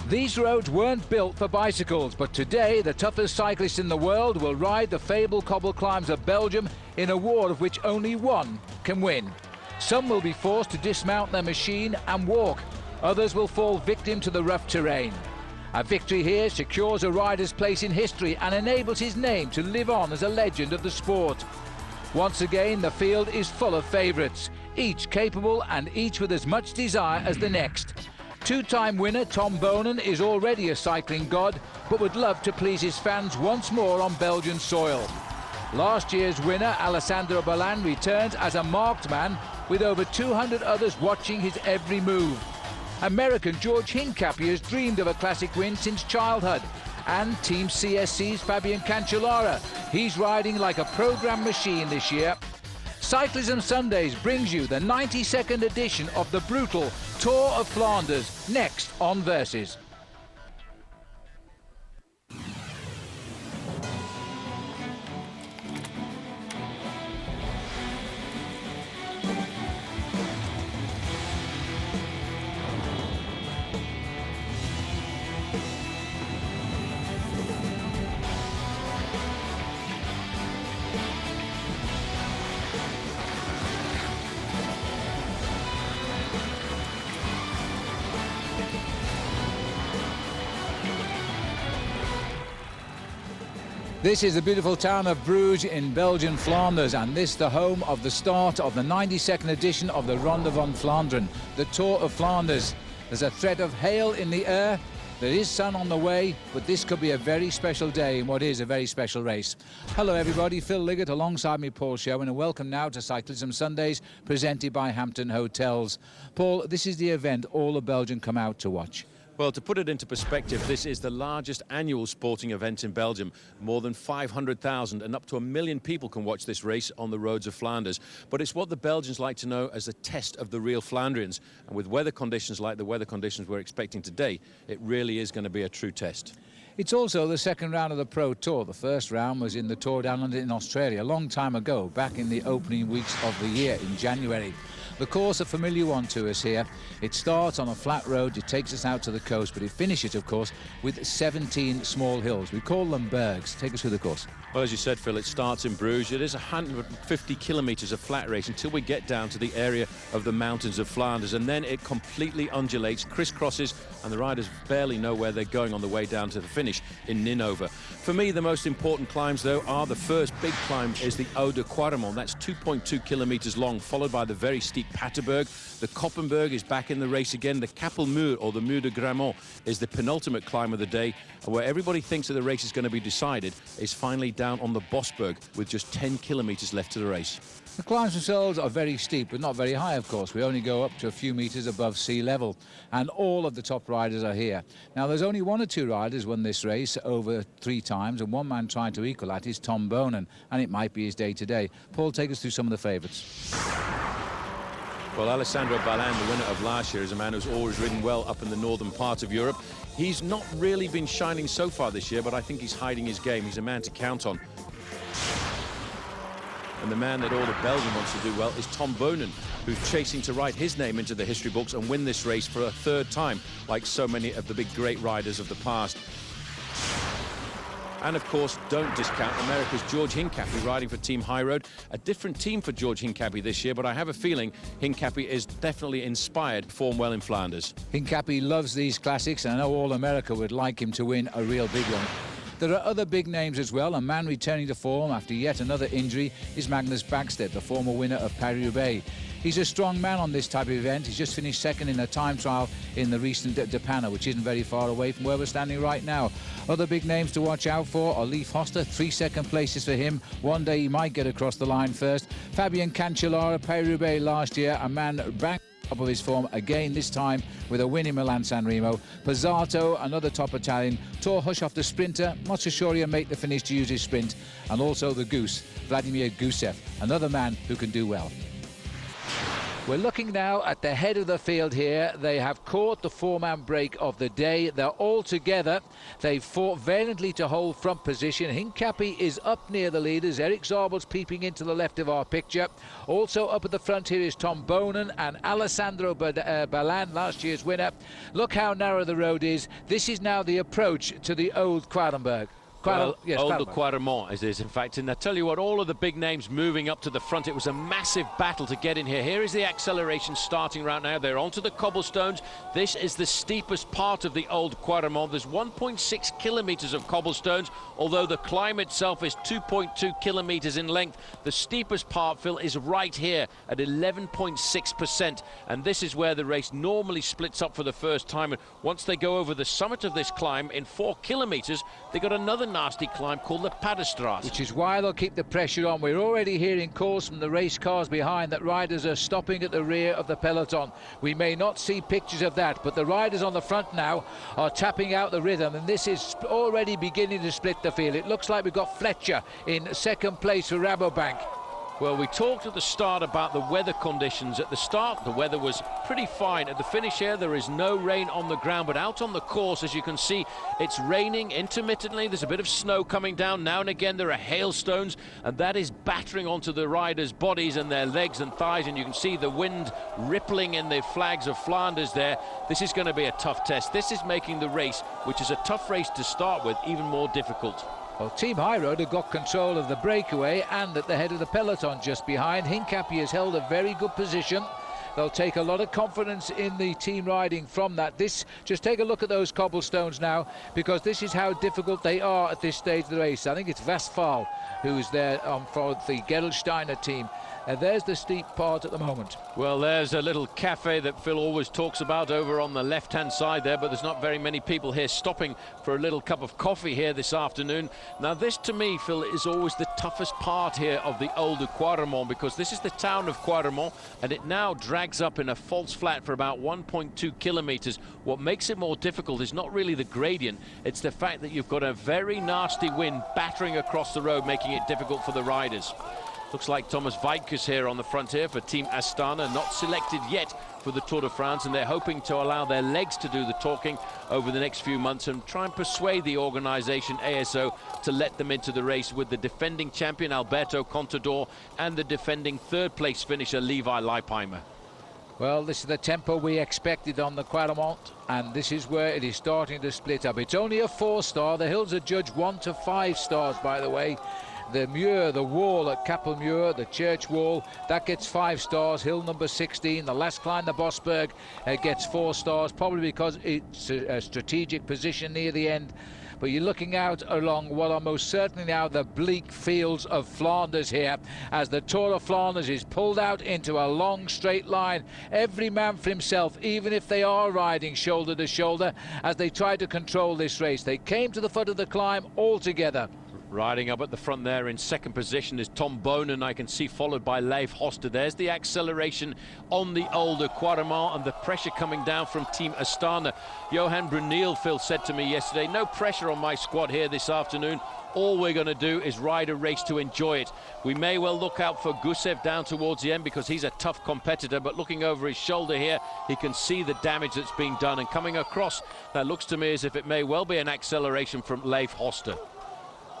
These roads weren't built for bicycles, but today the toughest cyclists in the world will ride the fabled cobble climbs of Belgium in a war of which only one can win. Some will be forced to dismount their machine and walk. Others will fall victim to the rough terrain. A victory here secures a rider's place in history and enables his name to live on as a legend of the sport. Once again, the field is full of favourites, each capable and each with as much desire as the next. Two-time winner Tom Bonen is already a cycling god, but would love to please his fans once more on Belgian soil. Last year's winner Alessandro Ballan returns as a marked man, with over 200 others watching his every move. American George Hincapie has dreamed of a classic win since childhood. And Team CSC's Fabian Cancellara. He's riding like a programme machine this year. Cyclism Sundays brings you the 92nd edition of the brutal Tour of Flanders, next on Versus. This is the beautiful town of Bruges in Belgian Flanders, and this the home of the start of the 92nd edition of the Ronde van Vlaanderen, the Tour of Flanders. There's a threat of hail in the air, there is sun on the way, but this could be a very special day in what is a very special race. Hello everybody, Phil Liggett alongside me, Paul Sherwen, and welcome now to Cyclism Sundays, presented by Hampton Hotels. Paul, this is the event all of Belgium come out to watch. Well, to put it into perspective, this is the largest annual sporting event in Belgium. More than 500,000 and up to 1 million people can watch this race on the roads of Flanders. But it's what the Belgians like to know as a test of the real Flandrians. And with weather conditions like the weather conditions we're expecting today, it really is going to be a true test. It's also the second round of the Pro Tour. The first round was in the Tour Down Under in Australia a long time ago, back in the opening weeks of the year in January. The course, a familiar one to us here. It starts on a flat road, it takes us out to the coast, but it finishes, of course, with 17 small hills. We call them bergs. Take us through the course. Well, as you said, Phil, it starts in Bruges. It is 150 kilometres of flat race until we get down to the area of the mountains of Flanders, and then it completely undulates, crisscrosses, and the riders barely know where they're going on the way down to the finish in Ninove. For me, the most important climbs, though, are the first big climb is the Haut de Quaremont. That's 2.2 kilometres long, followed by the very steep Paterberg. The Koppenberg is back in the race again. The Kapelmuur, or the Muur de Grammont, is the penultimate climb of the day, where everybody thinks that the race is going to be decided, is finally down on the Bosberg with just 10 kilometres left to the race. The climbs themselves are very steep, but not very high, of course. We only go up to a few metres above sea level, and all of the top riders are here. Now, there's only one or two riders won this race over 3 times, and one man trying to equal that is Tom Bonen, and it might be his day today. Paul, take us through some of the favourites. Well, Alessandro Ballan, the winner of last year, is a man who's always ridden well up in the northern part of Europe. He's not really been shining so far this year, but I think he's hiding his game. He's a man to count on. And the man that all of Belgium wants to do well is Tom Bonen, who's chasing to write his name into the history books and win this race for a 3rd time, like so many of the big great riders of the past. And of course, don't discount America's George Hincapie riding for Team High Road. A different team for George Hincapie this year, but I have a feeling Hincapie is definitely inspired to perform well in Flanders. Hincapie loves these classics, and I know all America would like him to win a real big one. There are other big names as well. A man returning to form after yet another injury is Magnus Backstedt, the former winner of Paris-Roubaix. He's a strong man on this type of event. He's just finished second in a time trial in the recent De Panne, which isn't very far away from where we're standing right now. Other big names to watch out for are Leif Hoster, 3 second places for him. One day he might get across the line first. Fabian Cancellara, Paris-Roubaix last year, a man bang top of his form again, this time with a win in Milan-San Remo. Pizzato, another top Italian. Tor Hushoff, the sprinter, not so sure he'll make the finish to use his sprint. And also the goose, Vladimir Gusev, another man who can do well. We're looking now at the head of the field here. They have caught the four-man break of the day. They're all together. They've fought valiantly to hold front position. Hincapie is up near the leaders. Eric Zabel's peeping into the left of our picture. Also up at the front here is Tom Bonen and Alessandro Ballan, last year's winner. Look how narrow the road is. This is now the approach to the old Quaremberg. Well, Old Quaremont as it is, in fact. And I tell you what, all of the big names moving up to the front. It was a massive battle to get in here. Here is the acceleration starting right now. They're onto the cobblestones. This is the steepest part of the Old Quaremont. There's 1.6 kilometers of cobblestones, although the climb itself is 2.2 kilometers in length. The steepest part, Phil, is right here at 11.6%. And this is where the race normally splits up for the first time. And once they go over the summit of this climb in 4 kilometers, they got another nasty climb called the Paderstraat. Which is why they'll keep the pressure on. We're already hearing calls from the race cars behind that riders are stopping at the rear of the peloton. We may not see pictures of that, but the riders on the front now are tapping out the rhythm, and this is already beginning to split the field. It looks like we've got Fletcher in second place for Rabobank. Well, we talked at the start about the weather conditions. At the start, the weather was pretty fine. At the finish here, there is no rain on the ground, but out on the course, as you can see, it's raining intermittently. There's a bit of snow coming down. Now and again, there are hailstones, and that is battering onto the riders' bodies and their legs and thighs, and you can see the wind rippling in the flags of Flanders there. This is going to be a tough test. This is making the race, which is a tough race to start with, even more difficult. Well, Team High Road have got control of the breakaway and at the head of the peloton just behind. Hincapie has held a very good position. They'll take a lot of confidence in the team riding from that. Just take a look at those cobblestones now, because this is how difficult they are at this stage of the race. I think it's Westphal who's there for the Gerolsteiner team. There's the steep part at the moment. Well, there's a little cafe that Phil always talks about over on the left-hand side there, but there's not very many people here stopping for a little cup of coffee here this afternoon. Now, this to me, Phil, is always the toughest part here of the older Quaremont, because this is the town of Quaremont, and it now drags up in a false flat for about 1.2 kilometers. What makes it more difficult is not really the gradient, it's the fact that you've got a very nasty wind battering across the road, making it difficult for the riders. Looks like Thomas Weitkus here on the front here for Team Astana, not selected yet for the Tour de France, and they're hoping to allow their legs to do the talking over the next few months and try and persuade the organisation ASO to let them into the race with the defending champion Alberto Contador and the defending third place finisher Levi Leipheimer. Well, this is the tempo we expected on the Quaremont, and this is where it is starting to split up. It's only a 4-star. The hills are judged 1 to 5 stars, by the way. The Muur, the wall at Kappelmuur, the church wall, that gets 5 stars. Hill number 16, the last climb, the Bosberg, gets 4 stars, probably because it's a strategic position near the end. But you're looking out along what are most certainly now the bleak fields of Flanders here, as the Tour of Flanders is pulled out into a long straight line. Every man for himself, even if they are riding shoulder to shoulder, as they try to control this race. They came to the foot of the climb all together. Riding up at the front there in second position is Tom Bonen, I can see, followed by Leif Hoster. There's the acceleration on the older Quaremont and the pressure coming down from Team Astana. Johan Bruneel, Phil, said to me yesterday, no pressure on my squad here this afternoon. All we're going to do is ride a race to enjoy it. We may well look out for Gusev down towards the end because he's a tough competitor, but looking over his shoulder here, he can see the damage that's being done. And coming across, that looks to me as if it may well be an acceleration from Leif Hoster.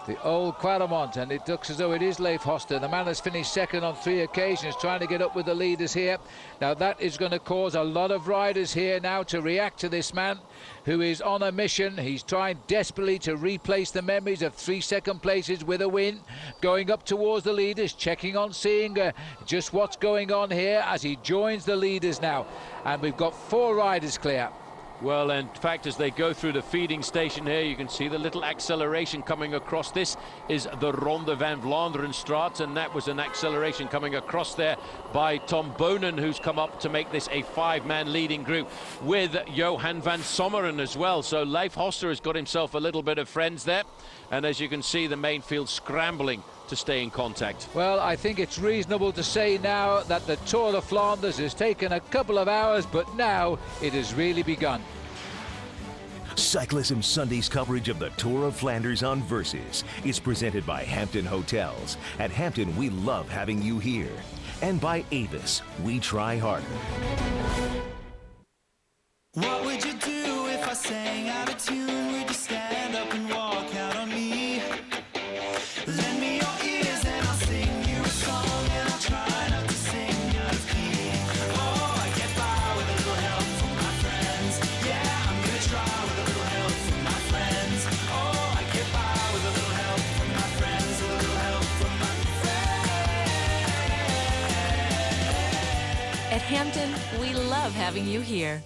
The old Quaremont, and it looks as though it is Leif Hoster. The man has finished second on 3 occasions, trying to get up with the leaders here. Now that is going to cause a lot of riders here now to react to this man who is on a mission. He's trying desperately to replace the memories of 3 second places with a win, going up towards the leaders, checking on seeing just what's going on here as he joins the leaders now. And we've got 4 riders clear. Well, in fact, as they go through the feeding station here, you can see the little acceleration coming across. This is the Ronde van Vlaanderen Straat, and that was an acceleration coming across there by Tom Bonen, who's come up to make this a 5-man leading group with Johan van Sommeren as well. So Leif Hoster has got himself a little bit of friends there, and as you can see, the main field scrambling to stay in contact. Well, I think it's reasonable to say now that the Tour of Flanders has taken a couple of hours, but now it has really begun. Cyclism Sunday's coverage of the Tour of Flanders on Versus is presented by Hampton Hotels. At Hampton, we love having you here. And by Avis, we try harder. What would you do if I sang out of tune? Would you stand up and walk out on me? Lend me your ears and I'll sing you a song, and I'll try not to sing out of key. Oh, I get by with a little help from my friends. Yeah, I'm gonna try with a little help from my friends. Oh, I get by with a little help from my friends, a little help from my friends. At Hampton, we love having you here.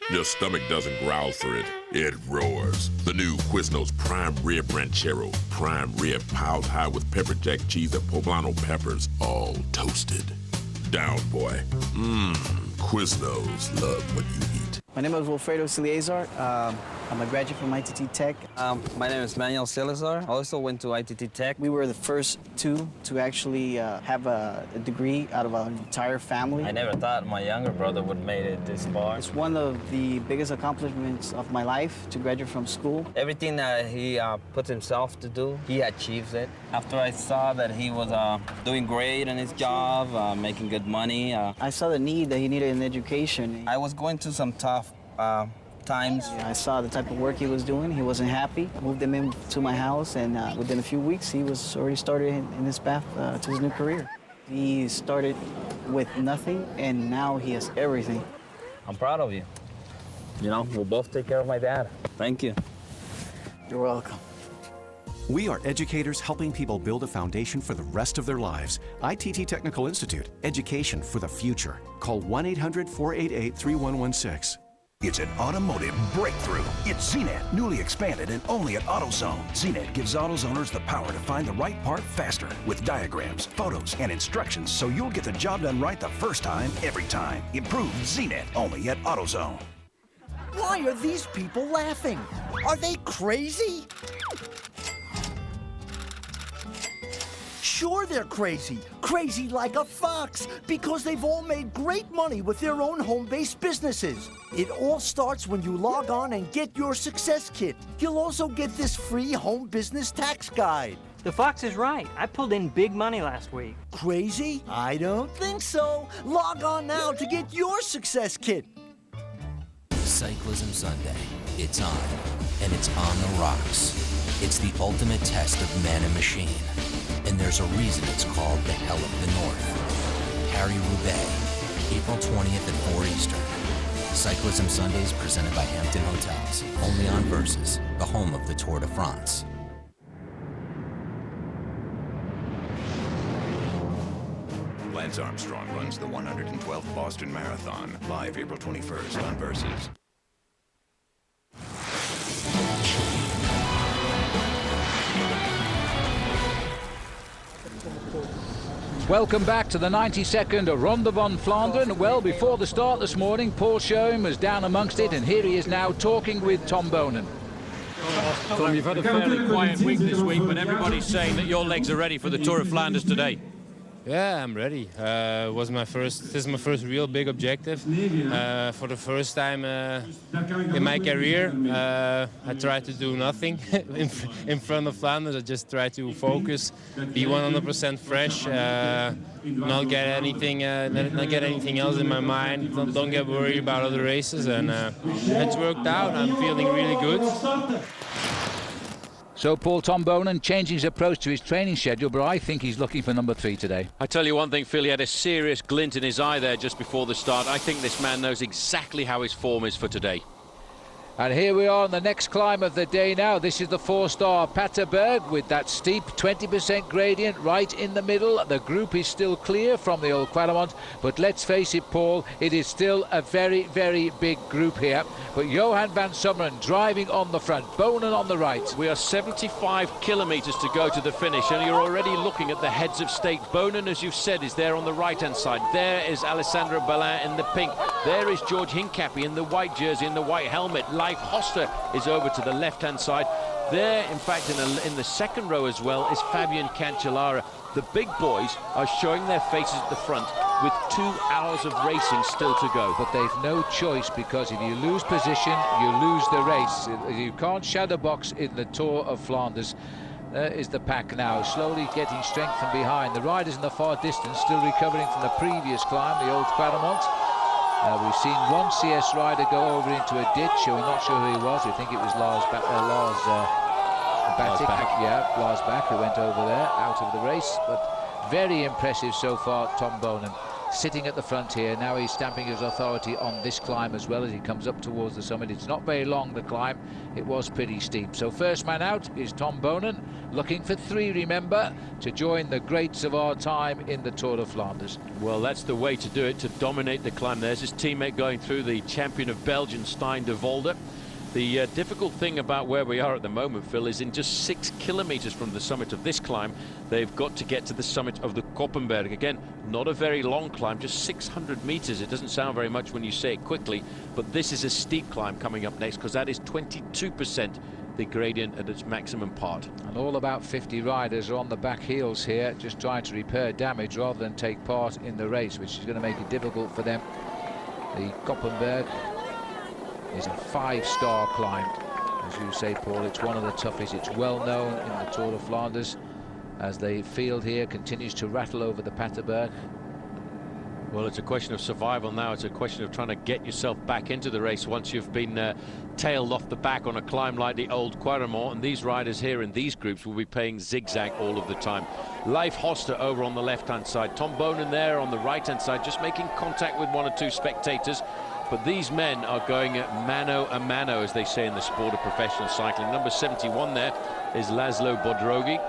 Your stomach doesn't growl for it, it roars. The new Quiznos Prime Rib Ranchero. Prime rib piled high with pepper jack cheese and poblano peppers, all toasted. Down, boy. Quiznos, love what you eat. My name is Wilfredo Ciliazar. I'm a graduate from ITT Tech. My name is Manuel Salazar. I also went to ITT Tech. We were the first two to actually have a degree out of our entire family. I never thought my younger brother would made it this far. It's one of the biggest accomplishments of my life to graduate from school. Everything that he puts himself to do, he achieves it. After I saw that he was doing great in his job, making good money. I saw the need that he needed in education. I was going through some tough times. I saw the type of work he was doing. He wasn't happy. Moved him into my house, and within a few weeks, he was already started in his path to his new career. He started with nothing, and now he has everything. I'm proud of you. You know, we'll both take care of my dad. Thank you. You're welcome. We are educators helping people build a foundation for the rest of their lives. ITT Technical Institute, education for the future. Call 1-800-488-3116. It's an automotive breakthrough. It's ZNet, newly expanded and only at AutoZone. ZNet gives AutoZoners the power to find the right part faster with diagrams, photos, and instructions so you'll get the job done right the first time, every time. Improved ZNet, only at AutoZone. Why are these people laughing? Are they crazy? Sure they're crazy. Crazy like a fox, because they've all made great money with their own home-based businesses. It all starts when you log on and get your success kit. You'll also get this free home business tax guide. The fox is right. I pulled in big money last week. Crazy? I don't think so. Log on now to get your success kit. Cyclism Sunday. It's on, and it's on the rocks. It's the ultimate test of man and machine. And there's a reason it's called the Hell of the North. Paris-Roubaix, April 20th at 4 Eastern. Cyclism Sundays presented by Hampton Hotels. Only on Versus, the home of the Tour de France. Lance Armstrong runs the 112th Boston Marathon, live April 21st on Versus. Welcome back to the 92nd Ronde van Vlaanderen. Well, before the start this morning, Paul Sherwen was down amongst it, and here he is now talking with Tom Bonen. Tom, you've had a fairly quiet week this week, but everybody's saying that your legs are ready for the Tour of Flanders today. Yeah, I'm ready. This is my first real big objective. For the first time in my career, I tried to do nothing in front of Flanders. I just tried to focus, be 100% fresh, not get anything else in my mind. Don't get worried about other races, and it's worked out. I'm feeling really good. So Paul Tom Bonen changing his approach to his training schedule, but I think he's looking for number 3 today. I tell you one thing, Phil, he had a serious glint in his eye there just before the start. I think this man knows exactly how his form is for today. And here we are on the next climb of the day now. This is the 4-star Paterberg with that steep 20% gradient right in the middle. The group is still clear from the Old Quaremont, but let's face it, Paul, it is still a very, very big group here. But Johan van Summeren driving on the front, Bonen on the right. We are 75 kilometres to go to the finish, and you're already looking at the heads of state. Bonen, as you've said, is there on the right-hand side. There is Alessandro Balin in the pink. There is George Hincapie in the white jersey, in the white helmet. Leif Hoster is over to the left-hand side. There, in fact, in the second row as well, is Fabian Cancellara. The big boys are showing their faces at the front with 2 hours of racing still to go. But they've no choice, because if you lose position, you lose the race. You can't shadow box in the Tour of Flanders. Is the pack now slowly getting strength from behind. The riders in the far distance still recovering from the previous climb, the Old Quaremont. We've seen one CS rider go over into a ditch. We're not sure who he was. We think it was Lars Back. Yeah, Lars Back, who went over there out of the race. But very impressive so far, Tom Bonen, sitting at the front here. Now he's stamping his authority on this climb as well as he comes up towards the summit. It's not very long, the climb. It was pretty steep. So first man out is Tom Bonen, looking for 3, remember, to join the greats of our time in the Tour of Flanders. Well, that's the way to do it, to dominate the climb. There's his teammate going through, the champion of Belgium, Stijn de Volder. The difficult thing about where we are at the moment, Phil, is in just 6 kilometres from the summit of this climb, they've got to get to the summit of the Koppenberg. Again, not a very long climb, just 600 metres. It doesn't sound very much when you say it quickly, but this is a steep climb coming up next, because that is 22% the gradient at its maximum part. And all about 50 riders are on the back heels here, just trying to repair damage rather than take part in the race, which is going to make it difficult for them. The Koppenberg is a 5-star climb. As you say, Paul, it's one of the toughest. It's well known in the Tour of Flanders, as the field here continues to rattle over the Paterberg. Well, it's a question of survival now. It's a question of trying to get yourself back into the race once you've been tailed off the back on a climb like the Old Quaremont. And these riders here in these groups will be playing zigzag all of the time. Leif Hoster over on the left-hand side. Tom Bonen there on the right-hand side, just making contact with 1 or 2 spectators. But these men are going mano a mano, as they say in the sport of professional cycling. Number 71 there is Laszlo Bodrogi.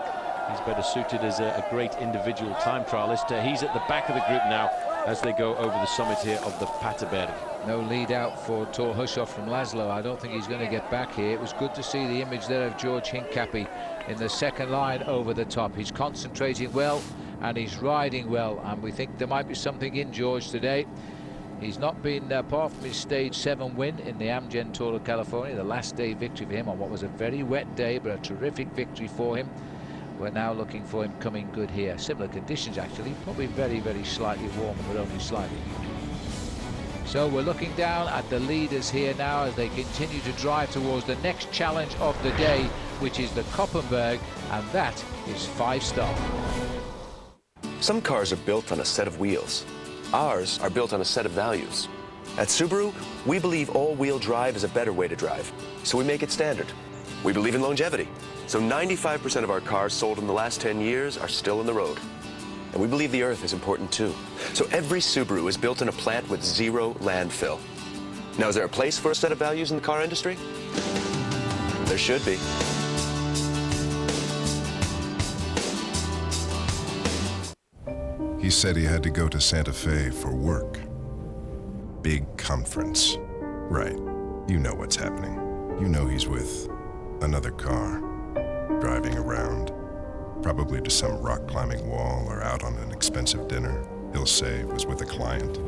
He's better suited as a great individual time trialist. He's at the back of the group now as they go over the summit here of the Paterberg. No lead out for Thor Hushoff from Laszlo. I don't think he's going to get back here. It was good to see the image there of George Hincapie in the second line over the top. He's concentrating well and he's riding well, and we think there might be something in George today. He's not been, apart from his stage 7 win in the Amgen Tour of California, the last day victory for him on what was a very wet day, but a terrific victory for him. We're now looking for him coming good here. Similar conditions, actually, probably very, very slightly warmer, but only slightly. So we're looking down at the leaders here now as they continue to drive towards the next challenge of the day, which is the Koppenberg, and that is 5-star. Some cars are built on a set of wheels. Ours are built on a set of values. At Subaru, we believe all-wheel drive is a better way to drive, so we make it standard. We believe in longevity, so 95% of our cars sold in the last 10 years are still on the road. And we believe the earth is important too. So every Subaru is built in a plant with 0 landfill. Now, is there a place for a set of values in the car industry? There should be. He said he had to go to Santa Fe for work. Big conference. Right. You know what's happening. You know he's with another car, driving around, probably to some rock climbing wall or out on an expensive dinner. He'll say was with a client.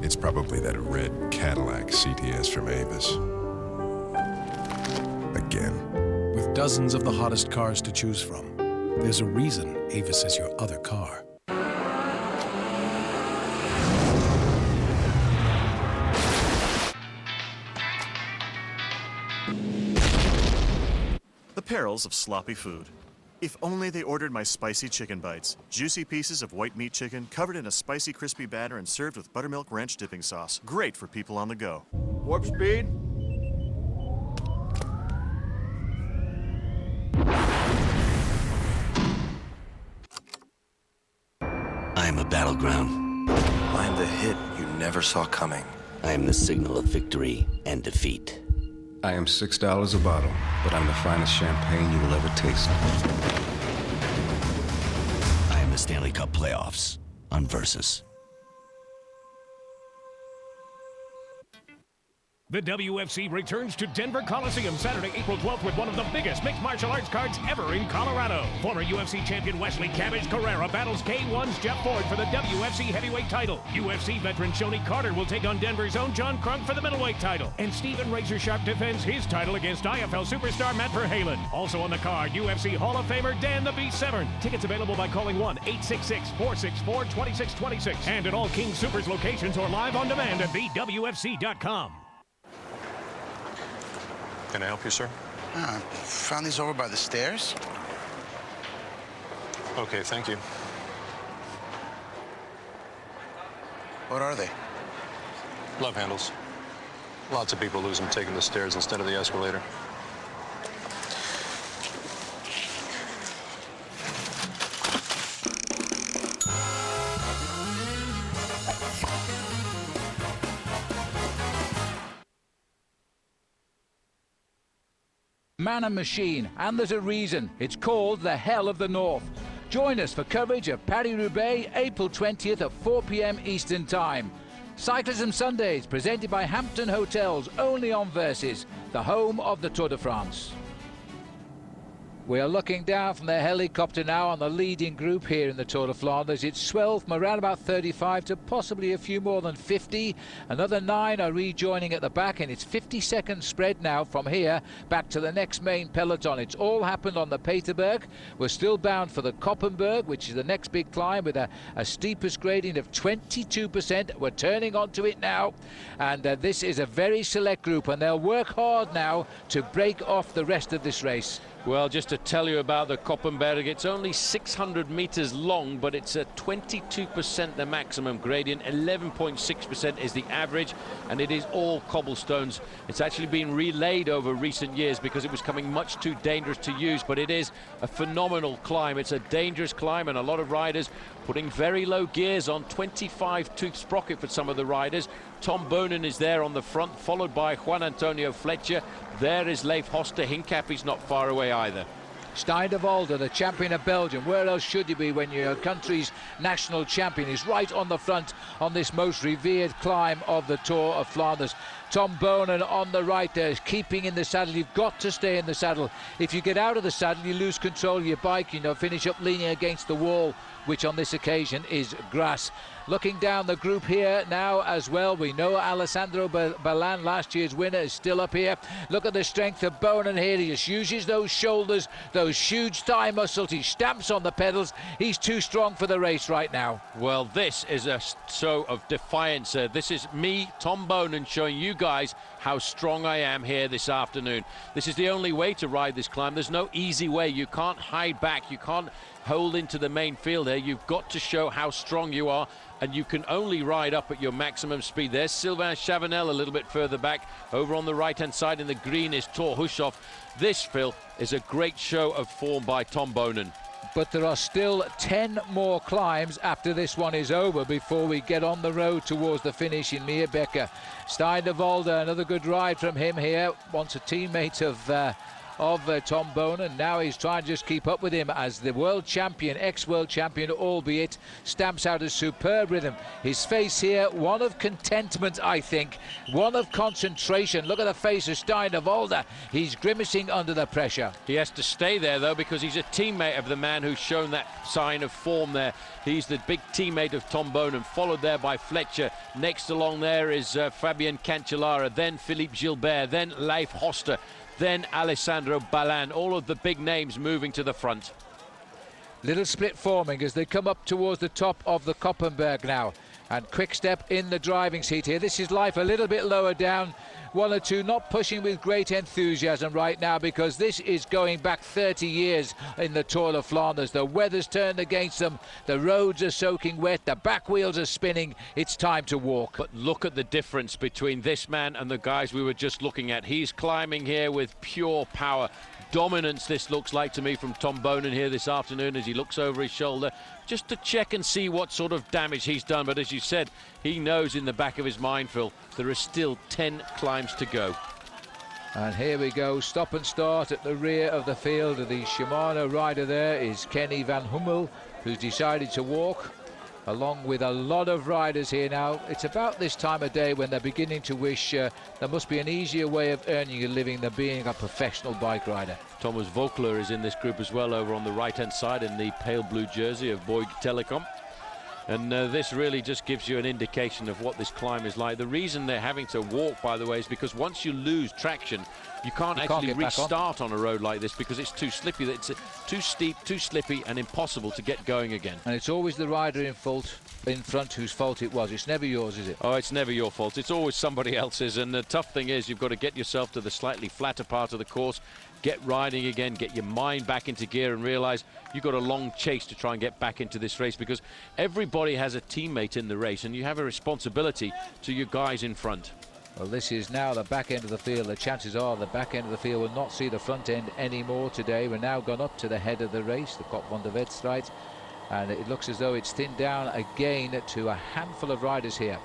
It's probably that red Cadillac CTS from Avis. Again. With dozens of the hottest cars to choose from, there's a reason Avis is your other car. The perils of sloppy food. If only they ordered my spicy chicken bites. Juicy pieces of white meat chicken covered in a spicy crispy batter and served with buttermilk ranch dipping sauce. Great for people on the go. Warp speed. I am a battleground. I am the hit you never saw coming. I am the signal of victory and defeat. I am $6 a bottle, but I'm the finest champagne you will ever taste. I am the Stanley Cup playoffs on Versus. The WFC returns to Denver Coliseum Saturday, April 12th with one of the biggest mixed martial arts cards ever in Colorado. Former UFC champion Wesley Cabbage Carrera battles K1's Jeff Ford for the WFC heavyweight title. UFC veteran Shoney Carter will take on Denver's own John Crunk for the middleweight title. And Steven Razor Sharp defends his title against IFL superstar Matt Verhalen. Also on the card, UFC Hall of Famer Dan the Beast Severn. Tickets available by calling 1-866-464-2626 and at all King Soopers locations or live on demand at thewfc.com. Can I help you, sir? Found these over by the stairs. Okay, thank you. What are they? Love handles. Lots of people lose them taking the stairs instead of the escalator. Man and machine, and there's a reason. It's called the Hell of the North. Join us for coverage of Paris-Roubaix, April 20th at 4 p.m. Eastern Time. Cyclism Sundays, presented by Hampton Hotels, only on Versus, the home of the Tour de France. We are looking down from the helicopter now on the leading group here in the Tour of Flanders. It's swelled from around about 35 to possibly a few more than 50. Another 9 are rejoining at the back, and it's 50-second spread now from here back to the next main peloton. It's all happened on the Peterberg. We're still bound for the Koppenberg, which is the next big climb with a steepest gradient of 22%. We're turning onto it now, and this is a very select group, and they'll work hard now to break off the rest of this race. Well, just to tell you about the Koppenberg, it's only 600 meters long, but it's at 22% the maximum gradient, 11.6% is the average, and it is all cobblestones. It's actually been relaid over recent years because it was becoming much too dangerous to use, but it is a phenomenal climb. It's a dangerous climb, and a lot of riders putting very low gears on, 25-tooth sprocket for some of the riders. Tom Boonen is there on the front, followed by Juan Antonio Fletcher. There is Leif Hoster. Hincapie's not far away either. Stein de Volder, the champion of Belgium. Where else should you be when your country's national champion is right on the front on this most revered climb of the Tour of Flanders? Tom Boonen on the right there is keeping in the saddle. You've got to stay in the saddle. If you get out of the saddle, you lose control of your bike, finish up leaning against the wall, which on this occasion is grass. Looking down the group here now as well, we know Alessandro Ballan, last year's winner, is still up here. Look at the strength of Boonen here. He just uses those shoulders, those huge thigh muscles. He stamps on the pedals. He's too strong for the race right now. Well, this is a show of defiance. This is me, Tom Boonen, showing you guys how strong I am here this afternoon. This is the only way to ride this climb. There's no easy way. You can't hide back. You can't hold into the main field here. You've got to show how strong you are, and you can only ride up at your maximum speed. There's Sylvain Chavanel a little bit further back. Over on the right-hand side in the green is Thor Hushoff. This, Phil, is a great show of form by Tom Boonen. But there are still 10 more climbs after this one is over before we get on the road towards the finish in Meerbeke. Stein de Volder, another good ride from him here. Once a teammate of Tom Boonen. Now he's trying to just keep up with him as the world champion, ex-world champion, albeit, stamps out a superb rhythm. His face here, one of contentment, I think, one of concentration. Look at the face of Stein de Volder. He's grimacing under the pressure. He has to stay there, though, because he's a teammate of the man who's shown that sign of form there. He's the big teammate of Tom Boonen, followed there by Fletcher. Next along there is Fabien Cancellara, then Philippe Gilbert, then Leif Hoster, then Alessandro Ballan. All of the big names moving to the front. Little split forming as they come up towards the top of the Koppenberg now. And Quick-Step in the driving seat here. This is Life a little bit lower down. One or two not pushing with great enthusiasm right now because this is going back 30 years in the Tour of Flanders. The weather's turned against them. The roads are soaking wet. The back wheels are spinning. It's time to walk. But look at the difference between this man and the guys we were just looking at. He's climbing here with pure power. Dominance, this looks like to me, from Tom Boonen here this afternoon as he looks over his shoulder just to check and see what sort of damage he's done. But as you said, he knows in the back of his mind, Phil, there are still 10 climbs to go. And here we go, stop and start at the rear of the field. The Shimano rider there is Kenny van Hummel, who's decided to walk, along with a lot of riders here now. It's about this time of day when they're beginning to wish there must be an easier way of earning a living than being a professional bike rider. Thomas Vogler is in this group as well, over on the right-hand side in the pale blue jersey of Bouygues Telecom. And this really just gives you an indication of what this climb is like. The reason they're having to walk, by the way, is because once you lose traction, you can't actually restart on a road like this because it's too slippy. It's too steep, too slippy, and impossible to get going again. And it's always the rider in front whose fault it was. It's never yours, is it? Oh, it's never your fault. It's always somebody else's. And the tough thing is you've got to get yourself to the slightly flatter part of the course, get riding again, get your mind back into gear and realize you've got a long chase to try and get back into this race, because everybody has a teammate in the race and you have a responsibility to your guys in front. Well, this is now the back end of the field. The chances are the back end of the field will not see the front end anymore today. We're now gone up to the head of the race, the Kop van de Wedstrijd, and it looks as though it's thinned down again to a handful of riders here.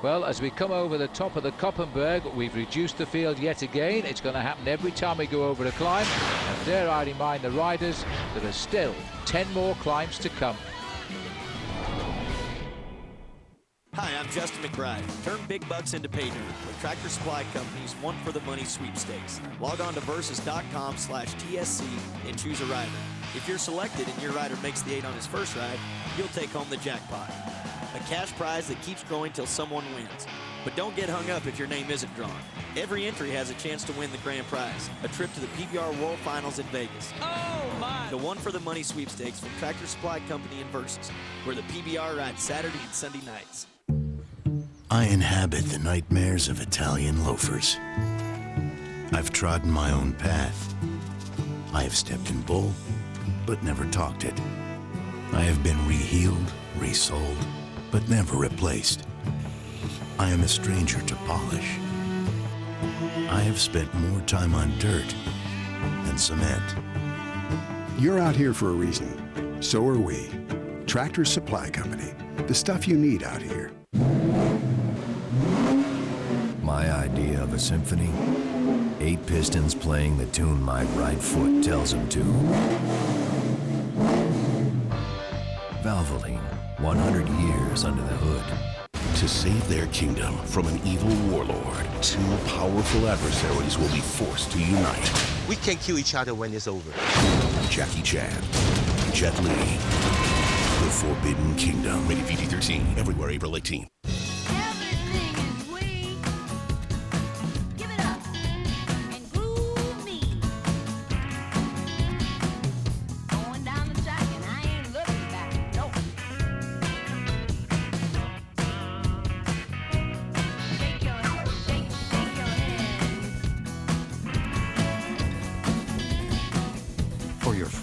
Well, as we come over the top of the Koppenberg, we've reduced the field yet again. It's going to happen every time we go over a climb. And dare I remind the riders, there are still 10 more climbs to come. Hi, I'm Justin McBride. Turn big bucks into pay dirt with Tractor Supply Company's One for the Money sweepstakes. Log on to versus.com/TSC and choose a rider. If you're selected and your rider makes the 8 on his first ride, you'll take home the jackpot. A cash prize that keeps growing till someone wins. But don't get hung up if your name isn't drawn. Every entry has a chance to win the grand prize, a trip to the PBR World Finals in Vegas. Oh my! The One for the Money sweepstakes from Tractor Supply Company and Versus, where the PBR rides Saturday and Sunday nights. I inhabit the nightmares of Italian loafers. I've trodden my own path. I have stepped in bull, but never talked it. I have been rehealed, resold, but never replaced. I am a stranger to polish. I have spent more time on dirt than cement. You're out here for a reason. So are we. Tractor Supply Company. The stuff you need out here. My idea of a symphony? 8 pistons playing the tune my right foot tells them to. Valvoline, 100 years under the hood. To save their kingdom from an evil warlord, 2 powerful adversaries will be forced to unite. We can kill each other when it's over. Jackie Chan, Jet Li, The Forbidden Kingdom. Rated PG-13, everywhere April 18th.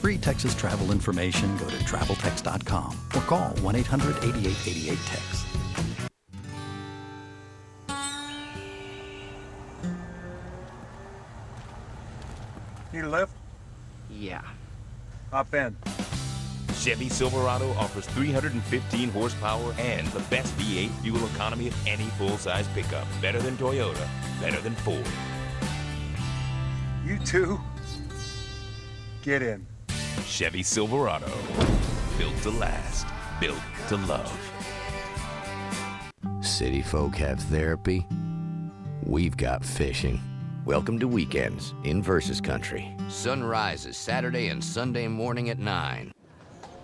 Free Texas travel information, go to traveltex.com or call 1-800-8888-TEX. Need a lift? Yeah. Hop in. Chevy Silverado offers 315 horsepower and the best V8 fuel economy of any full-size pickup. Better than Toyota, better than Ford. You too? Get in. Chevy Silverado. Built to last. Built to love. City folk have therapy. We've got fishing. Welcome to Weekends in Versus Country. Sunrise is Saturday and Sunday morning at 9.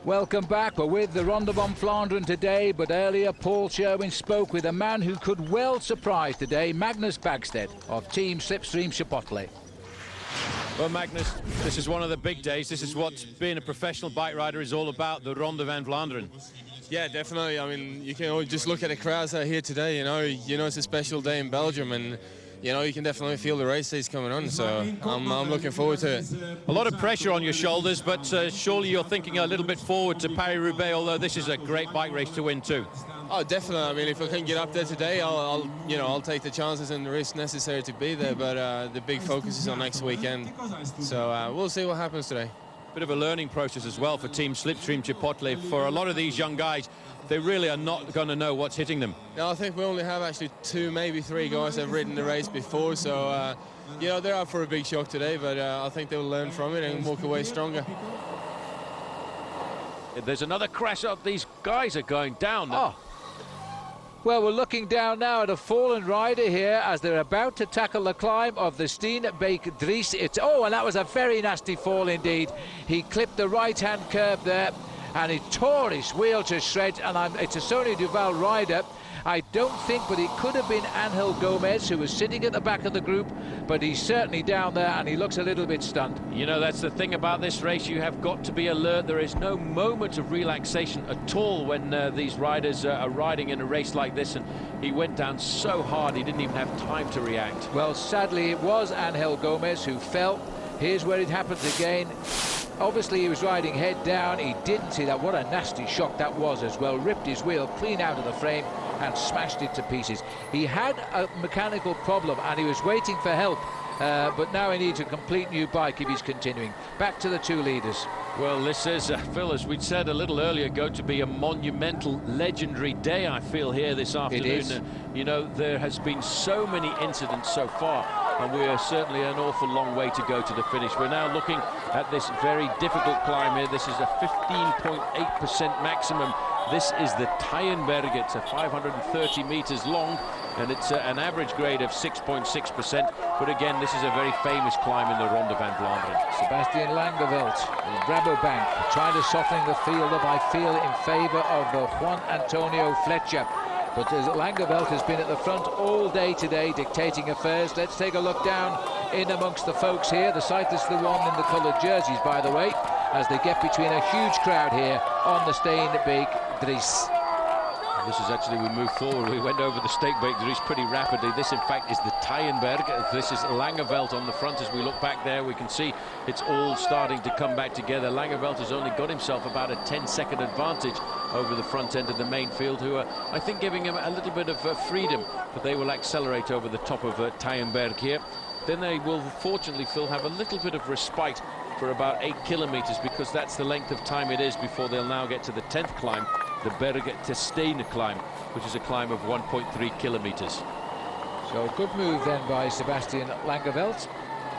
Welcome back. We're with the Ronde van Vlaanderen today, but earlier Paul Sherwen spoke with a man who could well surprise today, Magnus Bagstedt of Team Slipstream Chipotle. Well, Magnus, this is one of the big days. This is what being a professional bike rider is all about, the Ronde van Vlaanderen. Yeah, definitely. I mean, you can just look at the crowds out here today. You know, it's a special day in Belgium, and you know, you can definitely feel the race days coming on. So I'm looking forward to it. A lot of pressure on your shoulders, but surely you're thinking a little bit forward to Paris-Roubaix. Although this is a great bike race to win too. Oh, definitely. I mean, if I can get up there today, I'll take the chances and the risks necessary to be there. But the big focus is on next weekend. So we'll see what happens today. Bit of a learning process as well for Team Slipstream Chipotle. For a lot of these young guys, they really are not going to know what's hitting them. Yeah, I think we only have actually 2, maybe 3 guys that have ridden the race before, so you know, they're up for a big shock today, but I think they'll learn from it and walk away stronger. There's another crash up. These guys are going down. Oh. Well, we're looking down now at a fallen rider here as they're about to tackle the climb of the Steenbeek Dries. Oh, and that was a very nasty fall indeed. He clipped the right-hand curb there and he tore his wheel to shreds, and it's a Sony Duval rider. I don't think, but it could have been Angel Gomez, who was sitting at the back of the group, but he's certainly down there and he looks a little bit stunned. You know, that's the thing about this race. You have got to be alert. There is no moment of relaxation at all when these riders are riding in a race like this, and he went down so hard he didn't even have time to react. Well, sadly, it was Angel Gomez who fell. Here's where it happens again. Obviously, he was riding head down. He didn't see that. What a nasty shock that was as well. Ripped his wheel clean out of the frame and smashed it to pieces. He had a mechanical problem and he was waiting for help, but now he needs a complete new bike if he's continuing. Back to the 2 leaders. Well, this is, Phil, as we'd said a little earlier, going to be a monumental, legendary day, I feel, here this afternoon. It is. You know, there has been so many incidents so far, and we are certainly an awful long way to go to the finish. We're now looking at this very difficult climb here. This is a 15.8% maximum. This is the Tyenberg. It's a 530 meters long, and it's an average grade of 6.6%. But again, this is a very famous climb in the Ronde van Vlaanderen. Sebastian Langeveld, Rabobank, trying to soften the field up, I feel, in favour of Juan Antonio Fletcher. But Langeveld has been at the front all day today, dictating affairs. Let's take a look down in amongst the folks here. The cyclists, the one in the coloured jerseys, by the way, as they get between a huge crowd here on the Steenbeek Dries. This is actually, we moved forward, we went over the Steenbeek Dries pretty rapidly. This, in fact, is the Tyenberg. This is Langeveld on the front. As we look back there, we can see it's all starting to come back together. Langeveld has only got himself about a 10-second advantage over the front end of the main field, who are, I think, giving him a little bit of freedom, but they will accelerate over the top of Tyenberg here. Then they will, fortunately, Phil, have a little bit of respite for about 8 kilometers, because that's the length of time it is before they'll now get to the 10th climb, the Berge-te-Steen climb, which is a climb of 1.3 kilometers. So good move then by Sebastian Langeveld.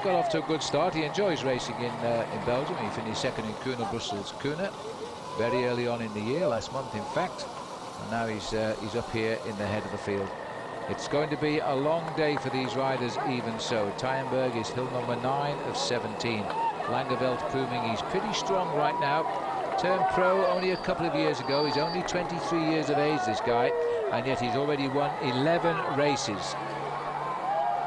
Got off to a good start. He enjoys racing in Belgium. He finished second in Kuurne, Brussels Kuurne, very early on in the year, last month in fact, and now he's up here in the head of the field. It's going to be a long day for these riders, even so. Tyenberg is hill number 9 of 17. Langeveld proving he's pretty strong right now. Turned pro only a couple of years ago. He's only 23 years of age, this guy, and yet he's already won 11 races.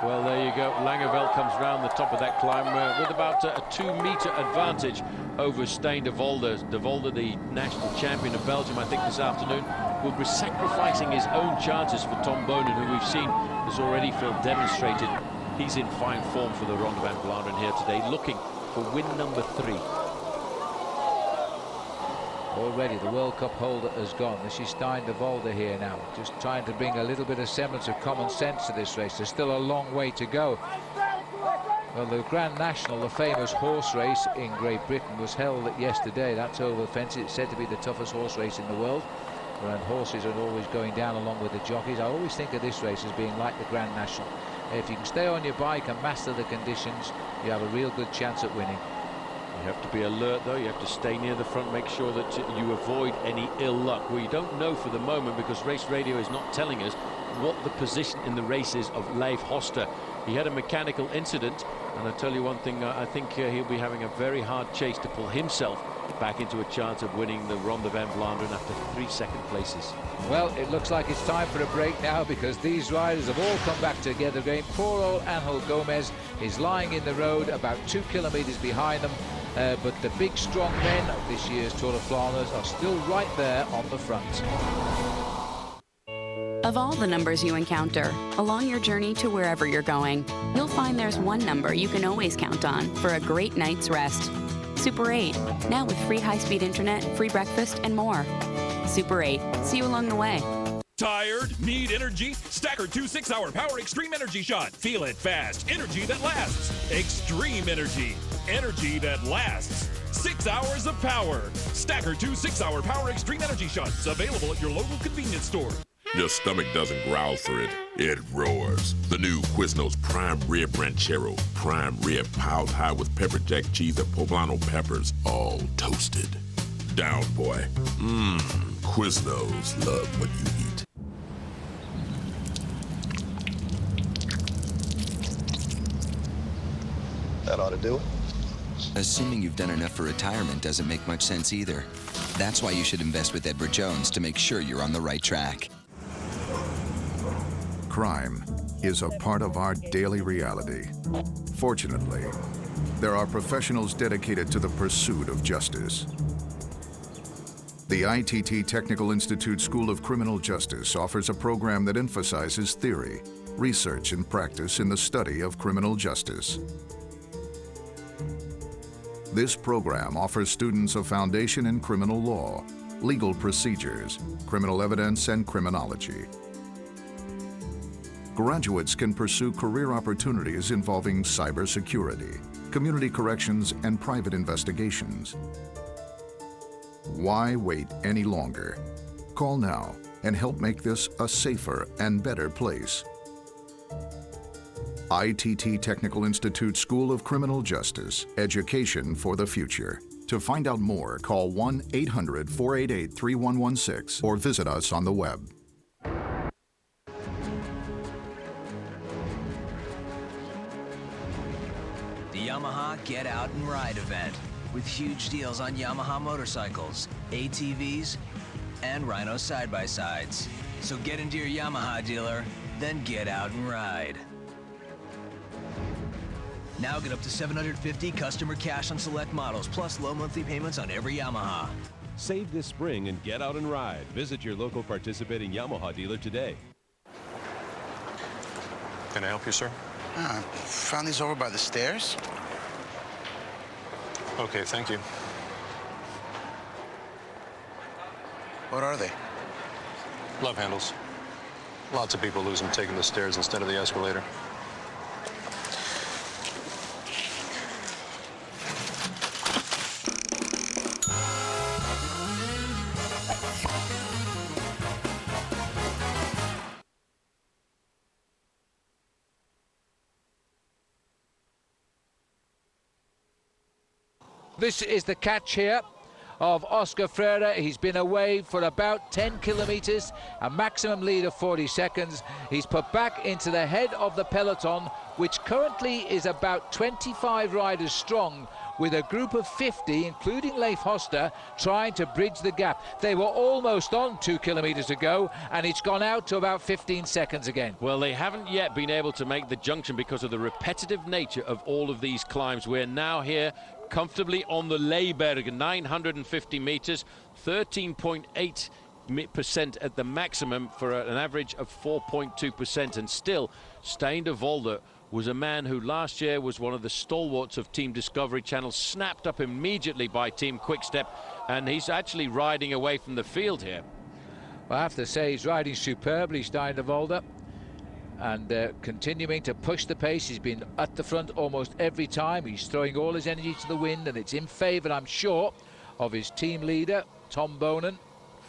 Well, there you go. Langeveld comes round the top of that climb with about a 2-meter advantage over Stijn de Volder. De Volder, the national champion of Belgium, I think, this afternoon, will be sacrificing his own chances for Tom Bonen, who we've seen has already, Phil, demonstrated he's in fine form for the Ronde van Vlaanderen here today, looking for win number 3. Already the World Cup holder has gone. This is Stijn de Volder here now, just trying to bring a little bit of semblance of common sense to this race. There's still a long way to go. Well, the Grand National, the famous horse race in Great Britain, was held yesterday. That's over fence. It's said to be the toughest horse race in the world, and horses are always going down along with the jockeys. I always think of this race as being like the Grand National. If you can stay on your bike and master the conditions, you have a real good chance at winning. You have to be alert, though. You have to stay near the front, make sure that you avoid any ill luck. We don't know for the moment, because race radio is not telling us what the position in the race is of Leif Hoster. He had a mechanical incident, and I tell you one thing, I think he'll be having a very hard chase to pull himself back into a chance of winning the Ronde van Vlaanderen after 3 second places. Well, it looks like it's time for a break now, because these riders have all come back together again. Poor old Angel Gomez is lying in the road about 2 kilometers behind them, but the big strong men of this year's Tour of Flanders are still right there on the front. Of all the numbers you encounter along your journey to wherever you're going, you'll find there's one number you can always count on for a great night's rest. Super 8, now with free high-speed internet, free breakfast, and more. Super 8, see you along the way. Tired? Need energy? Stacker 2 6-hour Power Extreme Energy Shot. Feel it fast. Energy that lasts. Extreme energy. Energy that lasts. 6 hours of power. Stacker 2 6-hour Power Extreme Energy Shots. Available at your local convenience store. Your stomach doesn't growl for it, it roars. The new Quiznos Prime Rib Ranchero. Prime rib piled high with pepper jack cheese and poblano peppers, all toasted. Down, boy. Quiznos, love what you eat. That ought to do it. Assuming you've done enough for retirement doesn't make much sense either. That's why you should invest with Edward Jones to make sure you're on the right track. Crime is a part of our daily reality. Fortunately, there are professionals dedicated to the pursuit of justice. The ITT Technical Institute School of Criminal Justice offers a program that emphasizes theory, research, and practice in the study of criminal justice. This program offers students a foundation in criminal law, legal procedures, criminal evidence, and criminology. Graduates can pursue career opportunities involving cybersecurity, community corrections, and private investigations. Why wait any longer? Call now and help make this a safer and better place. ITT Technical Institute School of Criminal Justice, education for the future. To find out more, call 1-800-488-3116 or visit us on the web. The Yamaha Get Out and Ride event with huge deals on Yamaha motorcycles, ATVs, and Rhino side-by-sides. So get into your Yamaha dealer, then get out and ride. Now get up to $750 customer cash on select models, plus low monthly payments on every Yamaha. Save this spring and get out and ride. Visit your local participating Yamaha dealer today. Can I help you, sir? Found these over by the stairs. Okay, thank you. What are they? Love handles. Lots of people lose them taking the stairs instead of the escalator. This is the catch here of Oscar Freire. He's been away for about 10 kilometers, a maximum lead of 40 seconds. He's put back into the head of the peloton, which currently is about 25 riders strong, with a group of 50, including Leif Hoster, trying to bridge the gap. They were almost on 2 kilometers ago, and it's gone out to about 15 seconds again. Well, they haven't yet been able to make the junction because of the repetitive nature of all of these climbs. We're now here comfortably on the Leiberg, 950 meters, 13.8% at the maximum for an average of 4.2%. And still, Stijn de Volder was a man who last year was one of the stalwarts of Team Discovery Channel, snapped up immediately by Team Quickstep, and he's actually riding away from the field here. Well, I have to say, he's riding superbly, Stijn de Volder, and continuing to push the pace. He's been at the front almost every time. He's throwing all his energy to the wind, and it's in favour, I'm sure, of his team leader, Tom Bonen.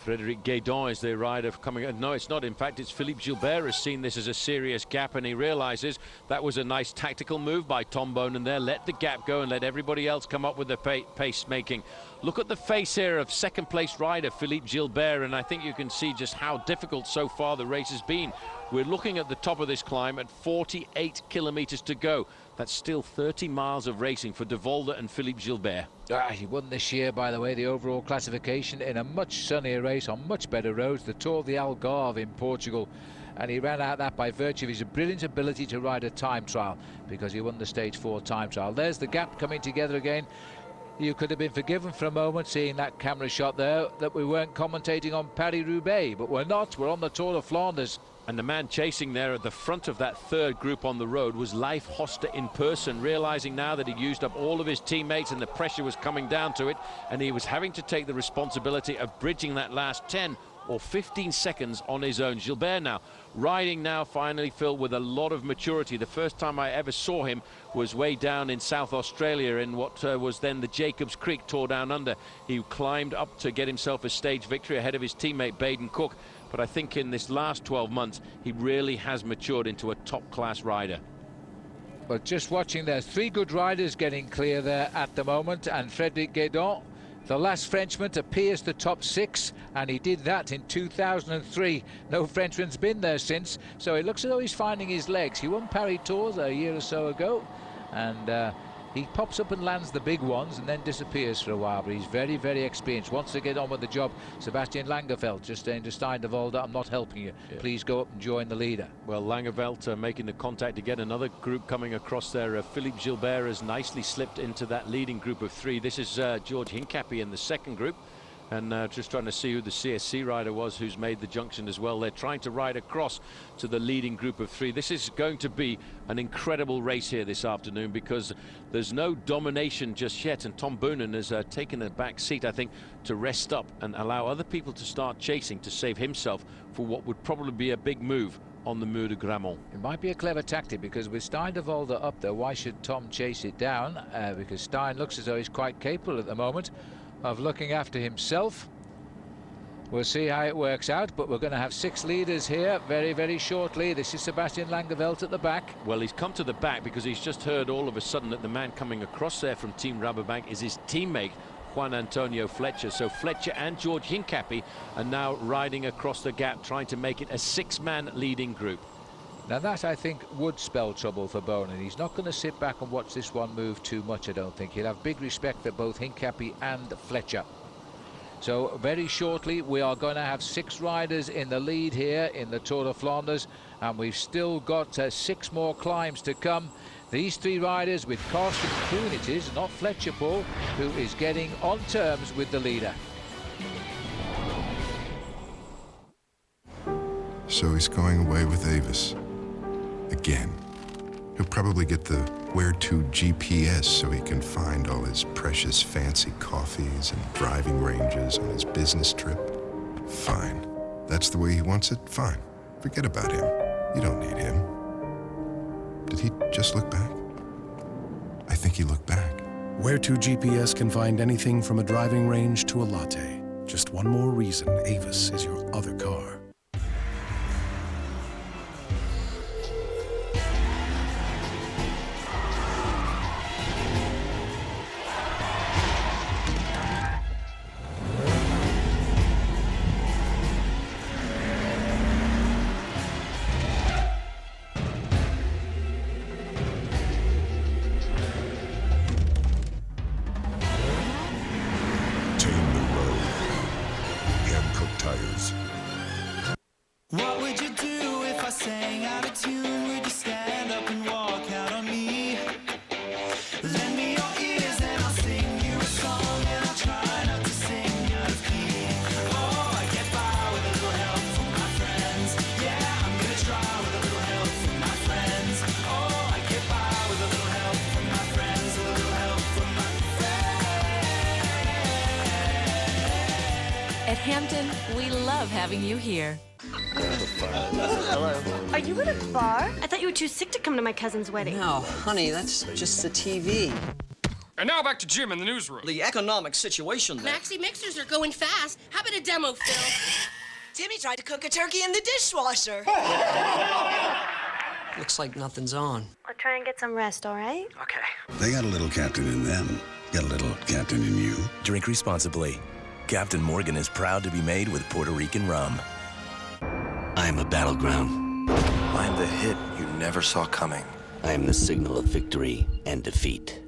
Frédéric Guédon is the rider coming. No, it's not. In fact, it's Philippe Gilbert has seen this as a serious gap, and he realizes that was a nice tactical move by Tom Bonen there. Let the gap go and let everybody else come up with the pace making. Look at the face here of second place rider Philippe Gilbert, and I think you can see just how difficult so far the race has been. We're looking at the top of this climb at 48 kilometers to go. That's still 30 miles of racing for De Volder and Philippe Gilbert. He won this year, by the way, the overall classification in a much sunnier race on much better roads, the Tour of the Algarve in Portugal. And he ran out that by virtue of his brilliant ability to ride a time trial, because he won the Stage 4 time trial. There's the gap coming together again. You could have been forgiven for a moment seeing that camera shot there, that we weren't commentating on Paris-Roubaix, but we're not. We're on the Tour of Flanders. And the man chasing there at the front of that third group on the road was Leif Hoster in person, realizing now that he used up all of his teammates and the pressure was coming down to it, and he was having to take the responsibility of bridging that last 10 or 15 seconds on his own. Gilbert now riding now finally, Phil, with a lot of maturity. The first time I ever saw him was way down in South Australia in what was then the Jacobs Creek Tour Down Under. He climbed up to get himself a stage victory ahead of his teammate Baden Cook. But I think in this last 12 months, he really has matured into a top-class rider. But just watching, there's 3 good riders getting clear there at the moment, and Frédéric Guédon, the last Frenchman to pierce the top 6, and he did that in 2003. No Frenchman's been there since, so it looks as though he's finding his legs. He won Paris Tours a year or so ago, and he pops up and lands the big ones and then disappears for a while, but he's very, very experienced. Wants to get on with the job. Sebastian Langeveld just saying to Stein de Volder, I'm not helping you. Yeah. Please go up and join the leader. Well, Langeveld making the contact again. Another group coming across there. Philippe Gilbert has nicely slipped into that leading group of 3. This is George Hincapie in the second group. And just trying to see who the CSC rider was who's made the junction as well. They're trying to ride across to the leading group of 3. This is going to be an incredible race here this afternoon because there's no domination just yet, and Tom Boonen has taken a back seat, I think, to rest up and allow other people to start chasing to save himself for what would probably be a big move on the Mur de Grammont. It might be a clever tactic, because with Stein de Volder up there, why should Tom chase it down? Because Stein looks as though he's quite capable at the moment of looking after himself. We'll see how it works out, but we're going to have 6 leaders here very, very shortly. This is Sebastian Langeveld at the back. Well, he's come to the back because he's just heard all of a sudden that the man coming across there from Team Rabobank is his teammate Juan Antonio Fletcher. So Fletcher and George Hincapie are now riding across the gap, trying to make it a 6-man leading group. Now that, I think, would spell trouble for Boonen. He's not going to sit back and watch this one move too much, I don't think. He'll have big respect for both Hincapie and Fletcher. So very shortly we are going to have 6 riders in the lead here in the Tour of Flanders, and we've still got 6 more climbs to come. These 3 riders with Carsten Kuhn, it is, not Fletcher, Paul, who is getting on terms with the leader. So he's going away with Avis. Again. He'll probably get the where-to GPS so he can find all his precious fancy coffees and driving ranges on his business trip. Fine. That's the way he wants it? Fine. Forget about him. You don't need him. Did he just look back? I think he looked back. Where-to GPS can find anything from a driving range to a latte. Just one more reason Avis is your other car. What would you do if I sang out of tune? Would you stand up and walk out on me? Lend me your ears and I'll sing you a song, and I'll try not to sing out of key. Oh, I get by with a little help from my friends. Yeah, I'm gonna try with a little help from my friends. Oh, I get by with a little help from my friends, a little help from my friends. At Hampton, we love having you here. Hello. Are you at a bar? I thought you were too sick to come to my cousin's wedding. No, honey, that's just the TV. And now back to Jim in the newsroom. The economic situation there. Maxi mixers are going fast. How about a demo, Phil? Timmy tried to cook a turkey in the dishwasher. Looks like nothing's on. I'll try and get some rest, all right? Okay. They got a little captain in them. Got a little captain in you. Drink responsibly. Captain Morgan is proud to be made with Puerto Rican rum. I am a battleground. I am the hit you never saw coming. I am the signal of victory and defeat.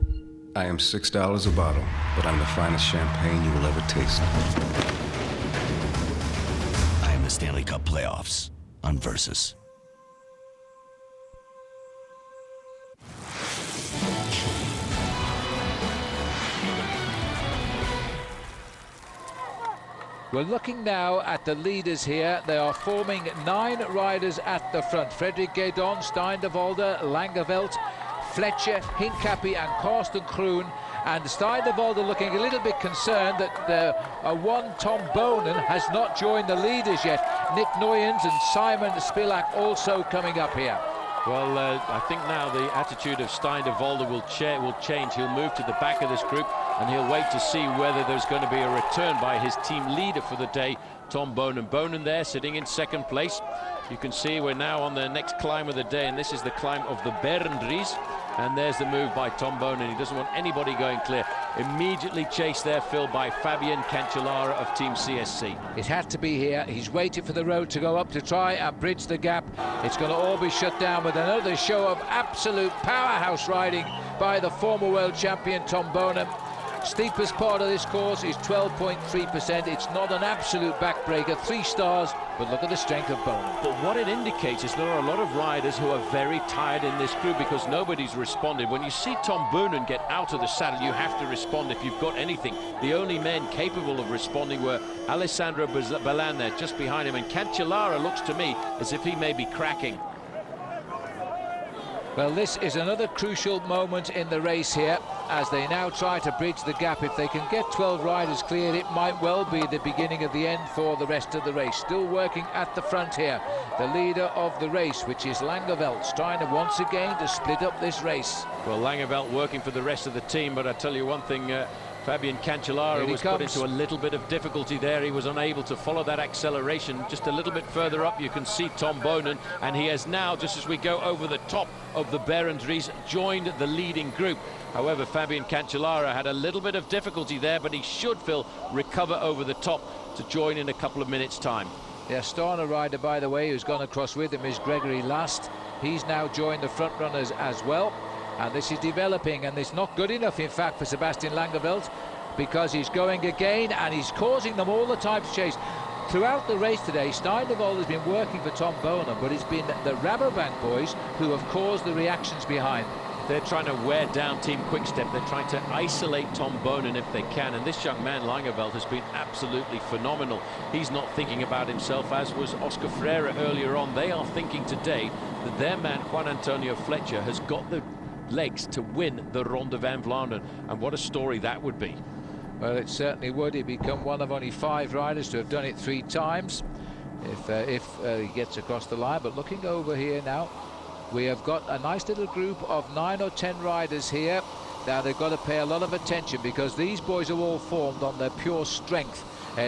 I am $6 a bottle, but I'm the finest champagne you will ever taste. I am the Stanley Cup playoffs on Versus. We're looking now at the leaders here. They are forming 9 riders at the front. Frédéric Guédon, Stein de Volder, Langeveld, Fletcher, Hincapie and Karsten Kroon. And Stein de Volder looking a little bit concerned that one Tom Bonen has not joined the leaders yet. Nick Nuyens and Simon Spilak also coming up here. Well, I think now the attitude of Stein de Volder will change. He'll move to the back of this group and he'll wait to see whether there's going to be a return by his team leader for the day, Tom Bonen. Bonen there sitting in second place. You can see we're now on the next climb of the day, and this is the climb of the Berendries. And there's the move by Tom Bonen. He doesn't want anybody going clear. Immediately chased there, Phil, by Fabian Cancellara of Team CSC. It had to be here. He's waited for the road to go up to try and bridge the gap. It's going to all be shut down with another show of absolute powerhouse riding by the former world champion Tom Bonen. Steepest part of this course is 12.3%. It's not an absolute backbreaker, 3 stars, but look at the strength of Bonen. But what it indicates is there are a lot of riders who are very tired in this group because nobody's responded. When you see Tom Bonen get out of the saddle, you have to respond if you've got anything. The only men capable of responding were Alessandro Balan there just behind him, and Cancellara looks to me as if he may be cracking. Well, this is another crucial moment in the race here as they now try to bridge the gap. If they can get 12 riders cleared, it might well be the beginning of the end for the rest of the race. Still working at the front here, the leader of the race, which is Langeveld, trying to once again to split up this race. Well, Langeveld working for the rest of the team, but I tell you one thing, Fabian Cancellara was put into a little bit of difficulty there. He was unable to follow that acceleration. Just a little bit further up, you can see Tom Bonen, and he has now, just as we go over the top of the Berendries, joined the leading group. However, Fabian Cancellara had a little bit of difficulty there, but he should, Phil, recover over the top to join in a couple of minutes' time. The Astana rider, by the way, who's gone across with him is Gregory Last. He's now joined the front runners as well. And this is developing, and it's not good enough, in fact, for Sebastian Langeveld, because he's going again and he's causing them all the time to chase. Throughout the race today, Stein de Volder has been working for Tom Bonen, but it's been the Rabobank boys who have caused the reactions behind. They're trying to wear down Team Quickstep. They're trying to isolate Tom Bonen if they can, and this young man, Langeveld, has been absolutely phenomenal. He's not thinking about himself, as was Oscar Freire earlier on. They are thinking today that their man, Juan Antonio Fletcher, has got the legs to win the Ronde van Vlaanderen, and what a story that would be. Well, it certainly would. He'd become one of only 5 riders to have done it 3 times if he gets across the line. But looking over here now, we have got a nice little group of 9 or 10 riders here. Now they've got to pay a lot of attention because these boys are all formed on their pure strength.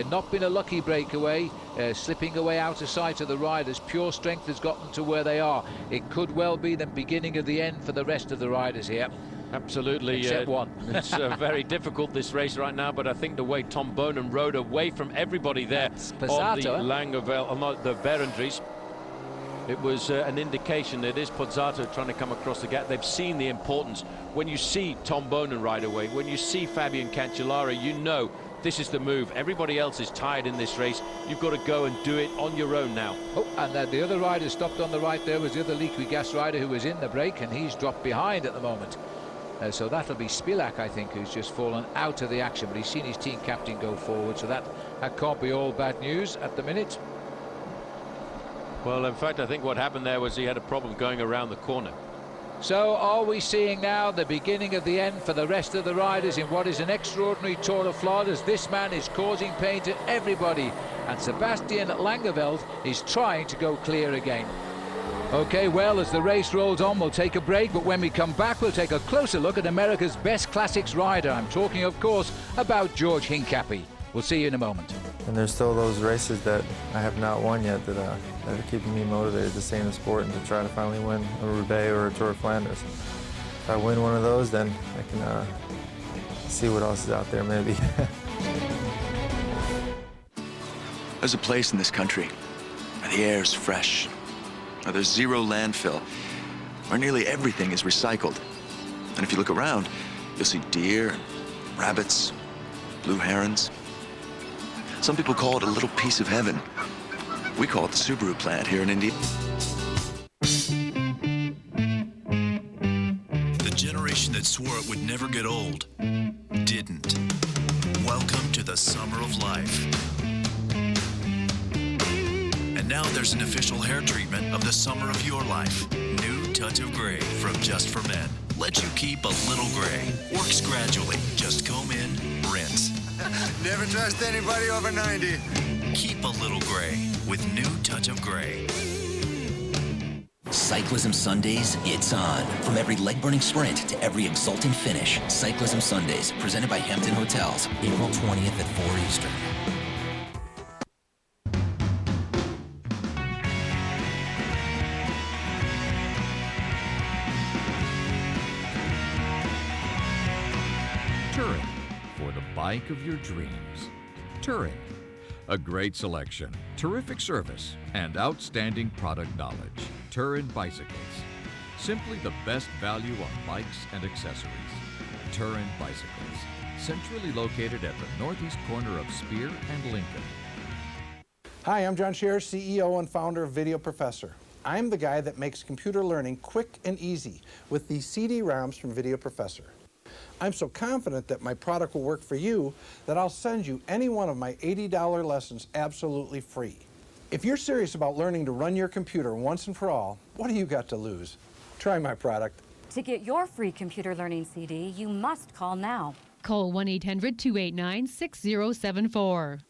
Not been a lucky breakaway, slipping away out of sight of the riders. Pure strength has got them to where they are. It could well be the beginning of the end for the rest of the riders here. Absolutely. Except one. It's very difficult, this race right now, but I think the way Tom Bonen rode away from everybody there on the Langeveld, the Berendries, it was an indication that it is Pozzato trying to come across the gap. They've seen the importance. When you see Tom Bonen ride away, when you see Fabian Cancellara, you know this is the move. Everybody else is tired in this race. You've got to go and do it on your own now. Oh, and the other rider stopped on the right there was the other Liquigas rider who was in the break, and he's dropped behind at the moment. So that'll be Spilak, I think, who's just fallen out of the action, but he's seen his team captain go forward, so that can't be all bad news at the minute. Well, in fact, I think what happened there was he had a problem going around the corner. So are we seeing now the beginning of the end for the rest of the riders in what is an extraordinary Tour of Flanders? This man is causing pain to everybody, and Sebastian Langeveld is trying to go clear again. Okay, well, as the race rolls on, we'll take a break, but when we come back, we'll take a closer look at America's best classics rider. I'm talking, of course, about George Hincapie. We'll see you in a moment. And there's still those races that I have not won yet that are keeping me motivated to stay in the sport and to try to finally win a Roubaix or a Tour of Flanders. If I win one of those, then I can see what else is out there, maybe. There's a place in this country where the air is fresh, where there's zero landfill, where nearly everything is recycled. And if you look around, you'll see deer, rabbits, blue herons. Some people call it a little piece of heaven. We call it the Subaru plant here in India. The generation that swore it would never get old didn't. Welcome to the summer of life. And now there's an official hair treatment of the summer of your life. New touch of gray from Just for Men. lets you keep a little gray. Works gradually. Just comb in, rinse. Never trust anybody over 90. Keep a little gray with new touch of gray. Cyclism Sundays, it's on. From every leg-burning sprint to every exulting finish, Cyclism Sundays, presented by Hampton Hotels, April 20th at 4 Eastern. Touring, for the bike of your dreams. Touring, a great selection, terrific service, and outstanding product knowledge. Turin Bicycles, simply the best value on bikes and accessories. Turin Bicycles, centrally located at the northeast corner of Spear and Lincoln. Hi, I'm John Scherer, CEO and founder of Video Professor. I'm the guy that makes computer learning quick and easy with these CD-ROMs from Video Professor. I'm so confident that my product will work for you that I'll send you any one of my $80 lessons absolutely free. If you're serious about learning to run your computer once and for all, what do you got to lose? Try my product. To get your free computer learning CD, you must call now. Call 1-800-289-6074.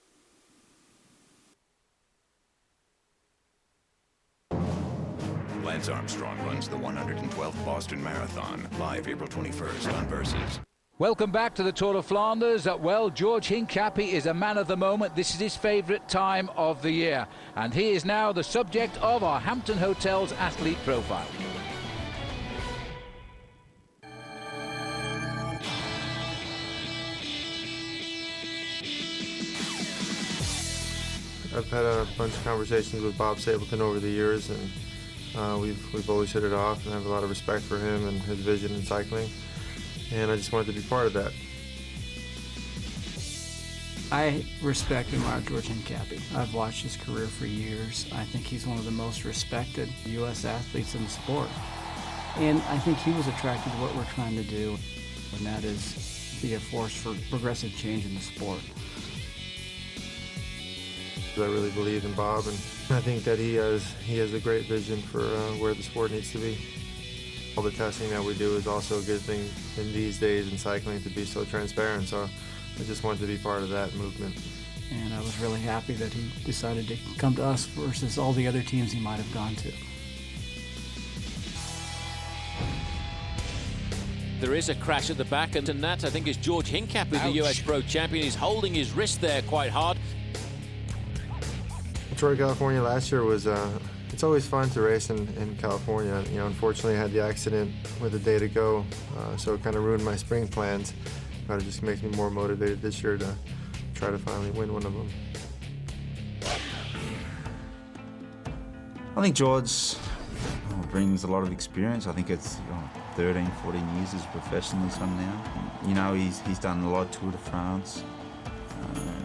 Lance Armstrong runs the 112th Boston Marathon, live April 21st on Versus. Welcome back to the Tour of Flanders. Well, George Hincapie is a man of the moment. This is his favourite time of the year. And he is now the subject of our Hampton Hotels athlete profile. I've had a bunch of conversations with Bob Stapleton over the years, and we've always hit it off, and I have a lot of respect for him and his vision in cycling. And I just wanted to be part of that. I respect and admire George Hincapie. I've watched his career for years. I think he's one of the most respected U.S. athletes in the sport. And I think he was attracted to what we're trying to do, and that is be a force for progressive change in the sport. I really believe in Bob, and I think that he has a great vision for where the sport needs to be. All the testing that we do is also a good thing in these days in cycling, to be so transparent, so I just wanted to be part of that movement. And I was really happy that he decided to come to us versus all the other teams he might have gone to. There is a crash at the back, and that, I think, is George Hincapie, the US Pro Champion. He's holding his wrist there quite hard. Tour of California last year was, it's always fun to race in California. You know, unfortunately I had the accident with a day to go, so it kind of ruined my spring plans. But it just makes me more motivated this year to try to finally win one of them. I think George brings a lot of experience. I think it's 13, 14 years as professionalism now. You know, he's done a lot of Tour de France.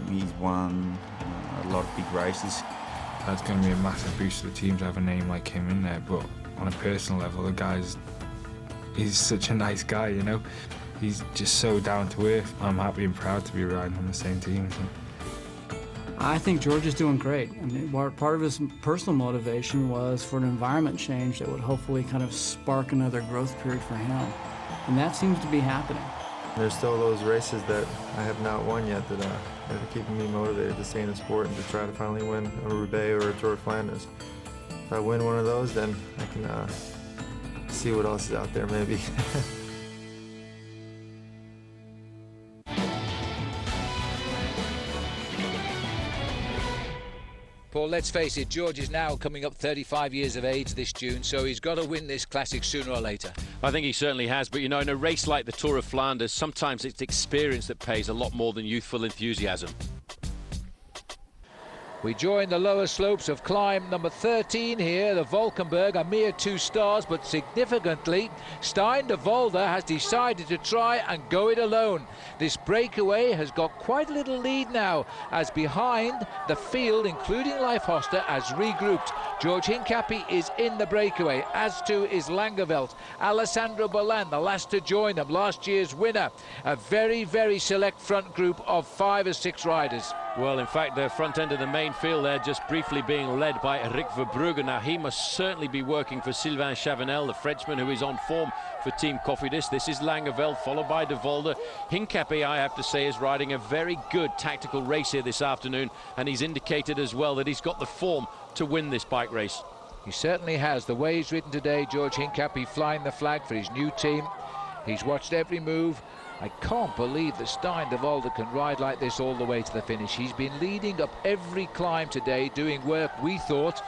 He's won a lot of big races. That's going to be a massive boost to the team to have a name like him in there, but on a personal level, he's such a nice guy, you know? He's just so down to earth. I'm happy and proud to be riding on the same team. I think George is doing great. I mean, part of his personal motivation was for an environment change that would hopefully kind of spark another growth period for him. And that seems to be happening. There's still those races that I have not won yet that are keeping me motivated to stay in the sport and to try to finally win a Roubaix or a Tour of Flanders. If I win one of those, then I can see what else is out there, maybe. Paul, let's face it, George is now coming up 35 years of age this June, so he's got to win this classic sooner or later. I think he certainly has, but you know, in a race like the Tour of Flanders, sometimes it's experience that pays a lot more than youthful enthusiasm. We join the lower slopes of climb number 13 here, the Valkenberg, a mere 2 stars, but significantly, Stijn de Volder has decided to try and go it alone. This breakaway has got quite a little lead now, as behind the field, including Leifhoster, has regrouped. George Hincapie is in the breakaway, as too is Langeveld. Alessandro Ballan, the last to join them, last year's winner. A very, very select front group of 5 or 6 riders. Well, in fact, the front end of the main field there just briefly being led by Rick Verbrugge. Now, he must certainly be working for Sylvain Chavanel, the Frenchman who is on form for Team Cofidis. This is Langeveld, followed by De Volder. Hincapie, I have to say, is riding a very good tactical race here this afternoon, and he's indicated as well that he's got the form to win this bike race. He certainly has. The way he's ridden today, George Hincapie flying the flag for his new team. He's watched every move. I can't believe that Stein de Volder can ride like this all the way to the finish. He's been leading up every climb today, doing work we thought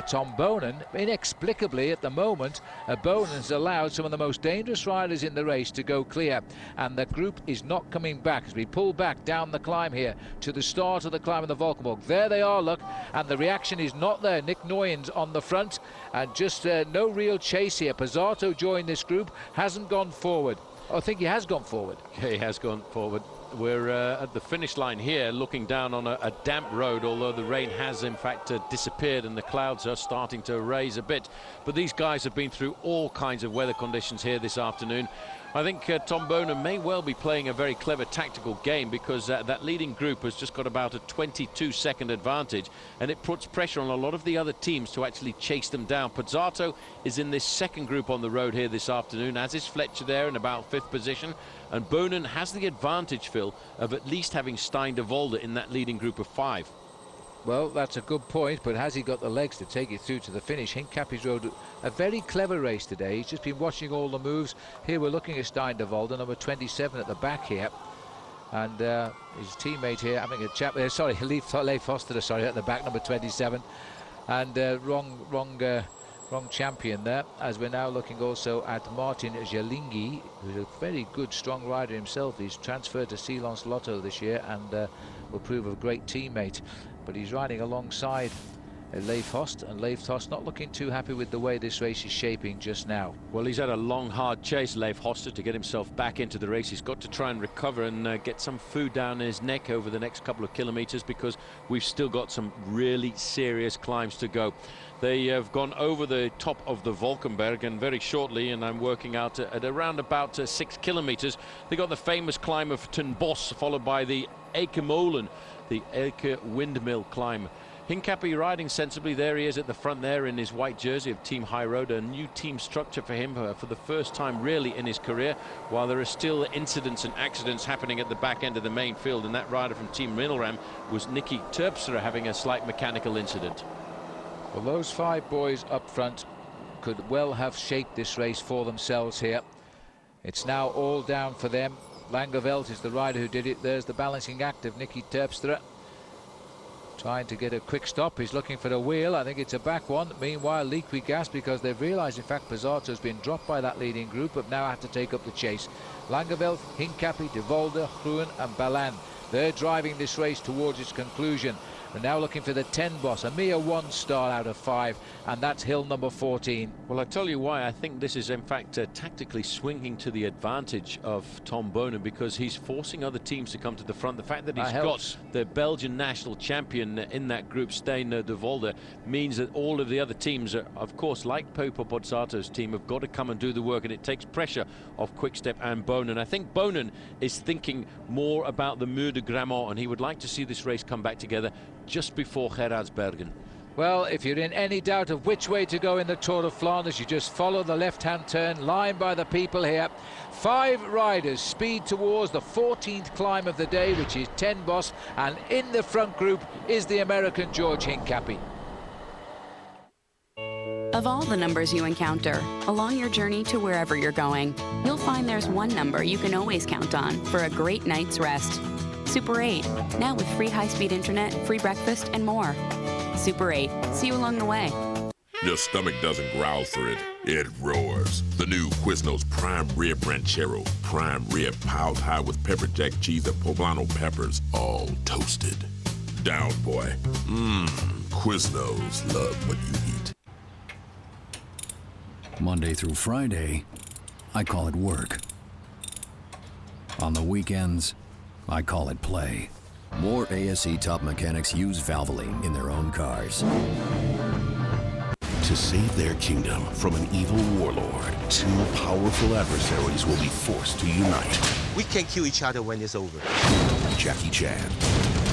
Tom Boonen. Inexplicably, at the moment, Bonen's allowed some of the most dangerous riders in the race to go clear, and the group is not coming back as we pull back down the climb here to the start of the climb of the Valkenburg. There they are, look, and the reaction is not there. Nick Nooyens on the front, and just no real chase here. Pizzato joined this group, hasn't gone forward. I think he has gone forward. Yeah, he has gone forward. We're at the finish line here, looking down on a damp road, although the rain has in fact disappeared and the clouds are starting to raise a bit. But these guys have been through all kinds of weather conditions here this afternoon. I think Tom Boonen may well be playing a very clever tactical game, because that leading group has just got about a 22-second advantage, and it puts pressure on a lot of the other teams to actually chase them down. Pizzato is in this second group on the road here this afternoon, as is Fletcher there in about 5th position, and Boonen has the advantage, Phil, of at least having Stein de Volder in that leading group of 5. Well, that's a good point, but has he got the legs to take it through to the finish? Hincapie's rode a very clever race today. He's just been watching all the moves. Here we're looking at Stein de Volder, number 27 at the back here, and his teammate here having a chat there. Sorry, Leif Hoster, sorry, at the back, number 27, and wrong champion there, as we're now looking also at Martin Jelingi, who's a very good, strong rider himself. He's transferred to Silence Lotto this year and will prove a great teammate. But he's riding alongside Leif Host, and Leif Host not looking too happy with the way this race is shaping just now. Well, he's had a long, hard chase, Leif Hoster, to get himself back into the race. He's got to try and recover and get some food down his neck over the next couple of kilometers, because we've still got some really serious climbs to go. They have gone over the top of the Valkenburg, and very shortly, and I'm working out at around about 6 kilometers, they got the famous climb of Ten Bos, followed by the Eikemolen, the Elke Windmill climb. Hincapie riding sensibly. There he is at the front there in his white jersey of Team High Road, a new team structure for him for the first time really in his career, while there are still incidents and accidents happening at the back end of the main field, and that rider from Team Middelram was Nicky Terpstra having a slight mechanical incident. Well, those 5 boys up front could well have shaped this race for themselves here. It's now all down for them. Langeveld is the rider who did it. There's the balancing act of Nicky Terpstra, trying to get a quick stop. He's looking for a wheel. I think it's a back one. Meanwhile, Liquigas, because they've realized in fact Pizzato's been dropped by that leading group, have now had to take up the chase. Langeveld, Hincapie, De Volder, Groen and Ballan, they're driving this race towards its conclusion. We're now looking for the 10 boss, a mere 1 star out of 5, and that's hill number 14. Well, I tell you why. I think this is in fact tactically swinging to the advantage of Tom Boonen, because he's forcing other teams to come to the front. The fact that he's got the Belgian national champion in that group, Stein de Volder, means that all of the other teams, of course, like Pepo Pozzato's team, have got to come and do the work, and it takes pressure off Quickstep and Boonen. I think Boonen is thinking more about the Muur de Grammont, and he would like to see this race come back together just before Gerardsbergen. Well, if you're in any doubt of which way to go in the Tour of Flanders, you just follow the left-hand turn, lined by the people here. 5 riders speed towards the 14th climb of the day, which is 10 Boss, and in the front group is the American George Hincapie. Of all the numbers you encounter along your journey to wherever you're going, you'll find there's one number you can always count on for a great night's rest. Super 8, now with free high-speed internet, free breakfast, and more. Super 8, see you along the way. Your stomach doesn't growl for it, it roars. The new Quiznos Prime Rib Ranchero. Prime rib piled high with pepper jack cheese and poblano peppers, all toasted. Down, boy. Quiznos, love what you eat. Monday through Friday, I call it work. On the weekends, I call it play. More ASE top mechanics use Valvoline in their own cars. To save their kingdom from an evil warlord, 2 powerful adversaries will be forced to unite. We can kill each other when it's over. Jackie Chan,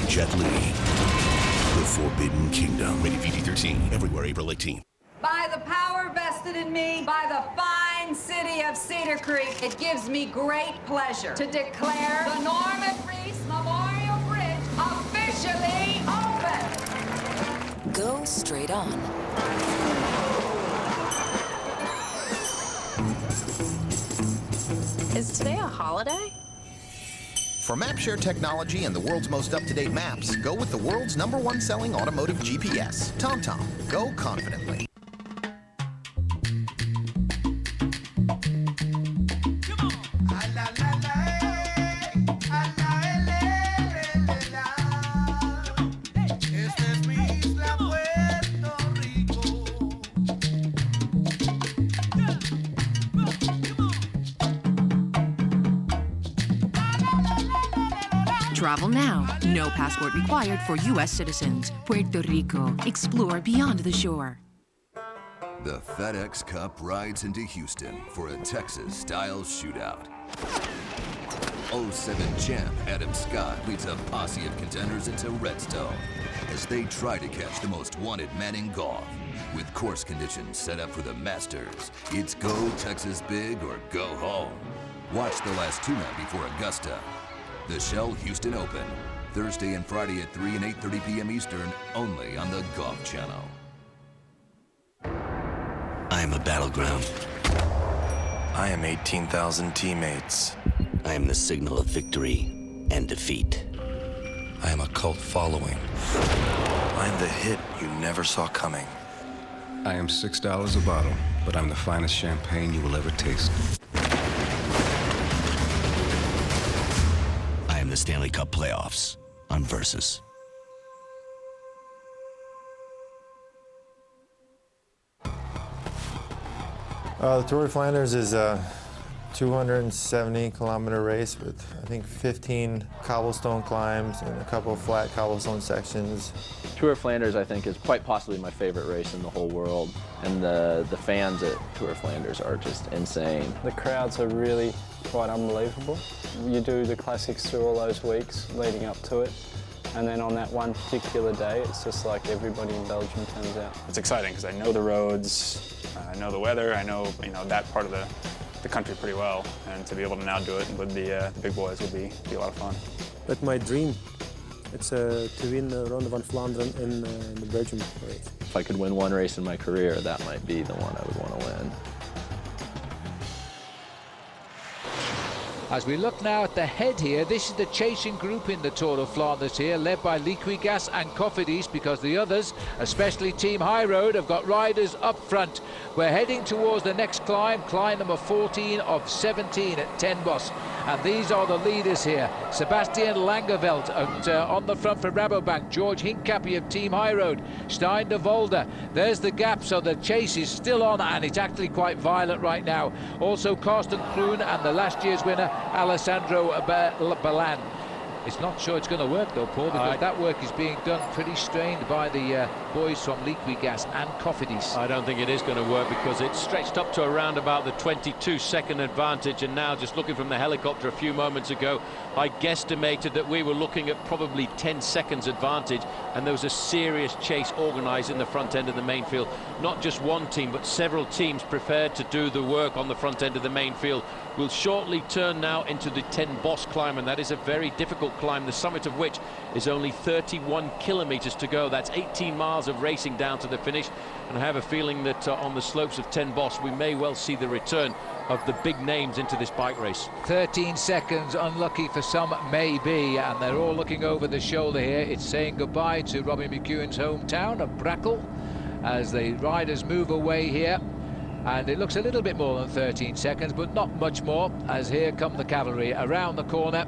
Jet Li. The Forbidden Kingdom. Rated PG-13. Everywhere April 18th. By the power vested in me by the fine city of Cedar Creek, it gives me great pleasure to declare the Norman Reese Memorial Bridge officially open. Go straight on. Is today a holiday? For map share technology and the world's most up-to-date maps, go with the world's #1 selling automotive GPS, TomTom. Go confidently. Travel now. No passport required for U.S. citizens. Puerto Rico. Explore beyond the shore. The FedEx Cup rides into Houston for a Texas-style shootout. 07 champ Adam Scott leads a posse of contenders into Redstone as they try to catch the most wanted man in golf. With course conditions set up for the Masters, it's go Texas big or go home. Watch the last tune-up before Augusta. The Shell Houston Open, Thursday and Friday at 3 and 8:30 p.m. Eastern, only on the Golf Channel. I am a battleground. I am 18,000 teammates. I am the signal of victory and defeat. I am a cult following. I am the hit you never saw coming. I am $6 a bottle, but I'm the finest champagne you will ever taste. The Stanley Cup playoffs on Versus. The Tour of Flanders is a 270-kilometer race with, I think, 15 cobblestone climbs and a couple of flat cobblestone sections. Tour of Flanders, I think, is quite possibly my favorite race in the whole world. And the fans at Tour of Flanders are just insane. The crowds are really quite unbelievable. You do the classics through all those weeks leading up to it. And then on that one particular day, it's just like everybody in Belgium turns out. It's exciting because I know the roads, I know the weather, I know that part of the country pretty well, and to be able to now do it with the big boys would be a lot of fun. But my dream, it's to win the Ronde van Vlaanderen in the Belgium race. If I could win one race in my career, that might be the one I would want to win. As we look now at the head here, this is the chasing group in the Tour of Flanders here, led by Liggett and Cofidis, because the others, especially Team High Road, have got riders up front. We're heading towards the next climb number 14 of 17 at Ten Bos. And these are the leaders here. Sebastian Langeveld on the front for Rabobank. George Hincapie of Team High Road. Stein de Volder. There's the gap, so the chase is still on, and it's actually quite violent right now. Also Karsten Kroon and the last year's winner, Alessandro Balan. It's not sure it's going to work though, Paul, because that work is being done pretty strained by the boys from Liquigas and Cofidis. I don't think it is going to work because it's stretched up to around about the 22-second advantage, and now just looking from the helicopter a few moments ago, I guesstimated that we were looking at probably 10 seconds advantage, and there was a serious chase organised in the front end of the main field. Not just one team, but several teams prepared to do the work on the front end of the main field. We'll shortly turn now into the Ten Bos climb, and that is a very difficult climb, the summit of which is only 31 kilometers to go. That's 18 miles of racing down to the finish, and I have a feeling that on the slopes of Ten Bos we may well see the return of the big names into this bike race. 13 seconds, unlucky for some, maybe, and they're all looking over the shoulder here. It's saying goodbye to Robbie McEwen's hometown of Brakel as the riders move away here. And it looks a little bit more than 13 seconds, but not much more, as here come the cavalry around the corner.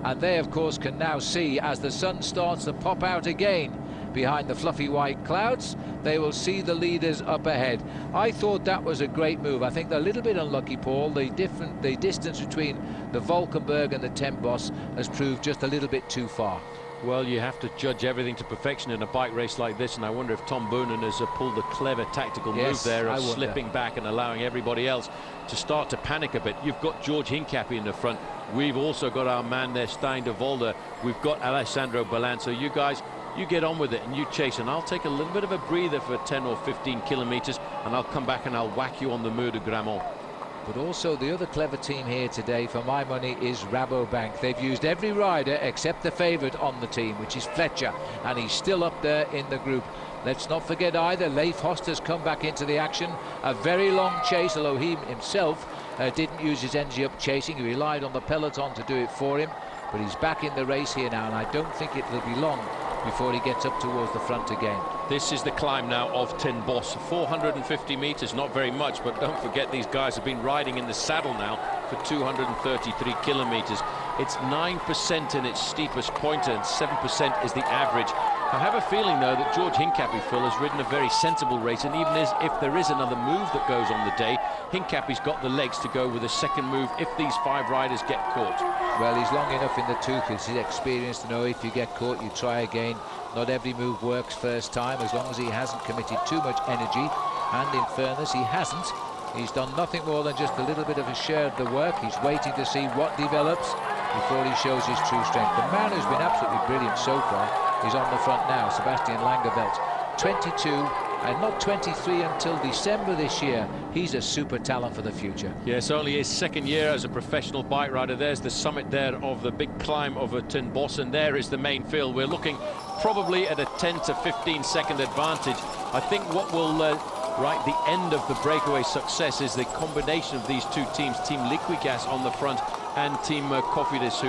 And they, of course, can now see, as the sun starts to pop out again behind the fluffy white clouds, they will see the leaders up ahead. I thought that was a great move. I think they're a little bit unlucky, Paul. The distance between the Valkenburg and the Ten Bos has proved just a little bit too far. Well, you have to judge everything to perfection in a bike race like this, and I wonder if Tom Boonen has pulled a clever tactical move there of slipping back and allowing everybody else to start to panic a bit. You've got George Hincapie in the front. We've also got our man there, Stijn de Volder. We've got Alessandro Ballan. So you guys, you get on with it and you chase, and I'll take a little bit of a breather for 10 or 15 kilometers, and I'll come back and I'll whack you on the Mur de Grammont. But also the other clever team here today, for my money, is Rabobank. They've used every rider except the favourite on the team, which is Fletcher, and he's still up there in the group. Let's not forget either, Leif Host has come back into the action. A very long chase, although he himself didn't use his energy up chasing. He relied on the peloton to do it for him. But he's back in the race here now, and I don't think it will be long before he gets up towards the front again. This is the climb now of Ten Bosch. 450 meters, not very much, but don't forget these guys have been riding in the saddle now for 233 kilometers. It's 9% in its steepest point, and 7% is the average. I have a feeling, though, that George Hincapie, Phil, has ridden a very sensible race, and even if there is another move that goes on the day, Hincapie's got the legs to go with a second move if these 5 riders get caught. Well, he's long enough in the tooth, it's his experience to know if you get caught, you try again. Not every move works first time, as long as he hasn't committed too much energy, and in fairness, he hasn't. He's done nothing more than just a little bit of a share of the work. He's waiting to see what develops before he shows his true strength. The man who's been absolutely brilliant so far is on the front now, Sebastian Langeveld. 22 and not 23 until December this year. He's a super talent for the future. Yes, only his second year as a professional bike rider. There's the summit there of the big climb of Ten Bosch, and there is the main field. We're looking probably at a 10 to 15 second advantage. I think what will write the end of the breakaway success is the combination of these two teams, Team Liquigas on the front and Team Cofidis,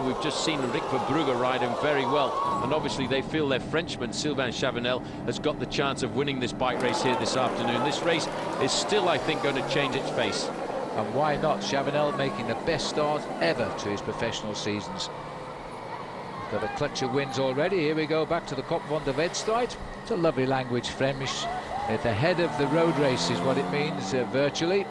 we've just seen Rick Verbrugge ride him very well, and obviously they feel their Frenchman Sylvain Chavanel has got the chance of winning this bike race here this afternoon. This race is still, I think, going to change its face. And why not? Chavanel making the best start ever to his professional seasons. Got a clutch of wins already. Here we go back to the Kop van de Wedstrijd. It's a lovely language, Flemish. At the head of the road race is what it means virtually,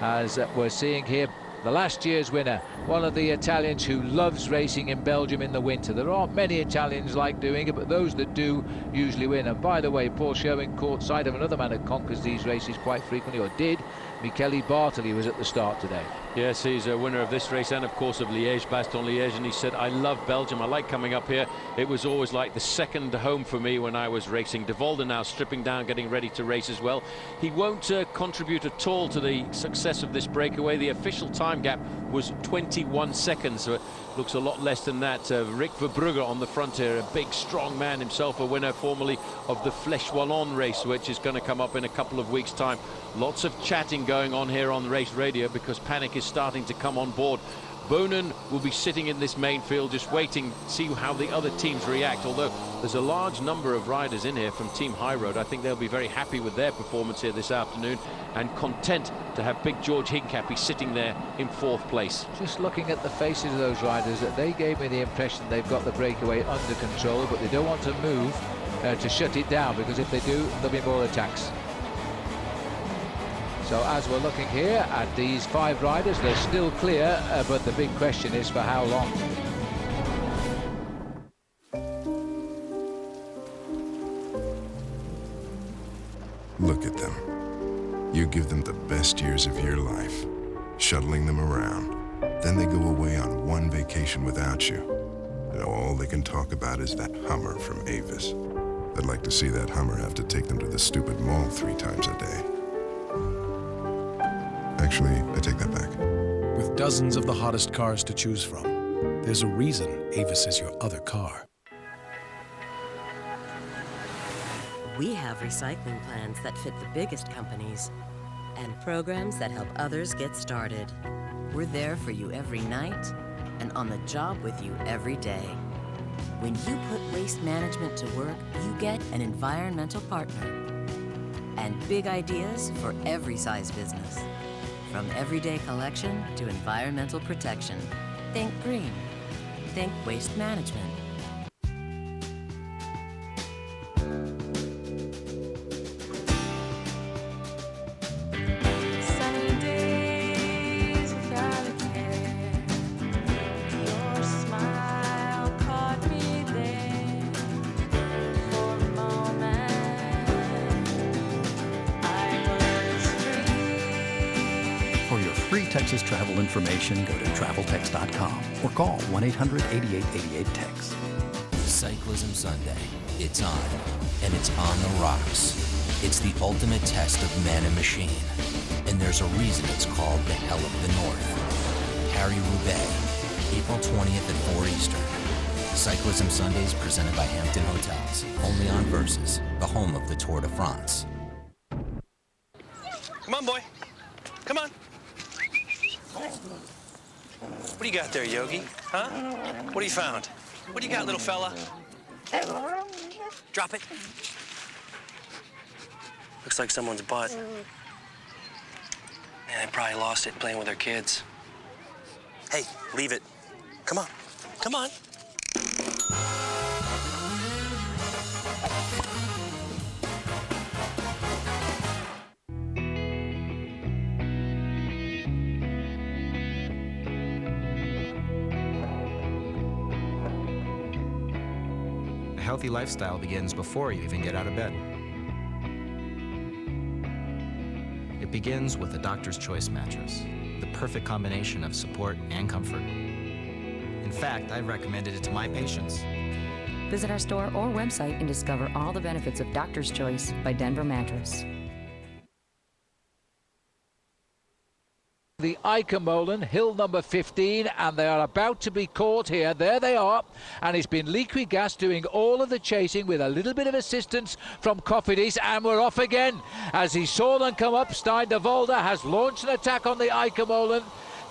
as we're seeing here the last year's winner, one of the Italians who loves racing in Belgium in the winter. There aren't many Italians like doing it, but those that do usually win. And by the way, Paul Sherwen caught sight of another man who conquers these races quite frequently, or did. Michele Bartoli was at the start today. Yes, he's a winner of this race and of course of Liège, Bastogne-Liège, and he said, I love Belgium, I like coming up here. It was always like the second home for me when I was racing. De Volder now stripping down, getting ready to race as well. He won't contribute at all to the success of this breakaway. The official time gap was 21 seconds, so it looks a lot less than that. Rick Verbrugge on the front here, a big strong man himself, a winner formerly of the Flèche Wallonne race, which is going to come up in a couple of weeks' time. Lots of chatting going on here on the race radio because panic is starting to come on board. Boonen will be sitting in this main field just waiting to see how the other teams react, although there's a large number of riders in here from Team High Road. I think they'll be very happy with their performance here this afternoon and content to have big George Hincapie sitting there in 4th place. Just looking at the faces of those riders, that they gave me the impression they've got the breakaway under control, but they don't want to move to shut it down, because if they do, there'll be more attacks. So as we're looking here at these 5 riders, they're still clear, but the big question is for how long. Look at them. You give them the best years of your life, shuttling them around. Then they go away on one vacation without you, and all they can talk about is that Hummer from Avis. I'd like to see that Hummer have to take them to the stupid mall 3 times a day. Actually, I take that back. With dozens of the hottest cars to choose from, there's a reason Avis is your other car. We have recycling plans that fit the biggest companies and programs that help others get started. We're there for you every night and on the job with you every day. When you put waste management to work, you get an environmental partner and big ideas for every size business. From everyday collection to environmental protection. Think green. Think waste management. Sunny days without a care. Your smile caught me there. For your free Texas travel information, go to traveltex.com or call 1-800-8888-TEX. Cyclism Sunday. It's on, and it's on the rocks. It's the ultimate test of man and machine. And there's a reason it's called the Hell of the North. Paris-Roubaix, April 20th at 4 Eastern. Cyclism Sundays presented by Hampton Hotels. Only on Versus, the home of the Tour de France. Come on, boy. Come on. What do you got there, Yogi? Huh? What have you found? What do you got, little fella? Drop it. Looks like someone's butt. Man, they probably lost it playing with their kids. Hey, leave it. Come on. Come on. A healthy lifestyle begins before you even get out of bed. It begins with the Doctor's Choice mattress, the perfect combination of support and comfort. In fact, I've recommended it to my patients. Visit our store or website and discover all the benefits of Doctor's Choice by Denver Mattress. The Hincapie, hill number 15, and they are about to be caught here. There they are, and it's been Liggett doing all of the chasing with a little bit of assistance from Cofidis, and we're off again. As he saw them come up, Stein de Volder has launched an attack on the Hincapie.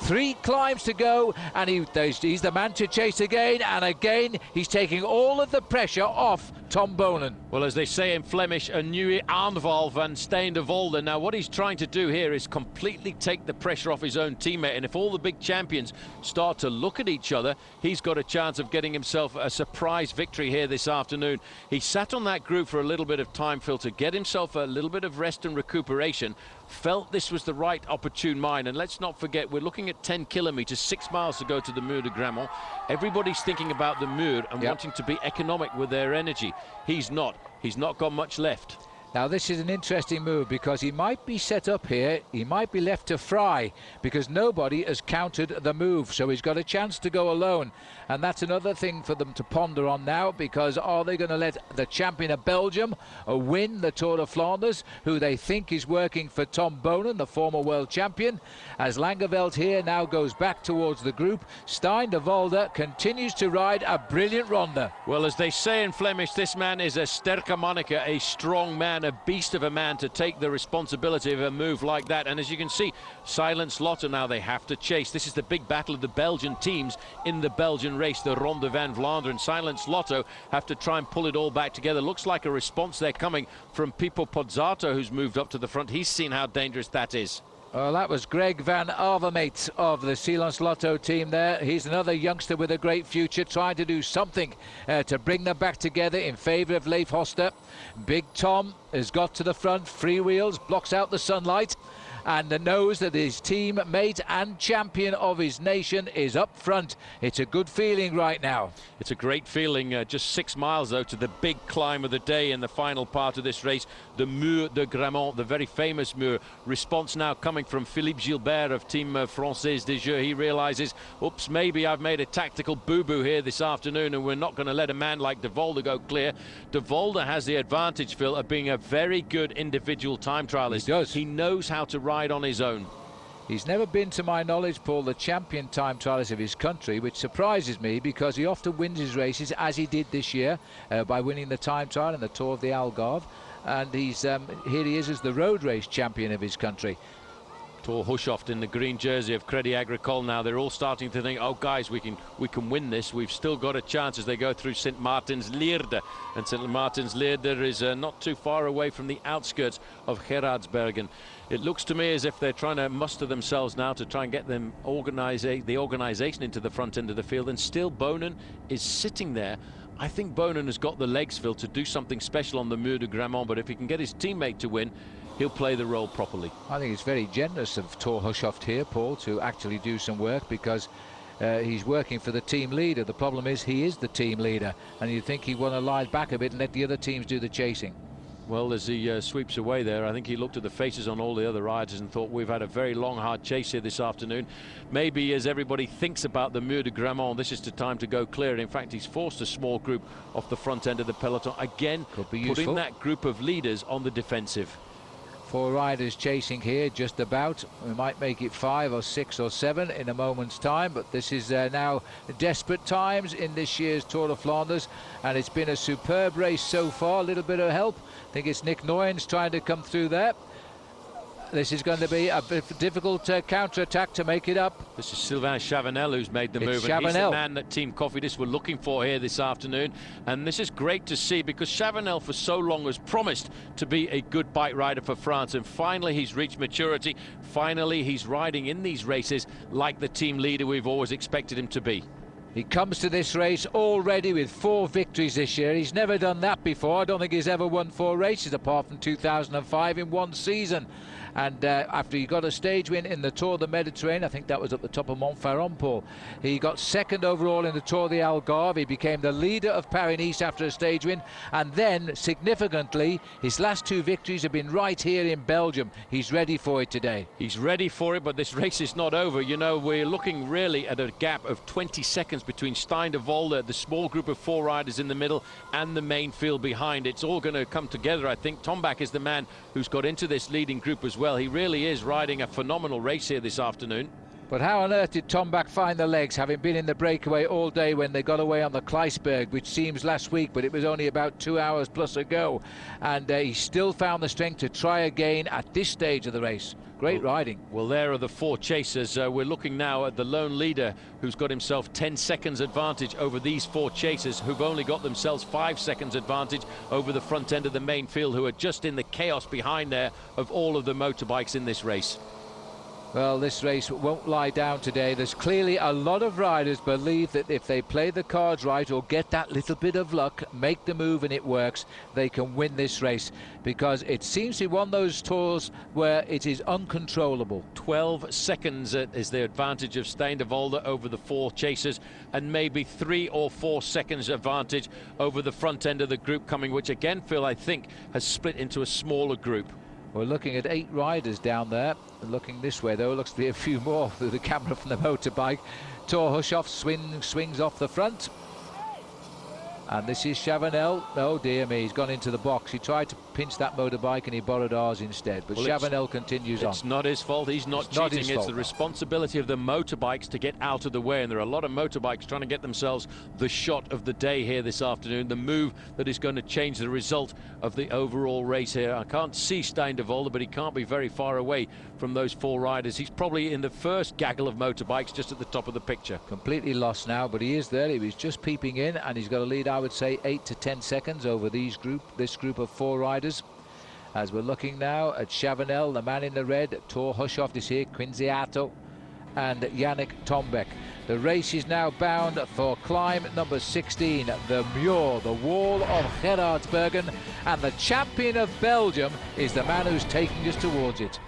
3 climbs to go, and he's the man to chase again, and again he's taking all of the pressure off Tom Bonen. Well, as they say in Flemish, a nieuwe aanval van Stein de Volder. Now, what he's trying to do here is completely take the pressure off his own teammate, and if all the big champions start to look at each other, he's got a chance of getting himself a surprise victory here this afternoon. He sat on that group for a little bit of time, Phil, to get himself a little bit of rest and recuperation. Felt this was the right opportune mine, and let's not forget we're looking at 10 kilometers, 6 miles to go to the Mur de Grammont. Everybody's thinking about the Mur and wanting to be economic with their energy. He's not got much left. Now this is an interesting move because he might be set up here, he might be left to fry because nobody has countered the move, so he's got a chance to go alone, and that's another thing for them to ponder on now, because are they going to let the champion of Belgium win the Tour of Flanders, who they think is working for Tom Bonen, the former world champion, as Langeveld here now goes back towards the group. Stein de Volder continues to ride a brilliant Ronde. Well, as they say in Flemish, this man is a sterke manneke, a strong man, a beast of a man to take the responsibility of a move like that. And as you can see, Silence Lotto now, they have to chase. This is the big battle of the Belgian teams in the Belgian race, the Ronde van Vlaanderen. Silence Lotto have to try and pull it all back together. Looks like a response there coming from Pipo Pozzato, who's moved up to the front. He's seen how dangerous that is. Well, that was Greg van Avermaet of the Silence Lotto team there. He's another youngster with a great future, trying to do something to bring them back together in favour of Leif Hoster. Big Tom has got to the front, freewheels, blocks out the sunlight, and knows that his teammate and champion of his nation is up front. It's a good feeling right now. It's a great feeling. Just 6 miles, though, to the big climb of the day in the final part of this race, the Mur de Grammont, the very famous Mur. Response now coming from Philippe Gilbert of Team Française des Jeux. He realises, oops, maybe I've made a tactical boo-boo here this afternoon, and we're not going to let a man like de Volder go clear. De Volder has the advantage, Phil, of being a very good individual time trialist. He does. He knows how to ride on his own. He's never been, to my knowledge, Paul, the champion time trialist of his country, which surprises me because he often wins his races, as he did this year by winning the time trial and the Tour of the Algarve, and he's here he is as the road race champion of his country. Tor Hushoft in the green jersey of Crédit Agricole now. They're all starting to think, oh guys, we can win this. We've still got a chance as they go through St. Martins-Lierde. And St. Martins-Lierde is not too far away from the outskirts of Gerardsbergen. It looks to me as if they're trying to muster themselves now to try and get them the organisation into the front end of the field, and still Bonen is sitting there. I think Bonen has got the legs, Phil, to do something special on the Mur de Grammont, but if he can get his teammate to win, he'll play the role properly. I think it's very generous of Tor Hushoft here, Paul, to actually do some work, because he's working for the team leader. The problem is he is the team leader, and you'd think he'd want to lie back a bit and let the other teams do the chasing. Well, as he sweeps away there, I think he looked at the faces on all the other riders and thought, we've had a very long, hard chase here this afternoon. Maybe as everybody thinks about the Mur de Grammont, this is the time to go clear. In fact, he's forced a small group off the front end of the peloton. Again, putting that group of leaders on the defensive. 4 riders chasing here, just about. We might make it 5 or 6 or 7 in a moment's time, but this is now desperate times in this year's Tour of Flanders, and it's been a superb race so far. A little bit of help. I think it's Nick Noyens trying to come through there. This is going to be a difficult counter-attack to make it up. This is Sylvain Chavanel who's made the move. And he's the man that Team Cofidis were looking for here this afternoon. And this is great to see, because Chavanel for so long has promised to be a good bike rider for France. And finally he's reached maturity. Finally he's riding in these races like the team leader we've always expected him to be. He comes to this race already with 4 victories this year. He's never done that before. I don't think he's ever won 4 races apart from 2005 in one season. And after he got a stage win in the Tour of the Mediterranean, I think that was at the top of Montferrand, Paul. He got 2nd overall in the Tour of the Algarve. He became the leader of Paris-Nice after a stage win. And then, significantly, his last 2 victories have been right here in Belgium. He's ready for it today. He's ready for it, but this race is not over. You know, we're looking really at a gap of 20 seconds between Stein de Volder, the small group of 4 riders in the middle, and the main field behind. It's all going to come together. I think Tombak is the man who's got into this leading group as well. He really is riding a phenomenal race here this afternoon. But how on earth did Tombak find the legs, having been in the breakaway all day when they got away on the Kleisberg, which seems last week, but it was only about 2 hours plus ago. And he still found the strength to try again at this stage of the race. Great riding. Well, there are the 4 chasers. We're looking now at the lone leader, who's got himself 10 seconds advantage over these 4 chasers, who've only got themselves 5 seconds advantage over the front end of the main field, who are just in the chaos behind there of all of the motorbikes in this race. Well, this race won't lie down today. There's clearly a lot of riders believe that if they play the cards right or get that little bit of luck, make the move and it works, they can win this race, because it seems to be one of those tours where it is uncontrollable. 12 seconds is the advantage of Stein de Volder over the 4 chasers, and maybe 3 or 4 seconds advantage over the front end of the group coming, which again, Phil, I think has split into a smaller group. We're looking at 8 riders down there. Looking this way, though, looks to be a few more through the camera from the motorbike. Thor Hushoff swings off the front. And this is Chavanel. Oh dear me, he's gone into the box. He tried to pinch that motorbike and he borrowed ours instead. But well, Chavanel continues on. It's not his fault. He's not cheating. It's the responsibility of the motorbikes to get out of the way. And there are a lot of motorbikes trying to get themselves the shot of the day here this afternoon. The move that is going to change the result of the overall race here. I can't see Stein de Volder, but he can't be very far away from those 4 riders. He's probably in the first gaggle of motorbikes just at the top of the picture. Completely lost now, but he is there. He was just peeping in, and he's got a lead, I would say, 8 to 10 seconds over this group of 4 riders. As we're looking now at Chavanel, the man in the red, Thor Hushoff is here, Quinziato, and Yannick Tombek. The race is now bound for climb number 16, the Muur, the wall of Gerardsbergen, and the champion of Belgium is the man who's taking us towards it.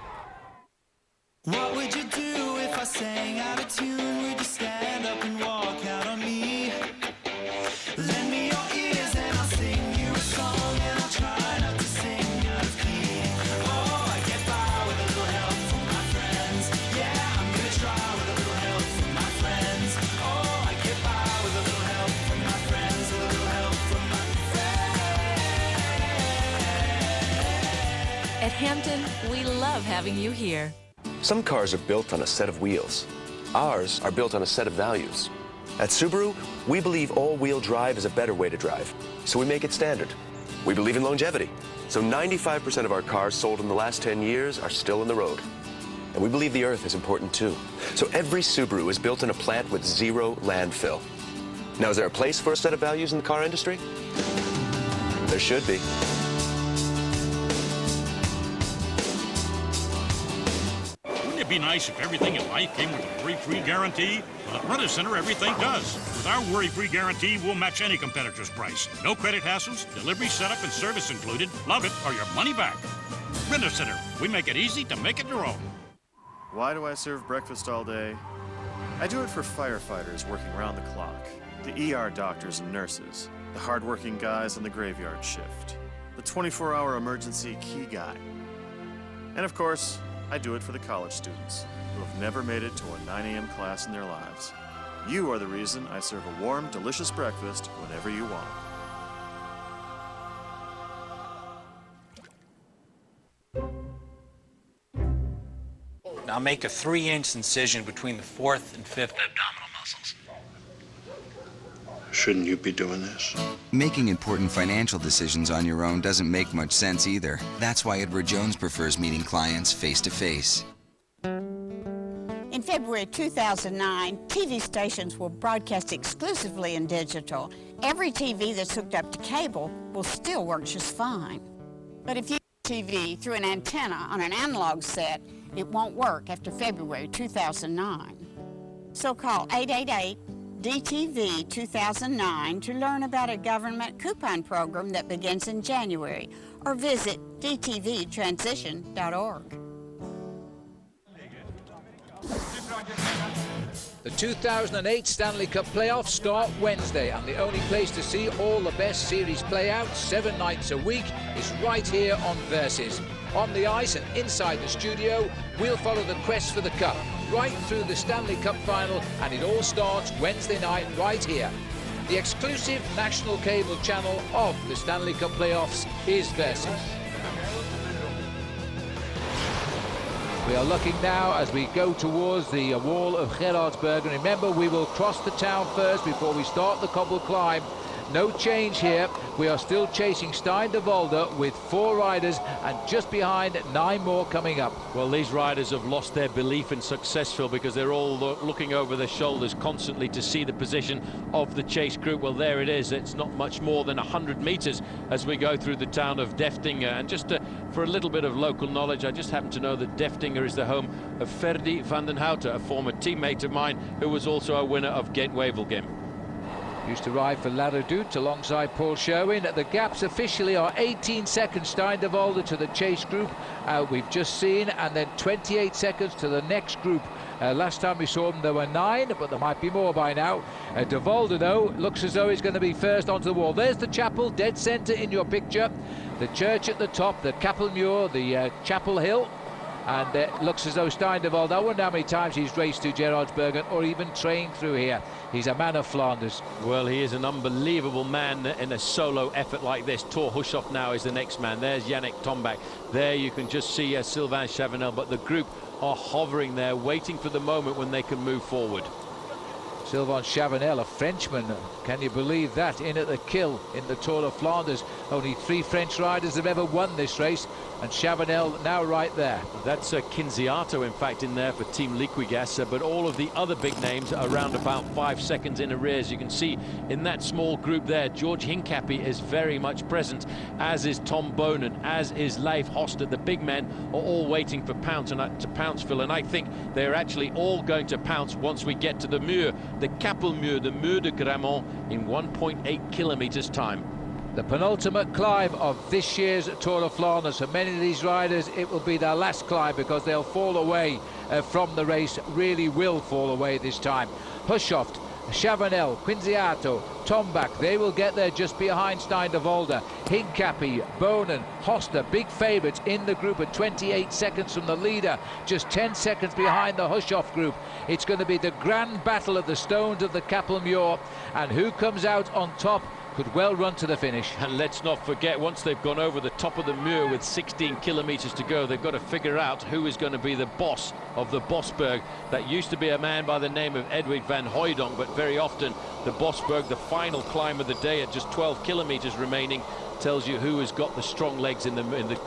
What would you do if I sang out of tune? Would you stand up and walk out on me? Lend me your ears and I'll sing you a song, and I'll try not to sing out of key. Oh, I get by with a little help from my friends. Yeah, I'm gonna try with a little help from my friends. Oh, I get by with a little help from my friends, a little help from my friends. At Hampton, we love having you here. Some cars are built on a set of wheels. Ours are built on a set of values. At Subaru, we believe all-wheel drive is a better way to drive, so we make it standard. We believe in longevity, so 95% of our cars sold in the last 10 years are still on the road. And we believe the earth is important too. So every Subaru is built in a plant with 0 landfill. Now, is there a place for a set of values in the car industry? There should be. It'd be nice if everything in life came with a worry-free guarantee. Well, at Rent-A-Center, everything does. With our worry-free guarantee, we'll match any competitor's price. No credit hassles, delivery, setup, and service included. Love it or your money back. Rent-A-Center, we make it easy to make it your own. Why do I serve breakfast all day? I do it for firefighters working around the clock, the ER doctors and nurses, the hard-working guys on the graveyard shift. the 24-hour emergency key guy. And of course, I do it for the college students who have never made it to a 9 a.m. class in their lives. You are the reason I serve a warm, delicious breakfast whenever you want. Now make a 3-inch incision between the 4th and 5th abdominal muscles. Shouldn't you be doing this? Making important financial decisions on your own doesn't make much sense either. That's why Edward Jones prefers meeting clients face-to-face. In February 2009, TV stations will broadcast exclusively in digital. Every TV that's hooked up to cable will still work just fine. But if you TV through an antenna on an analog set, it won't work after February 2009. So call 888-DTV-2009 to learn about a government coupon program that begins in January, or visit dtvtransition.org. The 2008 Stanley Cup playoffs start Wednesday, and the only place to see all the best series play out 7 nights a week is right here on Versus. On the ice and inside the studio, we'll follow the quest for the Cup, right through the Stanley Cup final, and it all starts Wednesday night right here. The exclusive national cable channel of the Stanley Cup playoffs is Versus. We are looking now as we go towards the wall of Gerardsbergen. Remember, we will cross the town first before we start the cobble climb. No change here. We are still chasing Stein de Volder with 4 riders, and just behind 9 more coming up. Well, these riders have lost their belief in successful because they're all looking over their shoulders constantly to see the position of the chase group. Well, there it is. It's not much more than 100 meters as we go through the town of Deftinge. And just for a little bit of local knowledge, I just happen to know that Deftinge is the home of Ferdy van den Houten, a former teammate of mine who was also a winner of Gent-Wevelgem. Used to ride for La Redoute alongside Paul Sherwen. The gaps officially are 18 seconds Stein de Volder to the chase group we've just seen, and then 28 seconds to the next group. Last time we saw them there were 9, but there might be more by now. De Volder, though, looks as though he's going to be first onto the wall. There's the chapel, dead centre in your picture. The church at the top, the Kapelmuur, the chapel hill. And it looks as though Stein de Volder, I wonder how many times he's raced to Gerardsbergen or even trained through here. He's a man of Flanders. Well, he is an unbelievable man in a solo effort like this. Thor Hushoff now is the next man. There's Yannick Tombak. There you can just see Sylvain Chavanel, but the group are hovering there, waiting for the moment when they can move forward. Sylvain Chavanel, a Frenchman, can you believe that, in at the kill in the Tour of Flanders. Only 3 French riders have ever won this race, and Chavanel now right there. That's Kinziato, in fact, in there for Team Liquigas, but all of the other big names are around about 5 seconds in arrears. You can see in that small group there, George Hincapie is very much present, as is Tom Bonen, as is Leif Hoster. The big men are all waiting for Pounce to pounce, Phil, and I think they're actually all going to pounce once we get to the Muur, the Kapelmuur, the Muur de Grammont, in 1.8 kilometers time. The penultimate climb of this year's Tour of Flanders. For many of these riders, it will be their last climb because they'll fall away from the race, really will fall away this time. Hushoff, Chavanel, Quinziato, Tombak, they will get there just behind Stein de Volder. Hincapie, Bonen, Hoster, big favourites in the group at 28 seconds from the leader, just 10 seconds behind the Hushoff group. It's going to be the grand battle of the stones of the Kapelmuur, and who comes out on top could well run to the finish. And let's not forget, once they've gone over the top of the Muur with 16 kilometers to go, they've got to figure out who is going to be the boss of the Bosberg. That used to be a man by the name of Edwig van Hooijdonk, but very often the Bosberg, the final climb of the day at just 12 kilometers remaining, tells you who has got the strong legs in the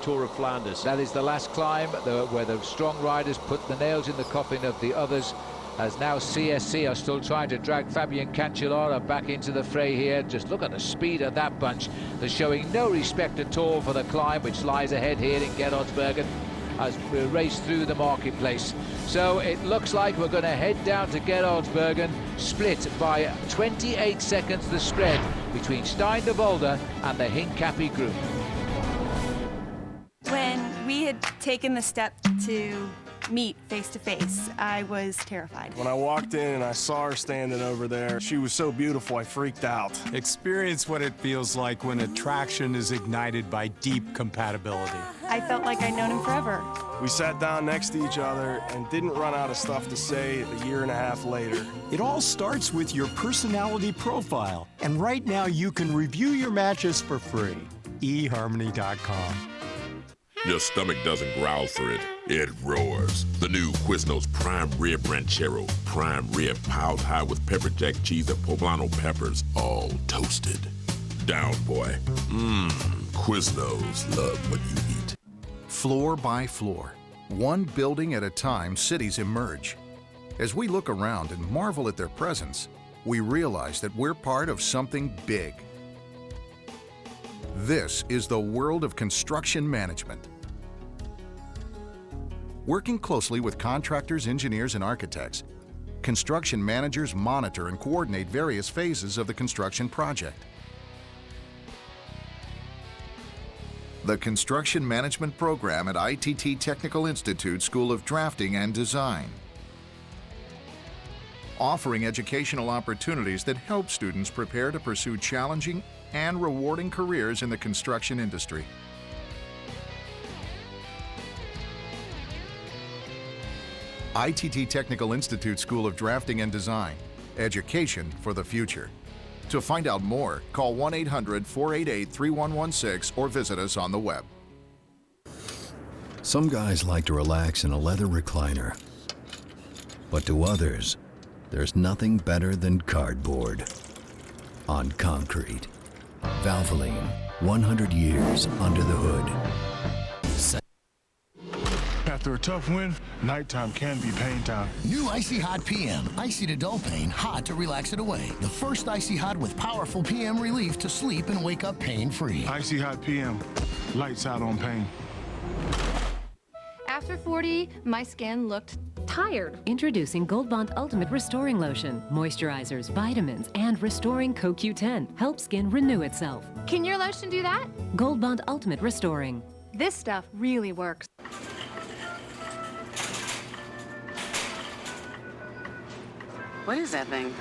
Tour of Flanders. That is the last climb where the strong riders put the nails in the coffin of the others, as now CSC are still trying to drag Fabian Cancellara back into the fray here. Just look at the speed of that bunch. They're showing no respect at all for the climb which lies ahead here in Gerardsbergen as we race through the marketplace. So it looks like we're going to head down to Gerardsbergen, split by 28 seconds the spread between Stein de Volder and the Hincapie group. When we had taken the step to meet face to face, I was terrified. When I walked in and I saw her standing over there, she was so beautiful, I freaked out. Experience what it feels like when attraction is ignited by deep compatibility. I felt like I'd known him forever. We sat down next to each other and didn't run out of stuff to say a year and a half later. It all starts with your personality profile, and right now you can review your matches for free. eHarmony.com. Your stomach doesn't growl for it, it roars. The new Quiznos Prime Rib Ranchero. Prime rib piled high with pepper jack cheese and poblano peppers, all toasted. Down, boy. Quiznos, love what you eat. Floor by floor, one building at a time, cities emerge. As we look around and marvel at their presence, we realize that we're part of something big. This is the world of construction management. Working closely with contractors, engineers, and architects, construction managers monitor and coordinate various phases of the construction project. The Construction Management Program at ITT Technical Institute School of Drafting and Design, offering educational opportunities that help students prepare to pursue challenging and rewarding careers in the construction industry. ITT Technical Institute School of Drafting and Design, education for the future. To find out more, call 1-800-488-3116 or visit us on the web. Some guys like to relax in a leather recliner. But to others, there's nothing better than cardboard on concrete. Valvoline, 100 years under the hood. After a tough win, nighttime can be pain time. New Icy Hot PM. Icy to dull pain, hot to relax it away. The first Icy Hot with powerful PM relief to sleep and wake up pain-free. Icy Hot PM. Lights out on pain. After 40, my skin looked tired. Introducing Gold Bond Ultimate Restoring Lotion. Moisturizers, vitamins, and restoring CoQ10 help skin renew itself. Can your lotion do that? Gold Bond Ultimate Restoring. This stuff really works. What is that thing?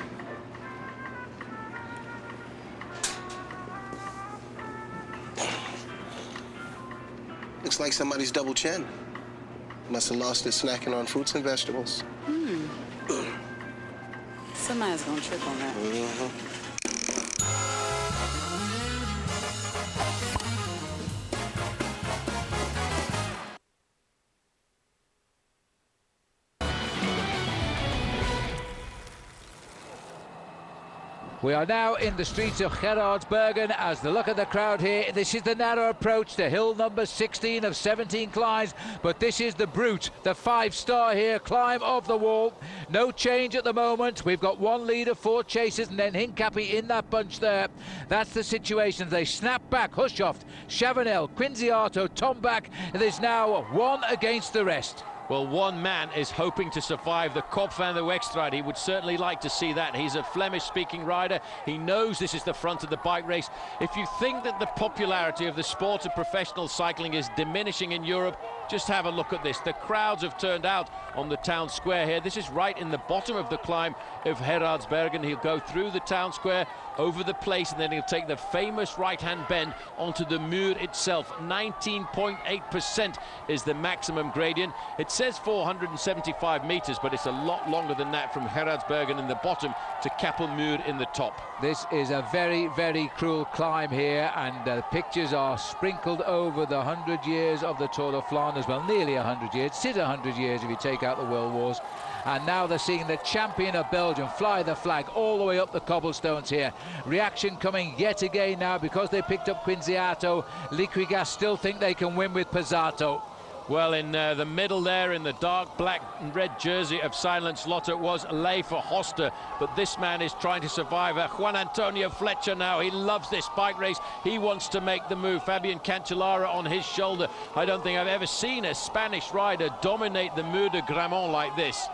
Looks like somebody's double chin. Must have lost it snacking on fruits and vegetables. Somebody's gonna trip on that. We are now in the streets of Gerardsbergen. As the look at the crowd here, this is the narrow approach to hill number 16 of 17 climbs, but this is the Brute, the 5-star here, climb of the wall. No change at the moment. We've got one leader, 4 chasers, and then Hincapie in that bunch there. That's the situation. They snap back. Hushoft, Chavanel, Quinziato, Tombak. There's now one against the rest. Well, one man is hoping to survive the Kop van de Wedstrijd. He would certainly like to see that. He's a Flemish-speaking rider. He knows this is the front of the bike race. If you think that the popularity of the sport of professional cycling is diminishing in Europe, just have a look at this. The crowds have turned out on the town square here. This is right in the bottom of the climb of Gerardsbergen. He'll go through the town square, over the place, and then he'll take the famous right-hand bend onto the Muur itself. 19.8% is the maximum gradient. It says 475 meters, but it's a lot longer than that from Gerardsbergen in the bottom to Kappelmuur in the top. This is a very, very cruel climb here, and the pictures are sprinkled over the 100 years of the Tour of Flanders. Well, nearly 100 years. It is 100 years if you take out the World Wars. And now they're seeing the champion of Belgium fly the flag all the way up the cobblestones here. Reaction coming yet again now because they picked up Quinziato. Liquigas still think they can win with Pizzato. Well, in the middle there, in the dark black and red jersey of Silence Lotte, was Leif Hoster, but this man is trying to survive. Juan Antonio Fletcher now, he loves this bike race. He wants to make the move. Fabian Cancellara on his shoulder. I don't think I've ever seen a Spanish rider dominate the Muur de Grammont like this.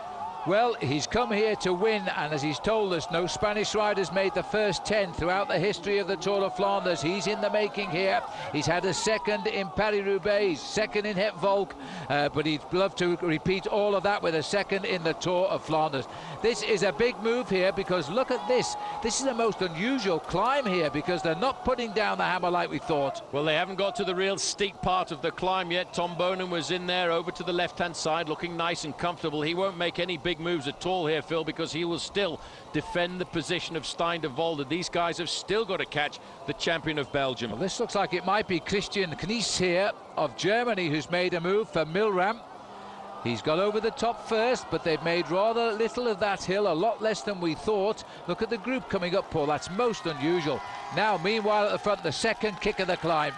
Well, he's come here to win, and as he's told us, no Spanish riders made the first 10 throughout the history of the Tour of Flanders. He's in the making here. He's had a second in Paris-Roubaix, second in Het Volk, but he'd love to repeat all of that with a second in the Tour of Flanders. This is a big move here because look at this. This is the most unusual climb here because they're not putting down the hammer like we thought. Well, they haven't got to the real steep part of the climb yet. Tom Bonen was in there over to the left-hand side looking nice and comfortable. He won't make any big moves at all here, Phil, because he will still defend the position of Stijn de Volder. These guys have still got to catch the champion of Belgium. Well, this looks like it might be Christian Knies here of Germany who's made a move for Milram. He's got over the top first, but they've made rather little of that hill, a lot less than we thought. Look at the group coming up, Paul. That's most unusual. Now, meanwhile, at the front, the second kick of the climb.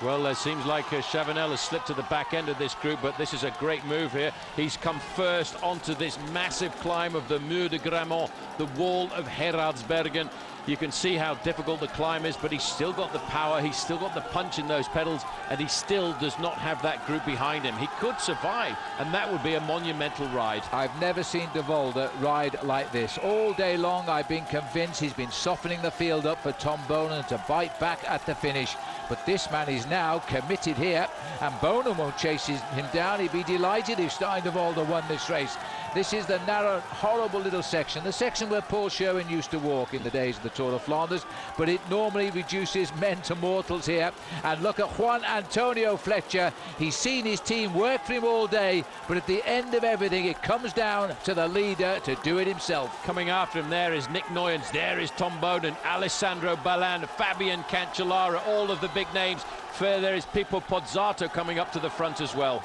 Well, it seems like Chavanel has slipped to the back end of this group, but this is a great move here. He's come first onto this massive climb of the Mur de Grammont, the wall of Gerardsbergen. You can see how difficult the climb is, but he's still got the power, he's still got the punch in those pedals, and he still does not have that group behind him. He could survive, and that would be a monumental ride. I've never seen de Volder ride like this. All day long, I've been convinced he's been softening the field up for Tom Bonen to bite back at the finish. But this man is now committed here, and Bonen won't chase him down. He'd be delighted if Stijn de Volder won this race. This is the narrow, horrible little section, the section where Paul Sherwen used to walk in the days of the Tour of Flanders, but it normally reduces men to mortals here. And look at Juan Antonio Fletcher. He's seen his team work for him all day, but at the end of everything, it comes down to the leader to do it himself. Coming after him there is Nick Noyens, there is Tom Bonen, Alessandro Ballan, Fabian Cancellara, all of the big names. There is Pippo Pozzato coming up to the front as well.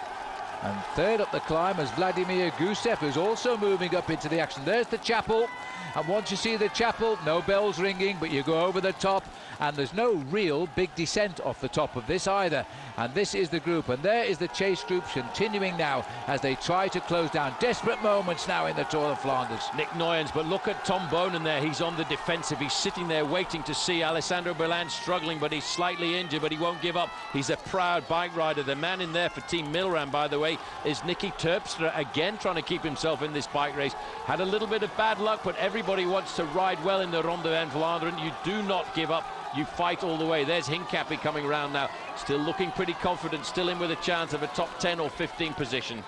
And third up the climb is Vladimir Gusev, who's also moving up into the action. There's the chapel, and once you see the chapel, no bells ringing, but you go over the top, and there's no real big descent off the top of this either. And this is the group, and there is the chase group continuing now as they try to close down. Desperate moments now in the Tour of Flanders. Nick Noyens, but look at Tom Bonen there. He's on the defensive. He's sitting there waiting to see Alessandro Ballan struggling, but he's slightly injured, but he won't give up. He's a proud bike rider. The man in there for Team Milram, by the way, is Nicky Terpstra, again trying to keep himself in this bike race. Had a little bit of bad luck, but everybody wants to ride well in the Ronde van Vlaanderen. You do not give up. You fight all the way. There's Hincapie coming around now, still looking pretty confident, still in with a chance of a top 10 or 15 position.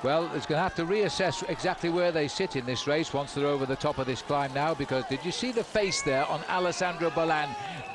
Well, it's going to have to reassess exactly where they sit in this race once they're over the top of this climb now, because did you see the face there on Alessandro Ballan,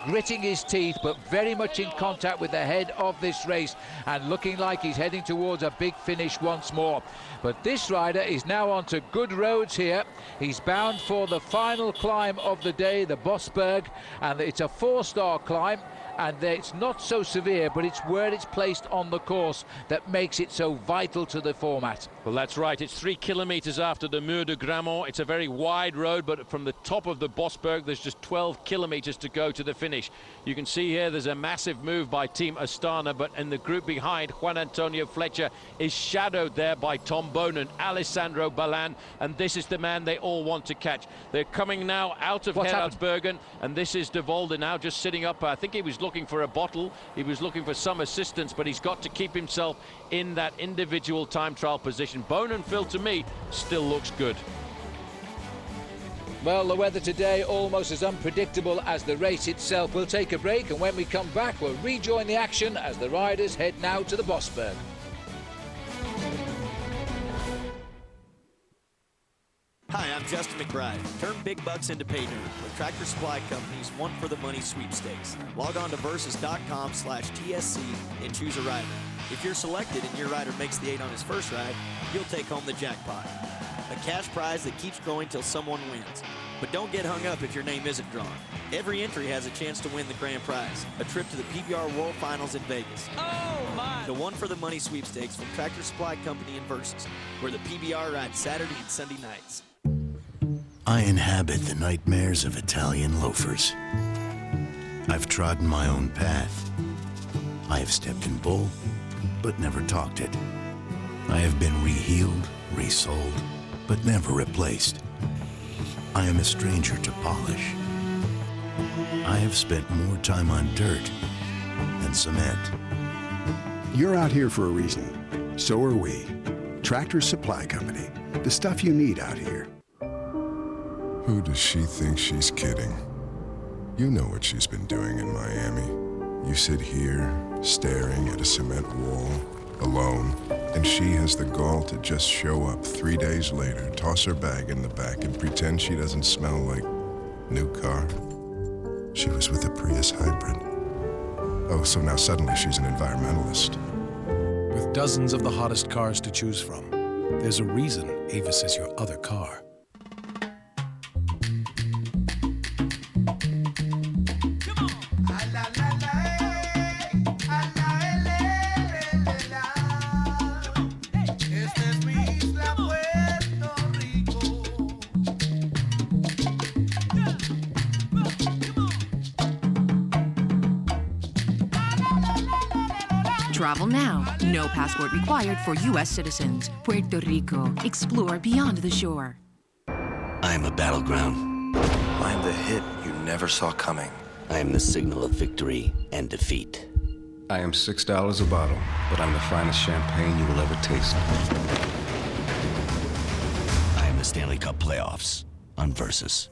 gritting his teeth, but very much in contact with the head of this race and looking like he's heading towards a big finish once more. But this rider is now onto good roads here. He's bound for the final climb of the day, the Bosberg, and it's a 4-star climb. And it's not so severe, but it's where it's placed on the course that makes it so vital to the format. Well, that's right. It's 3 kilometers after the Mur de Grammont. It's a very wide road, but from the top of the Bosberg, there's just 12 kilometers to go to the finish. You can see here there's a massive move by Team Astana, but in the group behind, Juan Antonio Fletcher is shadowed there by Tom Bonen, Alessandro Ballan, and this is the man they all want to catch. They're coming now out of Gerardsbergen, and this is de Volder now just sitting up. I think he was looking for a bottle, he was looking for some assistance, but he's got to keep himself in that individual time trial position. Bonen, Phil, to me, still looks good. Well, the weather today almost as unpredictable as the race itself. We'll take a break, and when we come back, we'll rejoin the action as the riders head now to the Bosberg. Hi, I'm Justin McBride. Turn big bucks into pay dirt with Tractor Supply Company's One for the Money sweepstakes. Log on to versus.com/TSC and choose a rider. If you're selected and your rider makes the 8 on his first ride, you'll take home the jackpot. A cash prize that keeps growing till someone wins. But don't get hung up if your name isn't drawn. Every entry has a chance to win the grand prize, a trip to the PBR World Finals in Vegas. Oh my! The One for the Money sweepstakes from Tractor Supply Company and Versus, where the PBR rides Saturday and Sunday nights. I inhabit the nightmares of Italian loafers. I've trodden my own path. I have stepped in bull, but never talked it. I have been rehealed, resold, but never replaced. I am a stranger to polish. I have spent more time on dirt than cement. You're out here for a reason. So are we. Tractor Supply Company. The stuff you need out here. Who does she think she's kidding? You know what she's been doing in Miami. You sit here, staring at a cement wall, alone, and she has the gall to just show up 3 days later, toss her bag in the back, and pretend she doesn't smell like new car. She was with a Prius hybrid. Oh, so now suddenly she's an environmentalist. With dozens of the hottest cars to choose from, there's a reason Avis is your other car. Travel now. No passport required for U.S. citizens. Puerto Rico. Explore beyond the shore. I am a battleground. I am the hit you never saw coming. I am the signal of victory and defeat. I am $6 a bottle, but I'm the finest champagne you will ever taste. I am the Stanley Cup playoffs on Versus.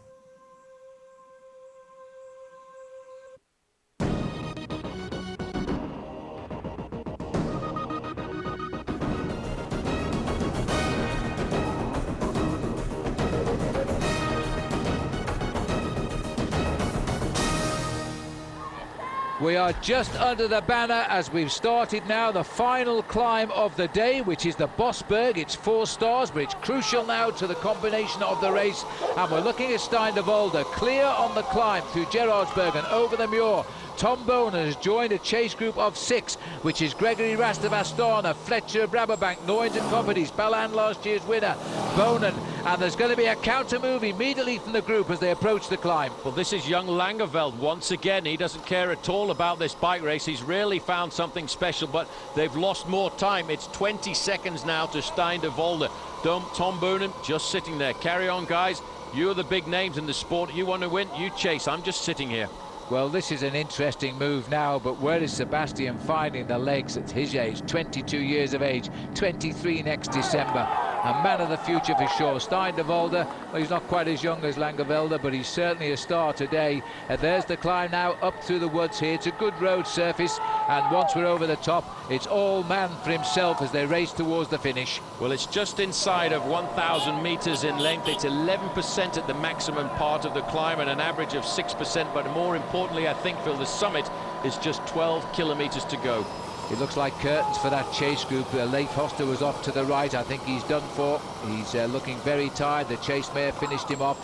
We are just under the banner as we've started now the final climb of the day, which is the Bosberg. It's 4 stars, but it's crucial now to the combination of the race. And we're looking at Stein de Volder, clear on the climb through Gerardsberg and over the Muir. Tom Bonen has joined a chase group of 6, which is Gregory Rasta-Vastana, Fletcher Brabebank, Noyens and Companies, Ballan last year's winner, Bonen. And there's going to be a counter move immediately from the group as they approach the climb. Well, this is young Langeveld once again. He doesn't care at all about this bike race. He's really found something special, but they've lost more time. It's 20 seconds now to Stein de Volder. Tom Bonen just sitting there. Carry on, guys. You're the big names in the sport. You want to win, you chase. I'm just sitting here. Well, this is an interesting move now, but where is Sebastian finding the legs at his age? 22 years of age, 23 next December. A man of the future for sure. Stein de Volder, well, he's not quite as young as Langeveld, but he's certainly a star today. There's the climb now up through the woods here. It's a good road surface, and once we're over the top, it's all man for himself as they race towards the finish. Well, it's just inside of 1,000 meters in length. It's 11% at the maximum part of the climb and an average of 6%, but more importantly, I think, Phil, the summit is just 12 kilometers to go. It looks like curtains for that chase group. Leif Hoster was off to the right. I think he's done for. He's looking very tired. The chase mare finished him off.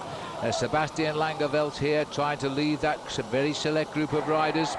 Sebastian Langeveld here trying to lead that very select group of riders.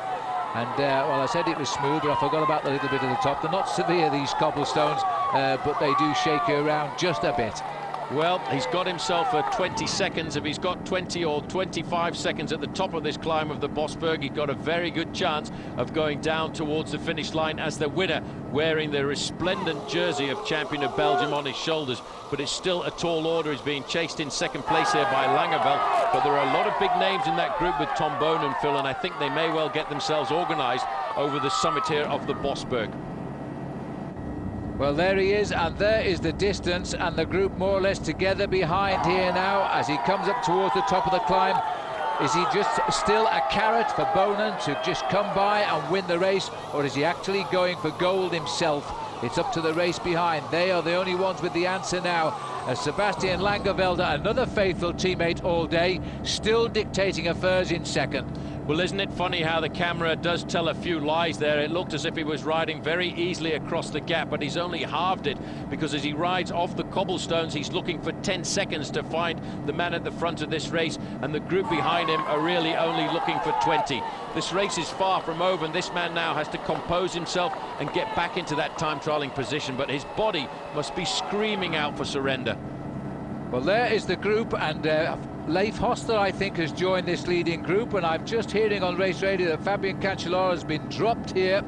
And, well, I said it was smooth, but I forgot about the little bit at the top. They're not severe, these cobblestones, but they do shake you around just a bit. Well, he's got himself 20 seconds. If he's got 20 or 25 seconds at the top of this climb of the Bosberg, he's got a very good chance of going down towards the finish line as the winner, wearing the resplendent jersey of champion of Belgium on his shoulders. But it's still a tall order. He's being chased in second place here by Langeveld. But there are a lot of big names in that group with Tom Bonen, Phil, and I think they may well get themselves organised over the summit here of the Bosberg. Well, there he is, and there is the distance, and the group more or less together behind here now as he comes up towards the top of the climb. Is he just still a carrot for Bonen to just come by and win the race, or is he actually going for gold himself? It's up to the race behind. They are the only ones with the answer now. Sebastian Langeveld, another faithful teammate all day, still dictating affairs in second. Well, isn't it funny how the camera does tell a few lies there? It looked as if he was riding very easily across the gap, but he's only halved it, because as he rides off the cobblestones, he's looking for 10 seconds to find the man at the front of this race, and the group behind him are really only looking for 20. This race is far from over, and this man now has to compose himself and get back into that time trialing position, but his body must be screaming out for surrender. Well, there is the group, and Leif Hoster, I think, has joined this leading group, and I'm just hearing on race radio that Fabian Cancellara has been dropped here.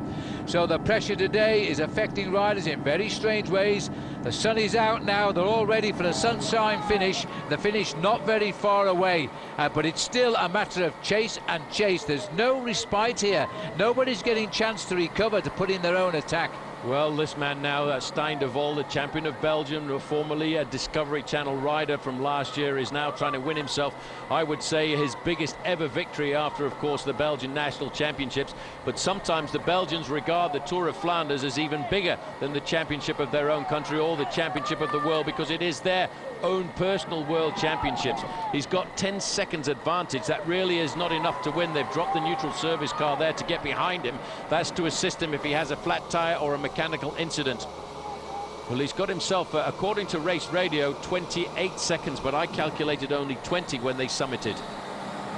So the pressure today is affecting riders in very strange ways. The sun is out now, they're all ready for a sunshine finish. The finish not very far away, but it's still a matter of chase and chase. There's no respite here. Nobody's getting chance to recover, to put in their own attack. Well, this man now, Stijn de Vol, the champion of Belgium, formerly a Discovery Channel rider from last year, is now trying to win himself, I would say, his biggest ever victory after, of course, the Belgian National Championships. But sometimes the Belgians regard the Tour of Flanders as even bigger than the championship of their own country or the championship of the world, because it is their own personal world championships. He's got 10 seconds advantage. That really is not enough to win. They've dropped the neutral service car there to get behind him. That's to assist him if he has a flat tire or a mechanical incident. Well, he's got himself, according to Race Radio, 28 seconds, but I calculated only 20 when they summited.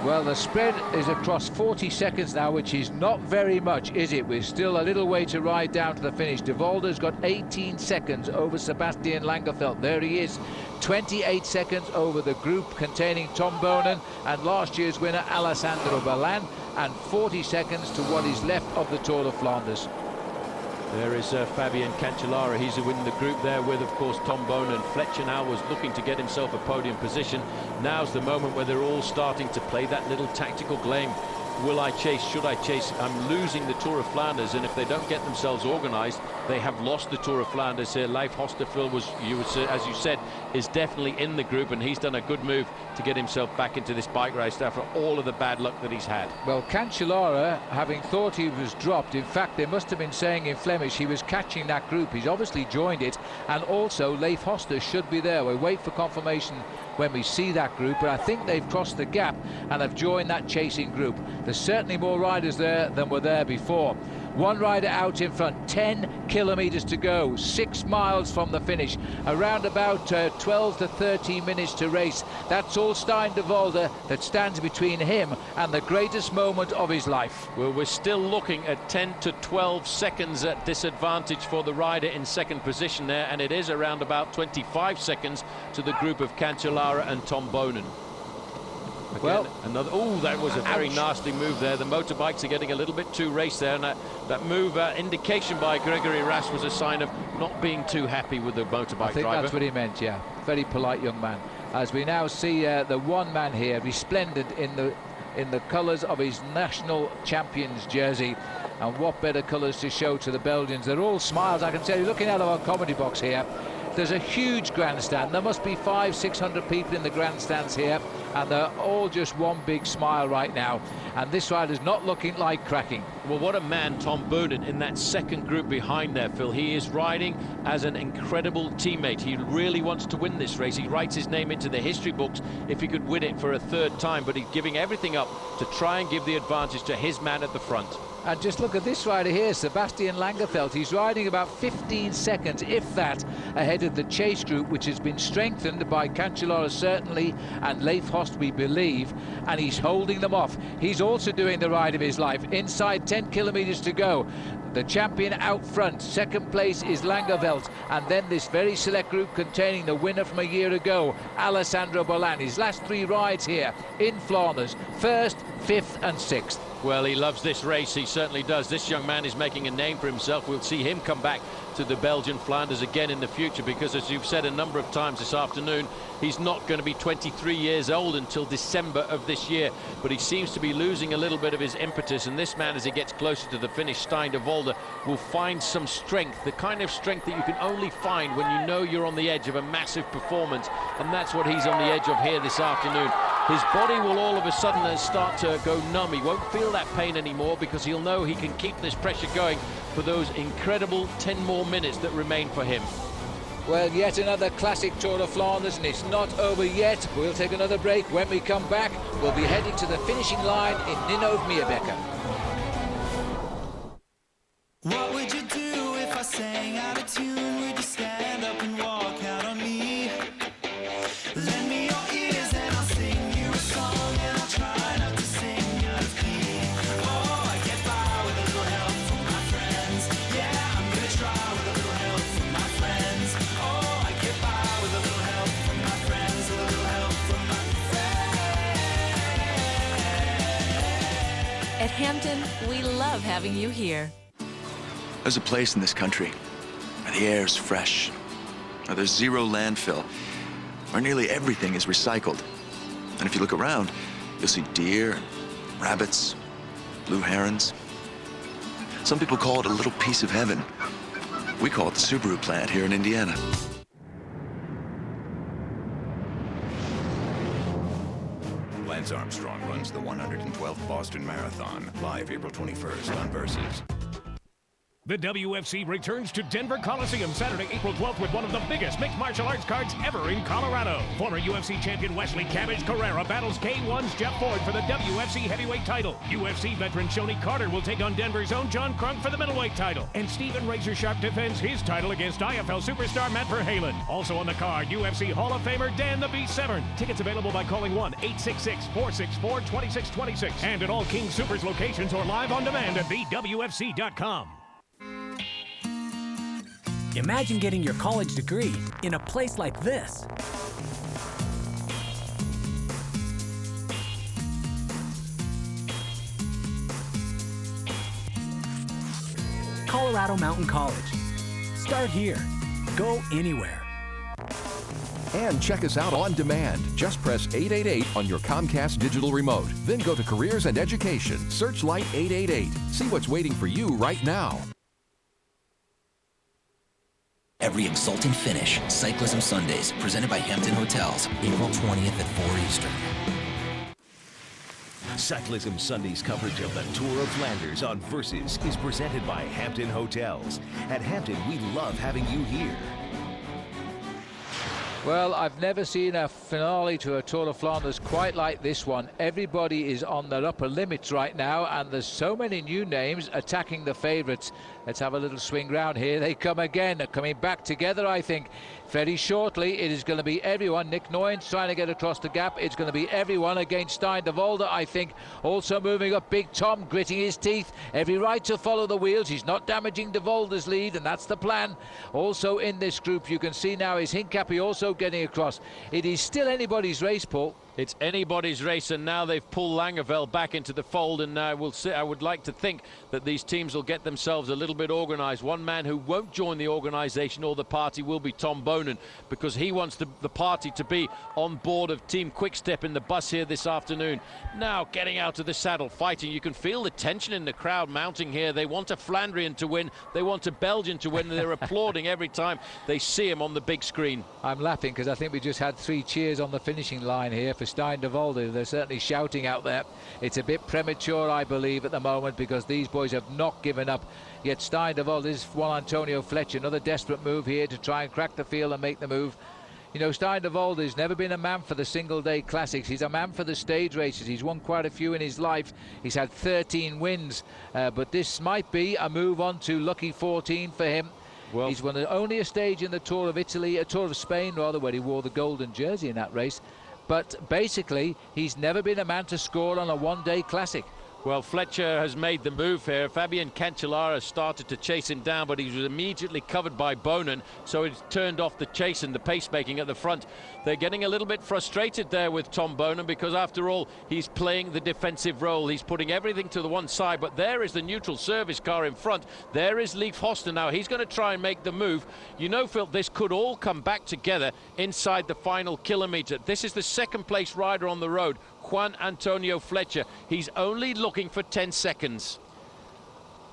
Well, the spread is across 40 seconds now, which is not very much, is it? We're still a little way to ride down to the finish. De Volder's got 18 seconds over Sebastian Langeveld. There he is. 28 seconds over the group containing Tom Bonen and last year's winner Alessandro Ballan, and 40 seconds to what is left of the Tour of Flanders. There is Fabian Cancellara. He's in the group there with, of course, Tom Bonen. Fletcher now was looking to get himself a podium position. Now's the moment where they're all starting to play that little tactical game. Will I chase? Should I chase? I'm losing the Tour of Flanders, and if they don't get themselves organised, they have lost the Tour of Flanders here. Leif Hosterville was, as you said, is definitely in the group, and he's done a good move to get himself back into this bike race after all of the bad luck that he's had. Well, Cancellara, having thought he was dropped, in fact, they must have been saying in Flemish he was catching that group. He's obviously joined it, and also Leif Hoster should be there. We'll wait for confirmation when we see that group, but I think they've crossed the gap and have joined that chasing group. There's certainly more riders there than were there before. One rider out in front, 10 kilometers to go, 6 miles from the finish, around about 12 to 13 minutes to race. That's all Stijn de Volder that stands between him and the greatest moment of his life. Well, we're still looking at 10 to 12 seconds at disadvantage for the rider in second position there, and it is around about 25 seconds to the group of Cancellara and Tom Bonen. Again, well, another. Oh, that was a very nasty move there. The motorbikes are getting a little bit too race there, and that move, indication by Gregory Ras, was a sign of not being too happy with the motorbike driver. I think that's what he meant, yeah. Very polite young man. As we now see the one man here, resplendent in the colours of his national champions jersey. And what better colours to show to the Belgians? They're all smiles, I can tell you. Looking out of our comedy box here, there's a huge grandstand. There must be 500-600 people in the grandstands here, and they're all just one big smile right now. And this rider's not looking like cracking. Well, what a man Tom Bonen in that second group behind there, Phil. He is riding as an incredible teammate. He really wants to win this race. He writes his name into the history books if he could win it for a third time, but he's giving everything up to try and give the advantage to his man at the front. And just look at this rider here, Sebastian Langeveld. He's riding about 15 seconds, if that, ahead of the chase group, which has been strengthened by Cancellara certainly, and Leif Host, we believe, and he's holding them off. He's also doing the ride of his life. Inside 10 kilometers to go. The champion out front. Second place is Langeveld, and then this very select group containing the winner from a year ago, Alessandro Ballan. His last 3 rides here in Flanders, 1st, 5th and 6th. Well, he loves this race, he certainly does. This young man is making a name for himself. We'll see him come back to the Belgian Flanders again in the future, because as you've said a number of times this afternoon, he's not going to be 23 years old until December of this year, but he seems to be losing a little bit of his impetus, and this man, as he gets closer to the finish, Stijn de Volder, will find some strength, the kind of strength that you can only find when you know you're on the edge of a massive performance, and that's what he's on the edge of here this afternoon. His body will all of a sudden start to go numb. He won't feel that pain anymore, because he'll know he can keep this pressure going for those incredible 10 more minutes that remain for him. Well, yet another classic Tour of Flanders, and it's not over yet. We'll take another break. When we come back, we'll be heading to the finishing line in Meerbeke. What would you do if I sang out of tune? Would you stand up and walk out on me? Lend me your ears and I'll sing you a song, and I'll try not to sing out of key. Oh, I get by with a little help from my friends. Yeah, I'm gonna try with a little help from my friends. Oh, I get by with a little help from my friends, a little help from my friends. At Hampton, we love having you here. There's a place in this country where the air is fresh, where there's zero landfill, where nearly everything is recycled. And if you look around, you'll see deer and rabbits, blue herons. Some people call it a little piece of heaven. We call it the Subaru plant here in Indiana. Lance Armstrong runs the 112th Boston Marathon, live April 21st on Versus. The WFC returns to Denver Coliseum Saturday, April 12th with one of the biggest mixed martial arts cards ever in Colorado. Former UFC champion Wesley Cabbage Carrera battles K1's Jeff Ford for the WFC heavyweight title. UFC veteran Shoney Carter will take on Denver's own John Crunk for the middleweight title. And Steven Razor Sharp defends his title against IFL superstar Matt Verhalen. Also on the card, UFC Hall of Famer Dan the Beast Severn. Tickets available by calling 1-866-464-2626 and at all King Supers locations or live on demand at thewfc.com. Imagine getting your college degree in a place like this. Colorado Mountain College. Start here. Go anywhere. And check us out on demand. Just press 888 on your Comcast digital remote. Then go to Careers and Education. Search Light 888. See what's waiting for you right now. Every exultant finish, Cyclism Sundays, presented by Hampton Hotels, April 20th at 4 Eastern. Cyclism Sundays coverage of the Tour of Flanders on Versus is presented by Hampton Hotels. At Hampton, we love having you here. Well, I've never seen a finale to a Tour of Flanders quite like this one. Everybody is on their upper limits right now, and there's so many new names attacking the favourites. Let's have a little swing round here. They come again. They're coming back together, I think. Very shortly, it is going to be everyone. Nick Noyen's trying to get across the gap. It's going to be everyone against Stein de Volder, I think. Also moving up, Big Tom, gritting his teeth. Every right to follow the wheels. He's not damaging de Volder's lead, and that's the plan. Also in this group, you can see now is Hincapie also getting across. It is still anybody's race, Paul. It's anybody's race, and now they've pulled Langevel back into the fold, and we'll see. I would like to think that these teams will get themselves a little bit organised. One man who won't join the organisation or the party will be Tom Bonen, because he wants the party to be on board of Team Quickstep in the bus here this afternoon. Now getting out of the saddle, fighting. You can feel the tension in the crowd mounting here. They want a Flandrian to win. They want a Belgian to win, and they're applauding every time they see him on the big screen. I'm laughing because I think we just had 3 cheers on the finishing line here for Stein de Volder. They're certainly shouting out there. It's a bit premature, I believe, at the moment, because these boys have not given up. Yet Stein de Volder is Juan Antonio Fletcher. Another desperate move here to try and crack the field and make the move. You know, Stein de Volder has never been a man for the single-day classics. He's a man for the stage races. He's won quite a few in his life. He's had 13 wins, but this might be a move on to lucky 14 for him. Well, he's won only a stage in the Tour of Italy, a Tour of Spain rather, where he wore the golden jersey in that race. But basically, he's never been a man to score on a one-day classic. Well, Fletcher has made the move here. Fabian Cancellara started to chase him down, but he was immediately covered by Bonen, so it turned off the chase and the pacemaking at the front. They're getting a little bit frustrated there with Tom Bonen, because after all, he's playing the defensive role. He's putting everything to the one side, but there is the neutral service car in front. There is Leif Hoster now. He's going to try and make the move. You know, Phil, this could all come back together inside the final kilometre. This is the second place rider on the road, Juan Antonio Fletcher. He's only looking for 10 seconds.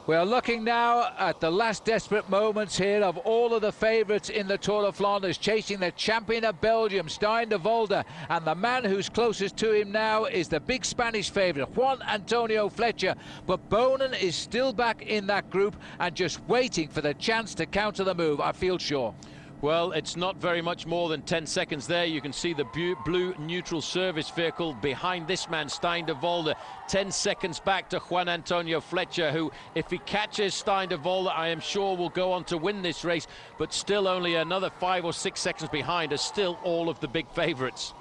We're looking now at the last desperate moments here of all of the favourites in the Tour of Flanders, chasing the champion of Belgium, Stein de Volder, and the man who's closest to him now is the big Spanish favourite, Juan Antonio Fletcher. But Bonen is still back in that group and just waiting for the chance to counter the move, I feel sure. Well, it's not very much more than 10 seconds there. You can see the blue neutral service vehicle behind this man, Stein de Volder. 10 seconds back to Juan Antonio Fletcher, who, if he catches Stein de Volder, I am sure will go on to win this race, but still only another 5 or 6 seconds behind are still all of the big favourites.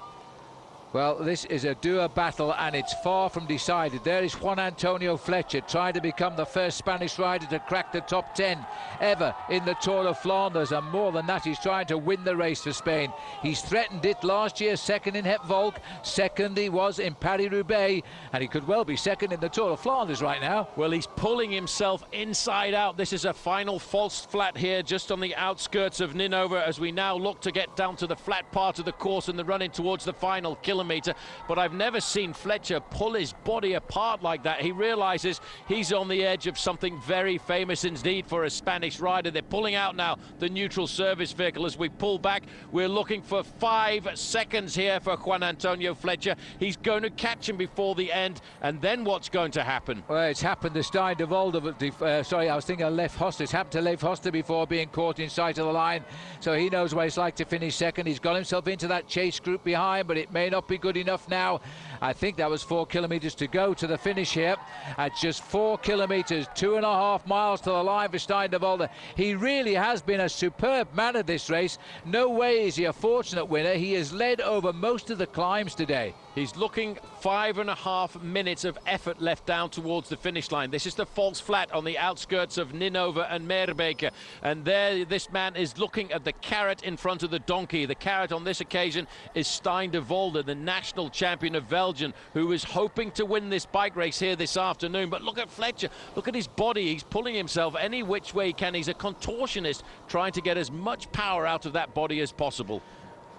Well, this is a doer battle, and it's far from decided. There is Juan Antonio Fletcher trying to become the first Spanish rider to crack the top 10 ever in the Tour of Flanders, and more than that, he's trying to win the race for Spain. He's threatened it last year, second in Het Volk, second he was in Paris-Roubaix, and he could well be second in the Tour of Flanders right now. Well, he's pulling himself inside out. This is a final false flat here, just on the outskirts of Ninove, as we now look to get down to the flat part of the course and the run in towards the final kilometre. kilometre, but I've never seen Fletcher pull his body apart like that. He realises he's on the edge of something very famous indeed for a Spanish rider. They're pulling out now the neutral service vehicle as we pull back. We're looking for 5 seconds here for Juan Antonio Fletcher. He's going to catch him before the end, and then what's going to happen? Well, it's happened to Stein de Volder, sorry, I was thinking of Leif Hoster. It's happened to Leif Hoster before, being caught in sight of the line, so he knows what it's like to finish second. He's got himself into that chase group behind, but it may not be good enough now. I think that was 4 kilometres to go to the finish here. At just 4 kilometres, 2.5 miles to the line for Stein de Volder. He really has been a superb man at this race. No way is he a fortunate winner. He has led over most of the climbs today. He's looking 5.5 minutes of effort left down towards the finish line. This is the false flat on the outskirts of Ninove and Meerbeke. And there, this man is looking at the carrot in front of the donkey. The carrot on this occasion is Stein de Volder, the national champion of Belgium, who is hoping to win this bike race here this afternoon. But look at Fletcher. Look at his body. He's pulling himself any which way he can. He's a contortionist trying to get as much power out of that body as possible.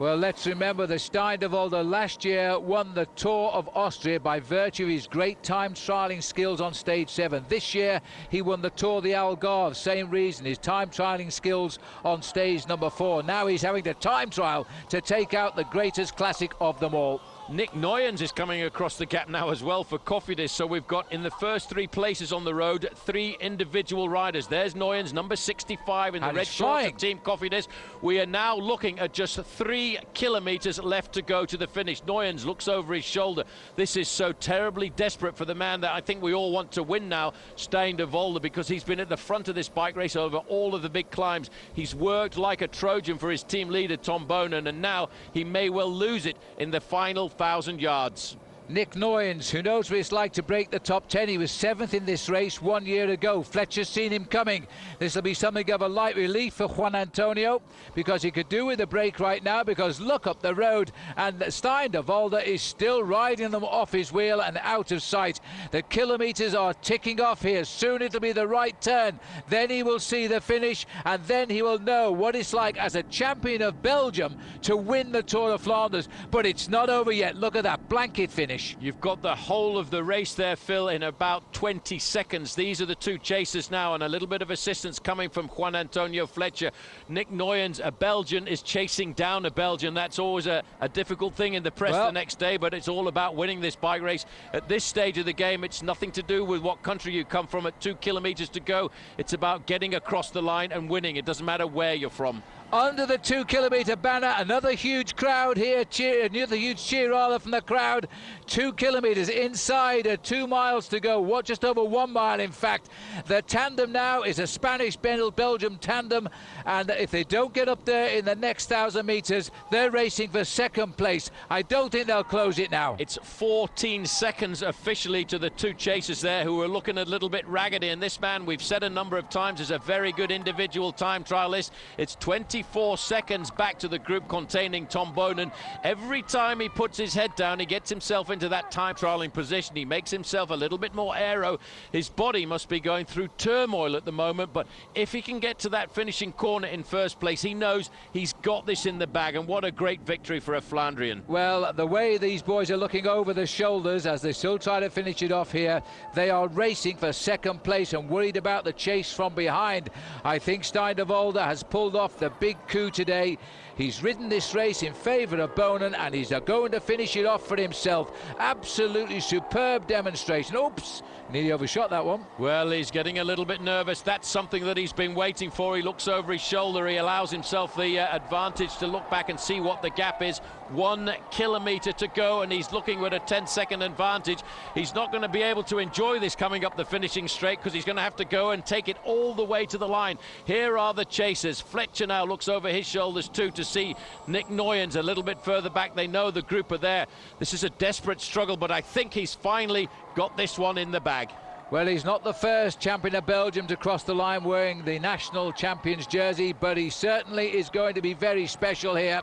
Well, let's remember that Stein de Volder last year won the Tour of Austria by virtue of his great time trialling skills on stage 7. This year he won the Tour de Algarve, same reason, his time trialling skills on stage number 4. Now he's having to time trial to take out the greatest classic of them all. Nick Nuyens is coming across the gap now as well for Cofidis. So we've got in the first 3 places on the road 3 individual riders. There's Nuyens, number 65 in the red shorts of Team Cofidis. We are now looking at just 3 kilometres left to go to the finish. Nuyens looks over his shoulder. This is so terribly desperate for the man that I think we all want to win now, Stein de Volder, because he's been at the front of this bike race over all of the big climbs. He's worked like a Trojan for his team leader, Tom Bonen, and now he may well lose it in the final 1,000 yards. Nick Nuyens, who knows what it's like to break the top 10. He was 7th in this race 1 year ago. Fletcher's seen him coming. This will be something of a light relief for Juan Antonio, because he could do with a break right now, because look up the road and Stein de Volder is still riding them off his wheel and out of sight. The kilometres are ticking off here. Soon it'll be the right turn. Then he will see the finish, and then he will know what it's like as a champion of Belgium to win the Tour of Flanders. But it's not over yet. Look at that blanket finish. You've got the whole of the race there, Phil, in about 20 seconds. These are the 2 chasers now, and a little bit of assistance coming from Juan Antonio Fletcher. Nick Nuyens, a Belgian, is chasing down a Belgian. That's always a difficult thing in the press the next day, but it's all about winning this bike race. At this stage of the game, it's nothing to do with what country you come from. At 2 kilometres to go, it's about getting across the line and winning. It doesn't matter where you're from. Under the 2 kilometre banner, another huge crowd here, another huge cheer rather from the crowd. 2 kilometres inside, 2 miles to go, just over 1 mile in fact. The tandem now is a Spanish-Belgium tandem, and if they don't get up there in the next 1,000 metres, they're racing for 2nd place. I don't think they'll close it now. It's 14 seconds officially to the 2 chasers there, who are looking a little bit raggedy, and this man, we've said a number of times, is a very good individual time trialist. It's 24 seconds back to the group containing Tom Bonen. Every time he puts his head down, he gets himself into that time trialing position. He makes himself a little bit more aero. His body must be going through turmoil at the moment, but if he can get to that finishing corner in first place, he knows he's got this in the bag, and what a great victory for a Flandrian. Well, the way these boys are looking over the shoulders as they still try to finish it off here, they are racing for 2nd place and worried about the chase from behind. I think Stein de Volder has pulled off the big coup today. He's ridden this race in favour of Bonen, and he's going to finish it off for himself. Absolutely superb demonstration. Oops, nearly overshot that one. Well, he's getting a little bit nervous. That's something that he's been waiting for. He looks over his shoulder. He allows himself the advantage to look back and see what the gap is. 1 kilometre to go, and he's looking at a 10-second advantage. He's not going to be able to enjoy this coming up the finishing straight, because he's going to have to go and take it all the way to the line. Here are the chasers. Fletcher now looks over his shoulders too to see Nick Nuyens a little bit further back. They know the group are there. This is a desperate struggle, but I think he's finally got this one in the bag. Well, he's not the first champion of Belgium to cross the line wearing the national champion's jersey, but he certainly is going to be very special here.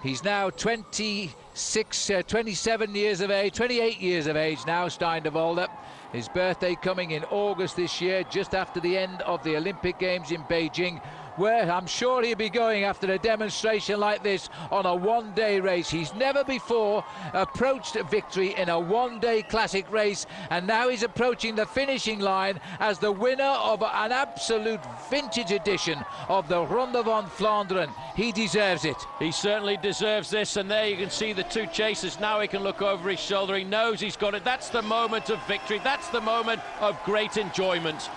He's now 27 years of age, 28 years of age now, Stein de Volder. His birthday coming in August this year, just after the end of the Olympic Games in Beijing. where I'm sure he'll be going after a demonstration like this on a one-day race. He's never before approached victory in a one-day classic race, and now he's approaching the finishing line as the winner of an absolute vintage edition of the Ronde van Vlaanderen. He deserves it. He certainly deserves this, and there you can see the two chasers. Now he can look over his shoulder. He knows he's got it. That's the moment of victory. That's the moment of great enjoyment.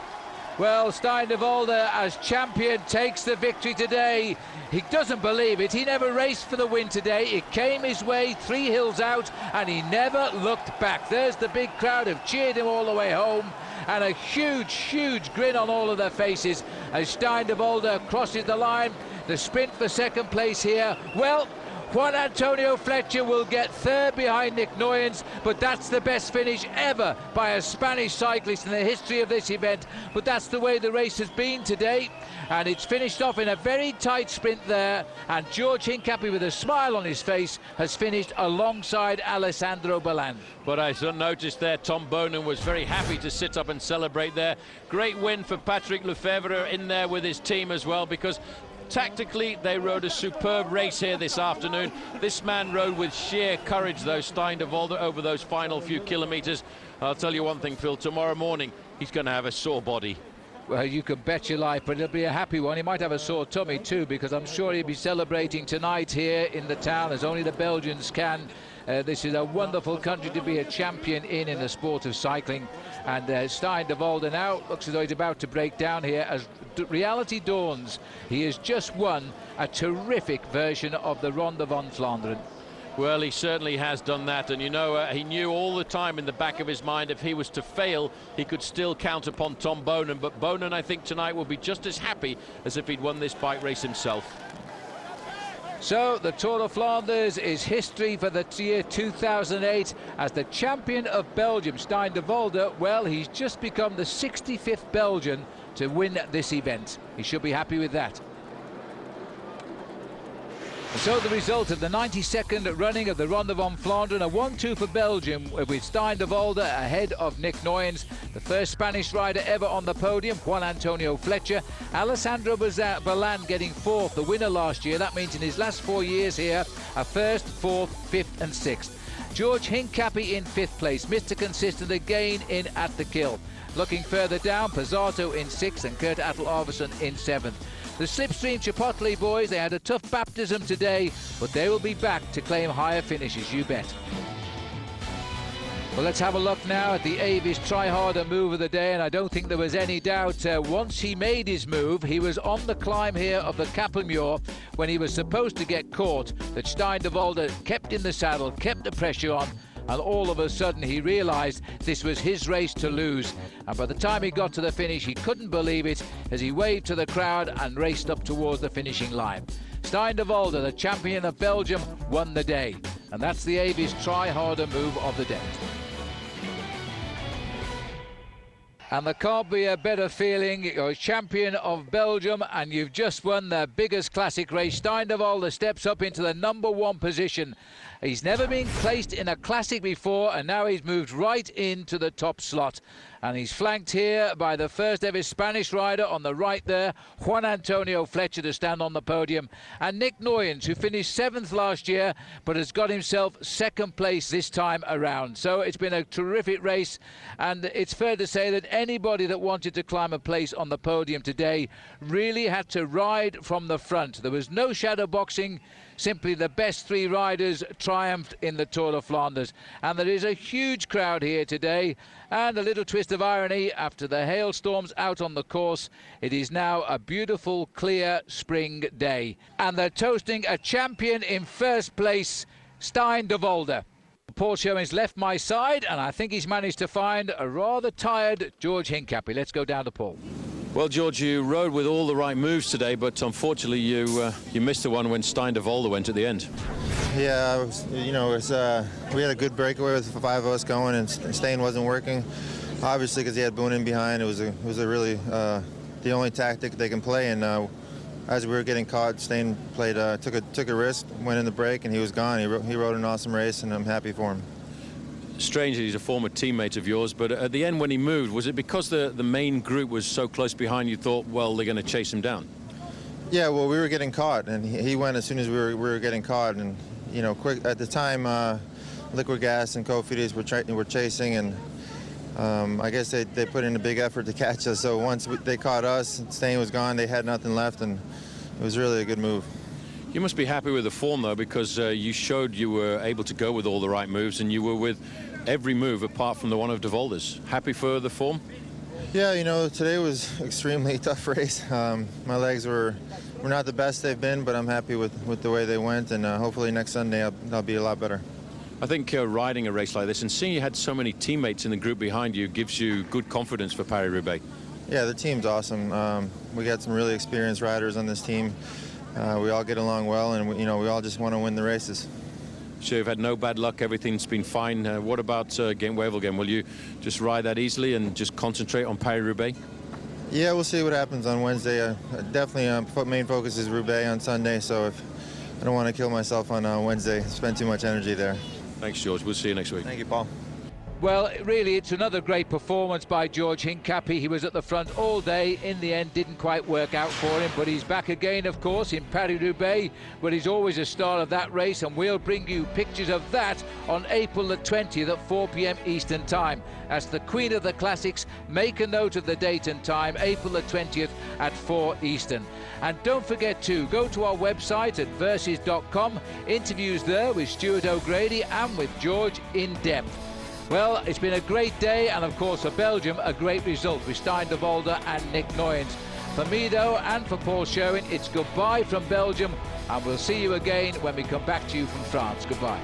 Well, Stein de Volder, as champion, takes the victory today. He doesn't believe it. He never raced for the win today. It came his way 3 hills out, and he never looked back. There's the big crowd who've cheered him all the way home, and a huge, huge grin on all of their faces as Stein de Volder crosses the line. The sprint for second place here. Well, Juan Antonio Fletcher will get third behind Nick Noyens, but that's the best finish ever by a Spanish cyclist in the history of this event. But that's the way the race has been today, and it's finished off in a very tight sprint there, and George Hincapie, with a smile on his face, has finished alongside Alessandro Ballan. But I noticed there Tom Bonen was very happy to sit up and celebrate there. Great win for Patrick Lefevre in there with his team as well, because tactically, they rode a superb race here this afternoon. This man rode with sheer courage, though, Stein de Volder, over those final few kilometres. I'll tell you one thing, Phil, tomorrow morning, he's going to have a sore body. Well, you can bet your life, but it'll be a happy one. He might have a sore tummy too, because I'm sure he'll be celebrating tonight here in the town, as only the Belgians can. This is a wonderful country to be a champion in the sport of cycling. And Stein de Volder now looks as though he's about to break down here as reality dawns. He has just won a terrific version of the Ronde van Vlaanderen. Well, he certainly has done that, and you know, he knew all the time in the back of his mind if he was to fail, he could still count upon Tom Bonen. But Bonen, I think, tonight will be just as happy as if he'd won this bike race himself. So the Tour of Flanders is history for the year 2008 as the champion of Belgium, Stein de Volder. Well, he's just become the 65th Belgian to win this event. He should be happy with that. And so the result of the 92nd running of the Ronde van Vlaanderen, a 1-2 for Belgium, with Stein de Volder ahead of Nick Noyens, the first Spanish rider ever on the podium, Juan Antonio Fletcher, Alessandro Ballan getting fourth, the winner last year. That means in his last 4 years here, a first, fourth, fifth and sixth. George Hincapie in fifth place, Mr. Consistent again in at the kill. Looking further down, Pizzato in sixth and Kurt Attel-Arvidsson in seventh. The Slipstream Chipotle boys, they had a tough baptism today, but they will be back to claim higher finishes, you bet. Well, let's have a look now at the Avis try-harder move of the day, and I don't think there was any doubt once he made his move, he was on the climb here of the Kapelmuur when he was supposed to get caught, that Stein de Volder kept in the saddle, kept the pressure on, and all of a sudden he realised this was his race to lose. And by the time he got to the finish, he couldn't believe it as he waved to the crowd and raced up towards the finishing line. Stein de Volder, the champion of Belgium, won the day. And that's the Avis try-harder move of the day. And there can't be a better feeling. You're a champion of Belgium and you've just won the biggest classic race. Stein de Volder steps up into the #1 position. He's never been placed in a classic before, and now he's moved right into the top slot. And he's flanked here by the first ever Spanish rider on the right there, Juan Antonio Fletcher, to stand on the podium. And Nick Noyens, who finished 7th last year, but has got himself 2nd place this time around. So it's been a terrific race, and it's fair to say that anybody that wanted to climb a place on the podium today really had to ride from the front. There was no shadow boxing. Simply the best 3 riders triumphed in the Tour of Flanders. And there is a huge crowd here today. And a little twist of irony, after the hailstorms out on the course, it is now a beautiful, clear spring day. And they're toasting a champion in first place, Stein de Volder. Paul Sherwen's left my side, and I think he's managed to find a rather tired George Hincapie. Let's go down to Paul. Well, George, you rode with all the right moves today, but unfortunately you missed the one when Stein de Volder went at the end. Yeah, we had a good breakaway with the 5 of us going, and Stein wasn't working. Obviously, because he had Boone behind, it was a really the only tactic they can play. And as we were getting caught, Stein played took a risk, went in the break, and he was gone. He rode an awesome race, and I'm happy for him. Strangely, he's a former teammate of yours, but at the end when he moved, was it because the main group was so close behind you thought, well, they're going to chase him down? Yeah, well, we were getting caught, and he went as soon as we were getting caught, and you know, quick at the time, Liquid Gas and Cofidis were chasing, and I guess they put in a big effort to catch us. So once they caught us, Stain was gone. They had nothing left, and it was really a good move. You must be happy with the form, though, because you showed you were able to go with all the right moves, and you were with every move apart from the one of De Volder's. Happy for the form? Yeah, you know, today was extremely tough race. My legs were not the best they've been, but I'm happy with the way they went, and hopefully next Sunday I'll be a lot better. I think riding a race like this and seeing you had so many teammates in the group behind you gives you good confidence for Paris-Roubaix. Yeah, the team's awesome. We got some really experienced riders on this team. We all get along well, and we all just want to win the races. So you've had no bad luck, everything's been fine. What about Gent-Wevelgem? Will you just ride that easily and just concentrate on Paris-Roubaix? Yeah, we'll see what happens on Wednesday. Definitely main focus is Roubaix on Sunday, so if I don't want to kill myself on Wednesday, spend too much energy there. Thanks, George. We'll see you next week. Thank you, Paul. Well, really, it's another great performance by George Hincapie. He was at the front all day. In the end, didn't quite work out for him, but he's back again, of course, in Paris-Roubaix, where he's always a star of that race, and we'll bring you pictures of that on April the 20th at 4 p.m. Eastern Time. As the Queen of the Classics, make a note of the date and time, April the 20th at 4 Eastern. And don't forget to go to our website at versus.com, interviews there with Stuart O'Grady and with George in depth. Well, it's been a great day, and of course for Belgium, a great result with Stijn de Volder and Nick Noyens. For me, though, and for Paul Sherwen, it's goodbye from Belgium, and we'll see you again when we come back to you from France. Goodbye.